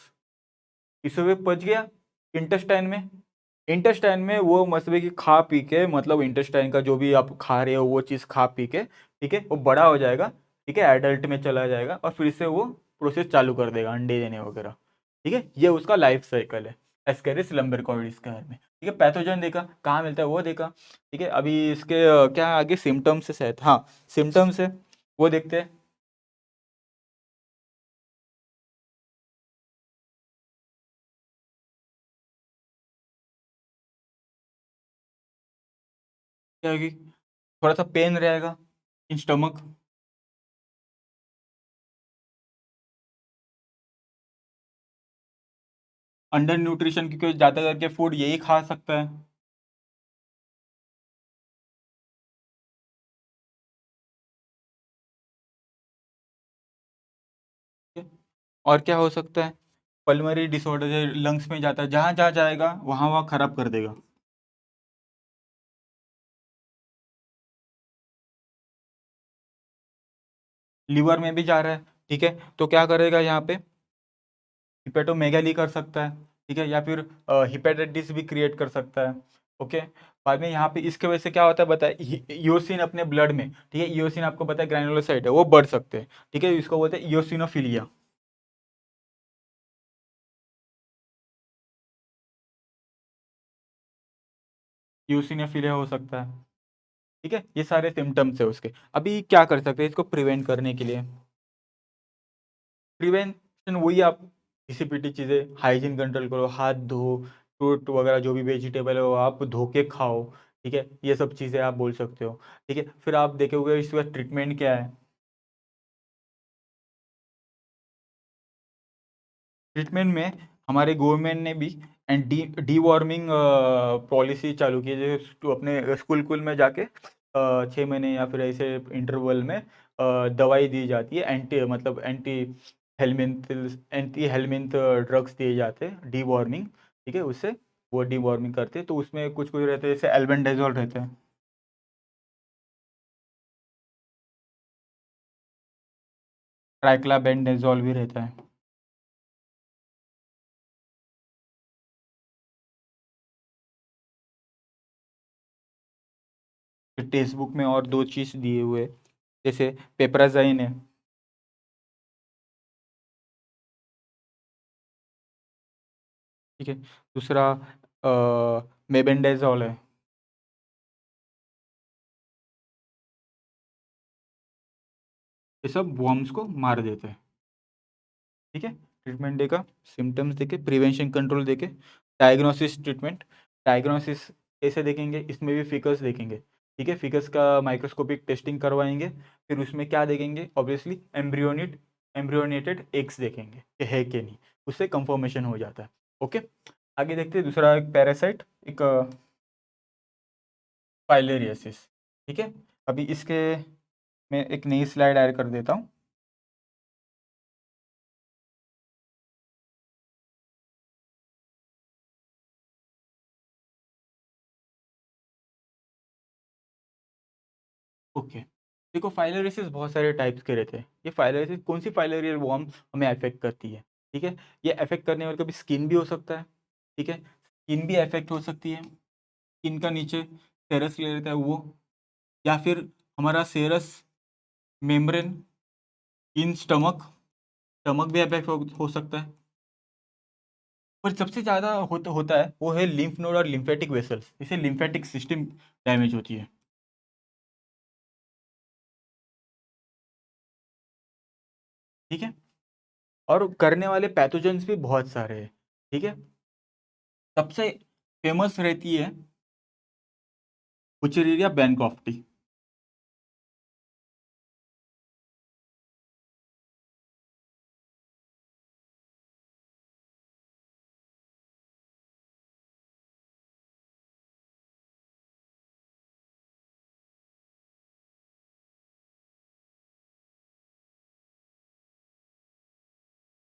इसोफेगस पच गया इंटेस्टाइन में, इंटेस्टाइन में वो मसले की खा पी के, मतलब इंटेस्टाइन का जो भी आप खा रहे हो वो चीज़ खा पी के, ठीक है, वो बड़ा हो जाएगा। ठीक है, एडल्ट में चला जाएगा, और फिर से वो प्रोसेस चालू कर देगा अंडे देने वगैरह। ठीक है, ये उसका लाइफ साइकिल है एस्केरिस लंबरकॉइडिस के बारे में। ठीक है, पैथोजन देखा, कहाँ मिलता है वो देखा। ठीक है, अभी इसके क्या आगे सिम्टम्स है शायद, हाँ सिम्टम्स है, वो देखते हैं। क्या होगी, थोड़ा सा पेन रहेगा इन स्टमक, अंडर न्यूट्रिशन, क्योंकि ज़्यादा करके फूड यही खा सकता है। ठीक है? और क्या हो सकता है, पल्मोनरी डिसऑर्डर, लंग्स में जाता है, जहाँ जहाँ जाएगा वहाँ वहाँ खराब कर देगा। लीवर में भी जा रहा है। ठीक है, तो क्या करेगा यहाँ पे, हिपेटोमेगाली कर सकता है। ठीक है, या फिर हिपेटाइटिस भी क्रिएट कर सकता है। ओके, बाद में यहाँ पे इसके वजह से क्या होता है बताए, इयोसिन अपने ब्लड में, ठीक है, इयोसिन आपको पता है ग्रैनुलोसाइट है, वो बढ़ सकते हैं। ठीक है, इसको बोलते हैं इयोसिनोफिलिया। इयोसिनोफिलिया हो सकता है। ठीक है, ये सारे सिम्टम्स है उसके। अभी क्या कर सकते हैं इसको प्रिवेंट करने के लिए, प्रिवेंशन वही, आप घिसी पिटी चीज़ें, हाइजीन कंट्रोल करो, हाथ धो, फ्रूट वगैरह जो भी वेजिटेबल है वो आप धो के खाओ। ठीक है, ये सब चीज़ें आप बोल सकते हो। ठीक है, फिर आप देखोगे इसका ट्रीटमेंट क्या है। ट्रीटमेंट में हमारे गवर्नमेंट ने भी एंड डी वार्मिंग पॉलिसी चालू की है, जो अपने स्कूल स्कूल में जाके 6 महीने या फिर ऐसे इंटरवल में दवाई दी जाती है, एंटी मतलब anti helminth anti helminth drugs दिए जाते हैं डीवॉर्मिंग, ठीक है, उससे वो डीवॉर्मिंग करते हैं। तो उसमें कुछ कुछ रहते हैं, जैसे एल्बेंडाजोल रहते हैं, ट्राइक्लाबेंडाजोल भी रहता है। फिर टेक्स्ट बुक में और दो चीज़ दिए हुए हैं, जैसे पेपराजाइन है, ठीक है, दूसरा मेबेंडाजोल है। ये सब वर्म्स को मार देते हैं, ठीक है। ट्रीटमेंट देगा, सिम्टम्स देके, प्रिवेंशन कंट्रोल देके, डायग्नोसिस ट्रीटमेंट। डायग्नोसिस कैसे देखेंगे, इसमें भी फिकस देखेंगे, ठीक है, फिकस का माइक्रोस्कोपिक टेस्टिंग करवाएंगे। फिर उसमें क्या देखेंगे, ऑब्वियसली एम्ब्रियोनेटेड एग्स देखेंगे कि है कि नहीं, उससे कंफर्मेशन हो जाता है। ओके, आगे देखते हैं दूसरा एक पैरासाइट, एक फाइलेरियसिस, ठीक है। अभी इसके मैं एक नई स्लाइड ऐड कर देता हूँ। ओके, देखो फाइलेरियसिस बहुत सारे टाइप्स के रहते हैं। ये फाइलेरियसिस कौन सी फाइलेरियल वॉर्म हमें अफेक्ट करती है, ठीक है। ये अफेक्ट करने वाले कभी स्किन भी हो सकता है, ठीक है, स्किन भी अफेक्ट हो सकती है, स्किन का नीचे सेरस ले लेता है वो, या फिर हमारा सेरस मेम्ब्रेन इन स्टमक, स्टमक भी अफेक्ट हो सकता है। पर सबसे ज़्यादा होता है वो है लिम्फ नोड और लिम्फेटिक वेसल्स, इससे लिम्फेटिक सिस्टम डैमेज होती है, ठीक है। और करने वाले पैथोजेंस भी बहुत सारे हैं, ठीक है। सबसे फेमस रहती है बुचेरिया बैनकॉफ्टी।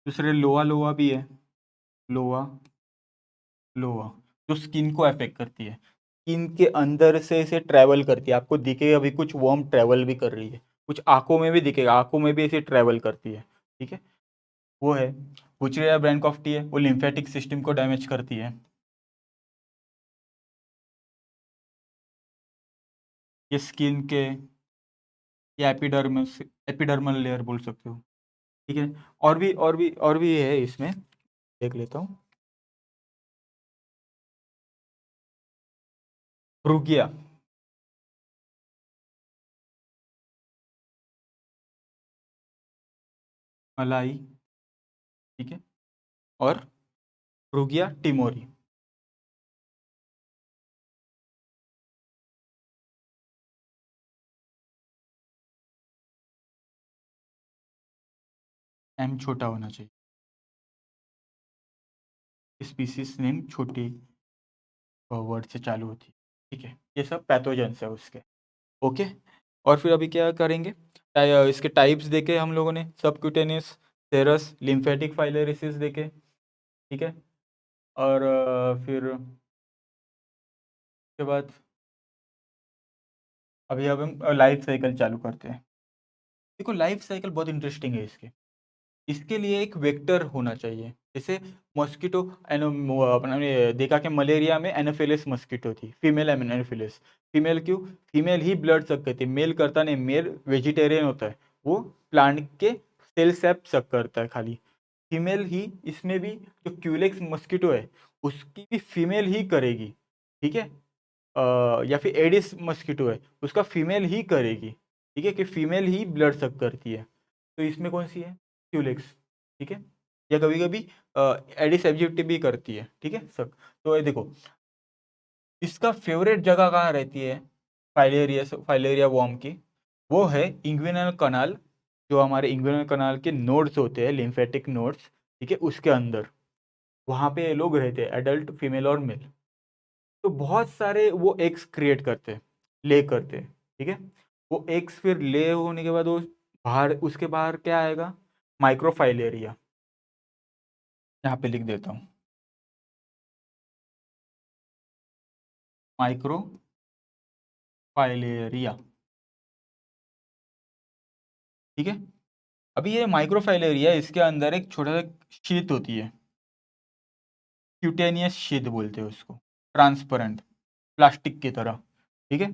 दूसरे लोआ लोआ भी है, लोआ लोआ, जो स्किन को अफेक्ट करती है, स्किन के अंदर से इसे ट्रैवल करती है। आपको दिखेगा अभी कुछ वर्म ट्रैवल भी कर रही है, कुछ आंखों में भी दिखेगा, आंखों में भी ऐसे ट्रैवल करती है, ठीक है। वो है बुचेरिया बैनकॉफ्टी, है वो लिम्फेटिक सिस्टम को डैमेज करती है। ये स्किन के, या एपिडर्मिस, एपिडर्मल लेयर बोल सकते हो, ठीक है। और भी है इसमें, देख लेता हूँ। ब्रूगिया, मलाई, ठीक है, और ब्रूगिया टिमोरी। एम छोटा होना चाहिए, स्पीसीज नेम छोटी वर्ड से चालू होती है, ठीक है। ये सब पैथोजेंस है उसके, ओके। और फिर अभी क्या करेंगे, इसके टाइप्स देखे हम लोगों ने, सबक्यूटेनियस, सेरस, लिम्फेटिक फाइलेरिसिस देखे, ठीक है। और फिर उसके बाद अभी अब हम लाइफ साइकिल चालू करते हैं। देखो लाइफ साइकिल बहुत इंटरेस्टिंग है इसके। इसके लिए एक वेक्टर होना चाहिए, जैसे मॉस्किटो अपना ने देखा कि मलेरिया में एनोफिलिस मॉस्किटो थी, फीमेल एनोफिलिस। फीमेल क्यों, फीमेल ही ब्लड सक करती है, मेल करता नहीं, मेल वेजिटेरियन होता है, वो प्लांट के सेल सैप सक करता है खाली। फीमेल ही इसमें भी, जो क्यूलेक्स मॉस्किटो है उसकी भी फीमेल ही करेगी, ठीक है। या फिर एडिस मस्कीटो है उसका फीमेल ही करेगी, ठीक है, कि फीमेल ही ब्लड सक करती है। तो इसमें कौन सी है, क्यूलेक्स, ठीक है। या कभी कभी एडिस एब्जिविटी भी करती है, ठीक है सक। तो ये देखो, इसका फेवरेट जगह कहाँ रहती है फाइलेरिया वॉर्म की, वो है इंग्विनल कनाल, जो हमारे इंग्विनल कनाल के नोड्स होते हैं, लिम्फेटिक नोड्स, ठीक है, उसके अंदर, वहाँ पे ये लोग रहते हैं, एडल्ट फीमेल और मेल। तो बहुत सारे वो एग्स क्रिएट करते हैं, ले करते हैं, ठीक है। वो एग्स फिर ले होने के बाद वो बाहर, उसके बाहर क्या आएगा, माइक्रोफाइलेरिया, यहाँ पे लिख देता हूँ, माइक्रोफाइलेरिया। ठीक है। अभी ये माइक्रोफाइलेरिया, इसके अंदर एक छोटा सा शीत होती है, क्यूटेनियस शीत बोलते हैं उसको, ट्रांसपेरेंट, प्लास्टिक की तरह। ठीक है।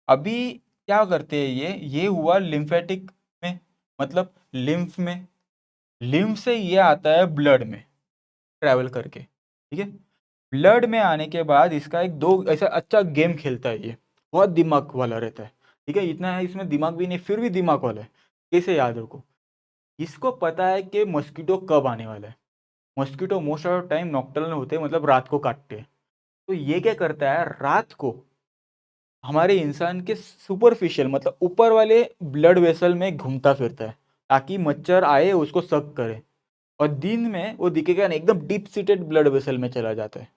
अभी क्या करते हैं, ये हुआ लिम्फेटिक में, मतलब लिम्फ में, लिम्फ से ये आता है ब्लड में ट्रैवल करके। ठीक है। ब्लड में आने के बाद इसका एक दो ऐसा अच्छा गेम खेलता है ये, बहुत दिमाग वाला रहता है। ठीक है, इतना है इसमें दिमाग भी नहीं, फिर भी दिमाग वाला है। कैसे याद रखो, इसको पता है कि मस्कीटो कब आने वाला है। Mosquito most of time nocturnal होते हैं, मतलब रात को काटते हैं। तो ये क्या करता है, रात को हमारे इंसान के सुपरफिशियल मतलब ऊपर वाले ब्लड वेसल में घूमता फिरता है, ताकि मच्छर आए उसको सक करे। और दिन में वो दिखेगा नहीं, एकदम डीप सीटेड ब्लड वेसल में चला जाता है।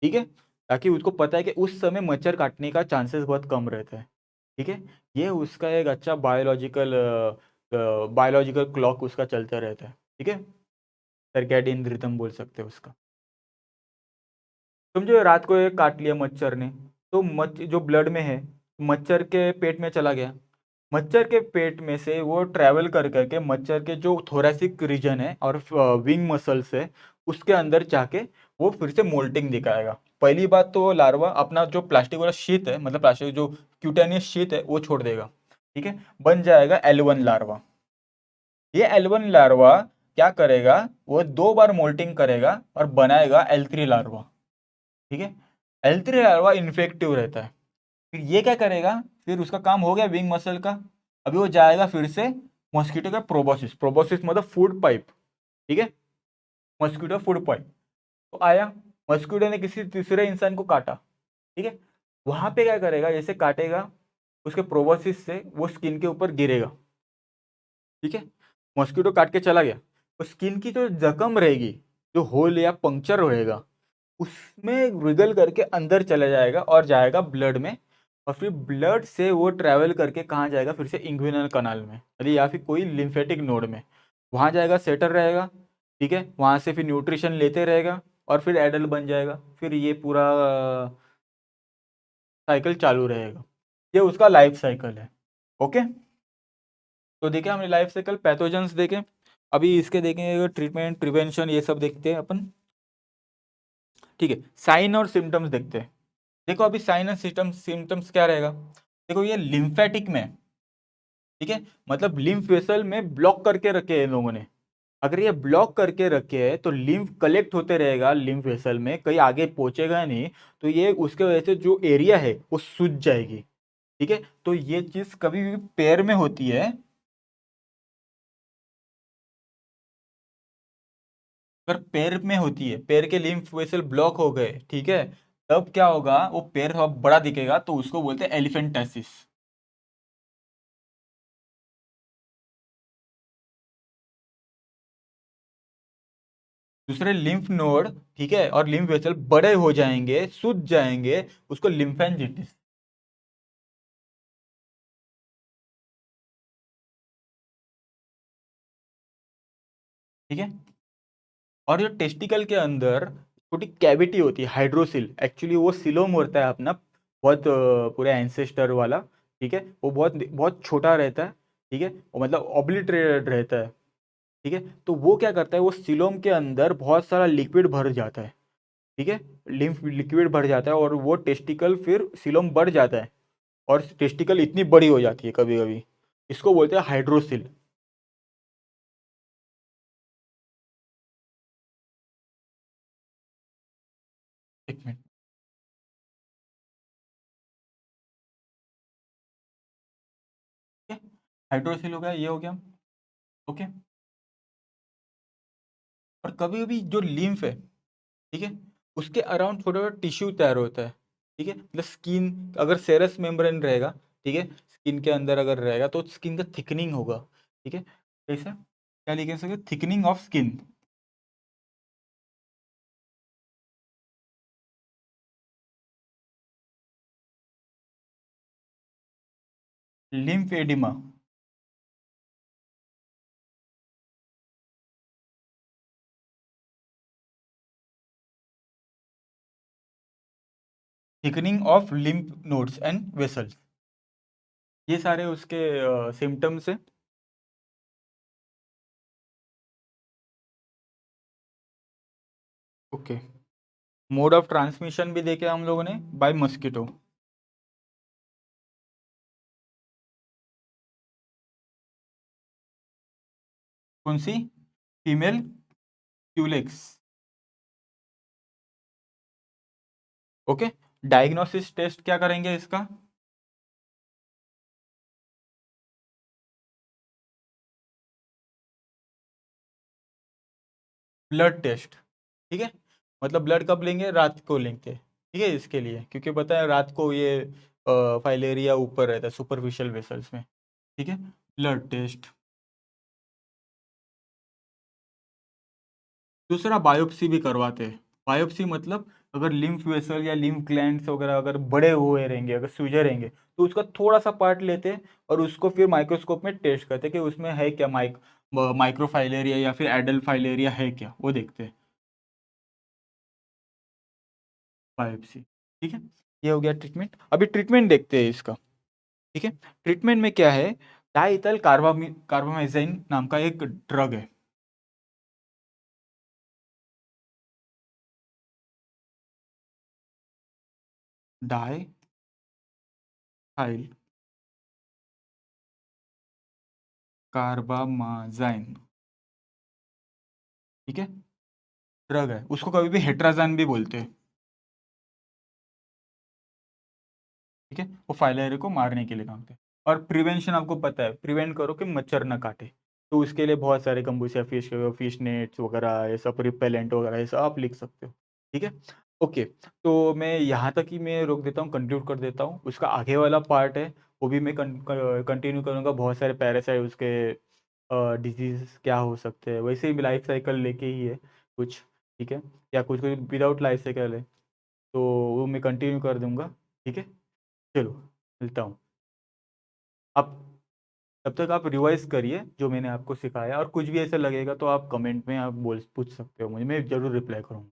ठीक है, ताकि उसको पता है कि उस समय मच्छर काटने का चांसेस बहुत कम रहता है। ठीक है। ये उसका एक अच्छा बायोलॉजिकल क्लॉक उसका चलता रहता है। ठीक है, सर्कैडियन रिदम बोल सकते हैं उसका। समझो रात को एक काट लिया मच्छर ने, तो मच्छ जो ब्लड में है, मच्छर के पेट में चला गया। मच्छर के पेट में से वो ट्रैवल कर करके मच्छर के जो थोरेसिक रीजन है और विंग मसल्स है, उसके अंदर जाके वो फिर से मोल्टिंग दिखाएगा। पहली बात तो वो लार्वा अपना जो प्लास्टिक वाला शीट है, मतलब प्लास्टिक जो क्यूटेनियस शीट है, वो छोड़ देगा। ठीक है, बन जाएगा L1 लार्वा। ये L1 लार्वा क्या करेगा, वो दो बार मोल्टिंग करेगा और बनाएगा L3 लार्वा। ठीक है। L3 लार्वा इन्फेक्टिव रहता है। फिर ये क्या करेगा, फिर उसका काम हो गया विंग मसल का। अभी वो जाएगा फिर से मॉस्किटो का प्रोबोसिस, प्रोबोसिस मतलब फूड पाइप। ठीक है, मॉस्किटो फूड पाइप। तो आया, मॉस्किटो ने किसी तीसरे इंसान को काटा। ठीक है, वहां पे क्या करेगा, जैसे काटेगा उसके प्रोबोसिस से वो स्किन के ऊपर गिरेगा। ठीक है, मॉस्किटो काट के चला गया, तो स्किन की जो जख्म रहेगी, जो होल या पंक्चर रहेगा, उसमें रिगल करके अंदर चला जाएगा और जाएगा ब्लड में। और फिर ब्लड से वो ट्रैवल करके कहाँ जाएगा, फिर से इंग्विनल कनाल में, अरे या फिर कोई लिम्फेटिक नोड में, वहाँ जाएगा, सेटल रहेगा। ठीक है, वहाँ से फिर न्यूट्रिशन लेते रहेगा और फिर एडल्ट बन जाएगा। फिर ये पूरा साइकिल चालू रहेगा। ये उसका लाइफ साइकिल है। ओके, तो देखे हमने लाइफ साइकिल, पैथोजेंस देखे। अभी इसके देखेंगे ट्रीटमेंट, प्रिवेंशन, ये सब देखते हैं अपन। ठीक है, साइन और सिम्टम्स देखते हैं। देखो अभी साइन और सिम्टम्स, सिम्टम्स क्या रहेगा, देखो ये लिम्फेटिक में, ठीक है, मतलब लिम्फ वेसल में ब्लॉक करके रखे हैं इन लोगों ने। अगर ये ब्लॉक करके रखे हैं तो लिम्फ कलेक्ट होते रहेगा लिम्फ वेसल में, कहीं आगे पहुंचेगा नहीं। तो ये उसके वजह से जो एरिया है वो सूज जाएगी। ठीक है, तो ये चीज कभी भी पैर में होती है। अगर पैर में होती है, पैर के लिम्फ वेसल ब्लॉक हो गए, ठीक है, तब क्या होगा, वो पैर थोड़ा बड़ा दिखेगा, तो उसको बोलते हैं एलिफेंटासिस। दूसरे लिम्फ नोड, ठीक है, और लिम्फ वेसल बड़े हो जाएंगे, सूज जाएंगे, उसको लिम्फेंजिटिस। ठीक है। और जो टेस्टिकल के अंदर छोटी कैविटी होती है, हाइड्रोसिल, एक्चुअली वो सिलोम होता है अपना, बहुत पूरे एंसेस्टर वाला। ठीक है, वो बहुत बहुत छोटा रहता है। ठीक है, वो मतलब ऑब्लिटरेटेड रहता है। ठीक है, तो वो क्या करता है, वो सिलोम के अंदर बहुत सारा लिक्विड भर जाता है। ठीक है, लिम्फ लिक्विड भर जाता है और वो टेस्टिकल फिर सिलोम बढ़ जाता है, और टेस्टिकल इतनी बड़ी हो जाती है कभी कभी। इसको बोलते हैं हाइड्रोसिल। एक मिनट। हाइड्रोसिल हो गया, ये हो गया। ओके। और कभी कभी जो लिम्फ है, ठीक है, उसके अराउंड छोटा छोटा टिश्यू तैयार होता है। ठीक है, मतलब स्किन, अगर सेरस मेम्ब्रेन रहेगा, ठीक है, स्किन के अंदर अगर रहेगा तो स्किन का थिकनिंग होगा। ठीक है, कैसे, क्या लिख सकते, thickening of skin. Lymph oedema. Thickening of lymph nodes and vessels, ये सारे उसके सिम्टम्स है। ओके, मोड ऑफ ट्रांसमिशन भी देखे हम लोगों ने, बाय मस्किटो। कौन सी? Female culex. Okay, diagnosis test क्या करेंगे इसका? ब्लड टेस्ट, ठीक है। मतलब ब्लड कब लेंगे? रात को लेंगे, ठीक है, इसके लिए, क्योंकि पता है रात को ये फाइलेरिया ऊपर रहता है सुपरफिशियल वेसल्स में, ठीक है। Blood test. दूसरा बायोप्सी भी करवाते हैं। बायोप्सी मतलब अगर लिम्फ वेसल या लिम्फ ग्लैंड्स वगैरह अगर बड़े हुए रहेंगे, अगर सूजे रहेंगे, तो उसका थोड़ा सा पार्ट लेते हैं और उसको फिर माइक्रोस्कोप में टेस्ट करते हैं कि उसमें है क्या, माइक्रोफाइलेरिया या फिर एडल्ट फाइलेरिया है क्या, वो देखते हैं। बायोप्सी, ठीक है। ये हो गया ट्रीटमेंट। अभी ट्रीटमेंट देखते हैं इसका, ठीक है। ट्रीटमेंट में क्या है? डाइथाइल कार्बामेजाइन नाम का एक ड्रग है। डाइथाइल कार्बामाजाइन, ठीक है, ड्रग है। उसको कभी भी हेट्राजान भी बोलते हैं, ठीक है। वो फाइलेरिया को मारने के लिए काम करते हैं। और प्रिवेंशन आपको पता है, प्रिवेंट करो कि मच्छर ना काटे, तो उसके लिए बहुत सारे कंबूसिया फिश, फिश नेट्स वगैरह, ये सब रिपेलेंट वगैरह, ये सब आप लिख सकते हो, ठीक है। ओके, तो मैं यहाँ तक ही मैं रोक देता हूँ, कंक्लूड कर देता हूँ। उसका आगे वाला पार्ट है, वो भी मैं कंटिन्यू करूँगा। बहुत सारे पैरासाइट उसके डिजीज क्या हो सकते हैं, वैसे ही लाइफ साइकिल लेके ही है कुछ, ठीक है, या कुछ कुछ विदाउट लाइफ साइकिल है, तो वो मैं कंटिन्यू कर दूंगा, ठीक है। चलो, मिलता हूँ। आप तब तक आप रिवाइज करिए जो मैंने आपको सिखाया, और कुछ भी ऐसा लगेगा तो आप कमेंट में आप बोल पूछ सकते हो मुझे, मैं ज़रूर रिप्लाई करूँगा।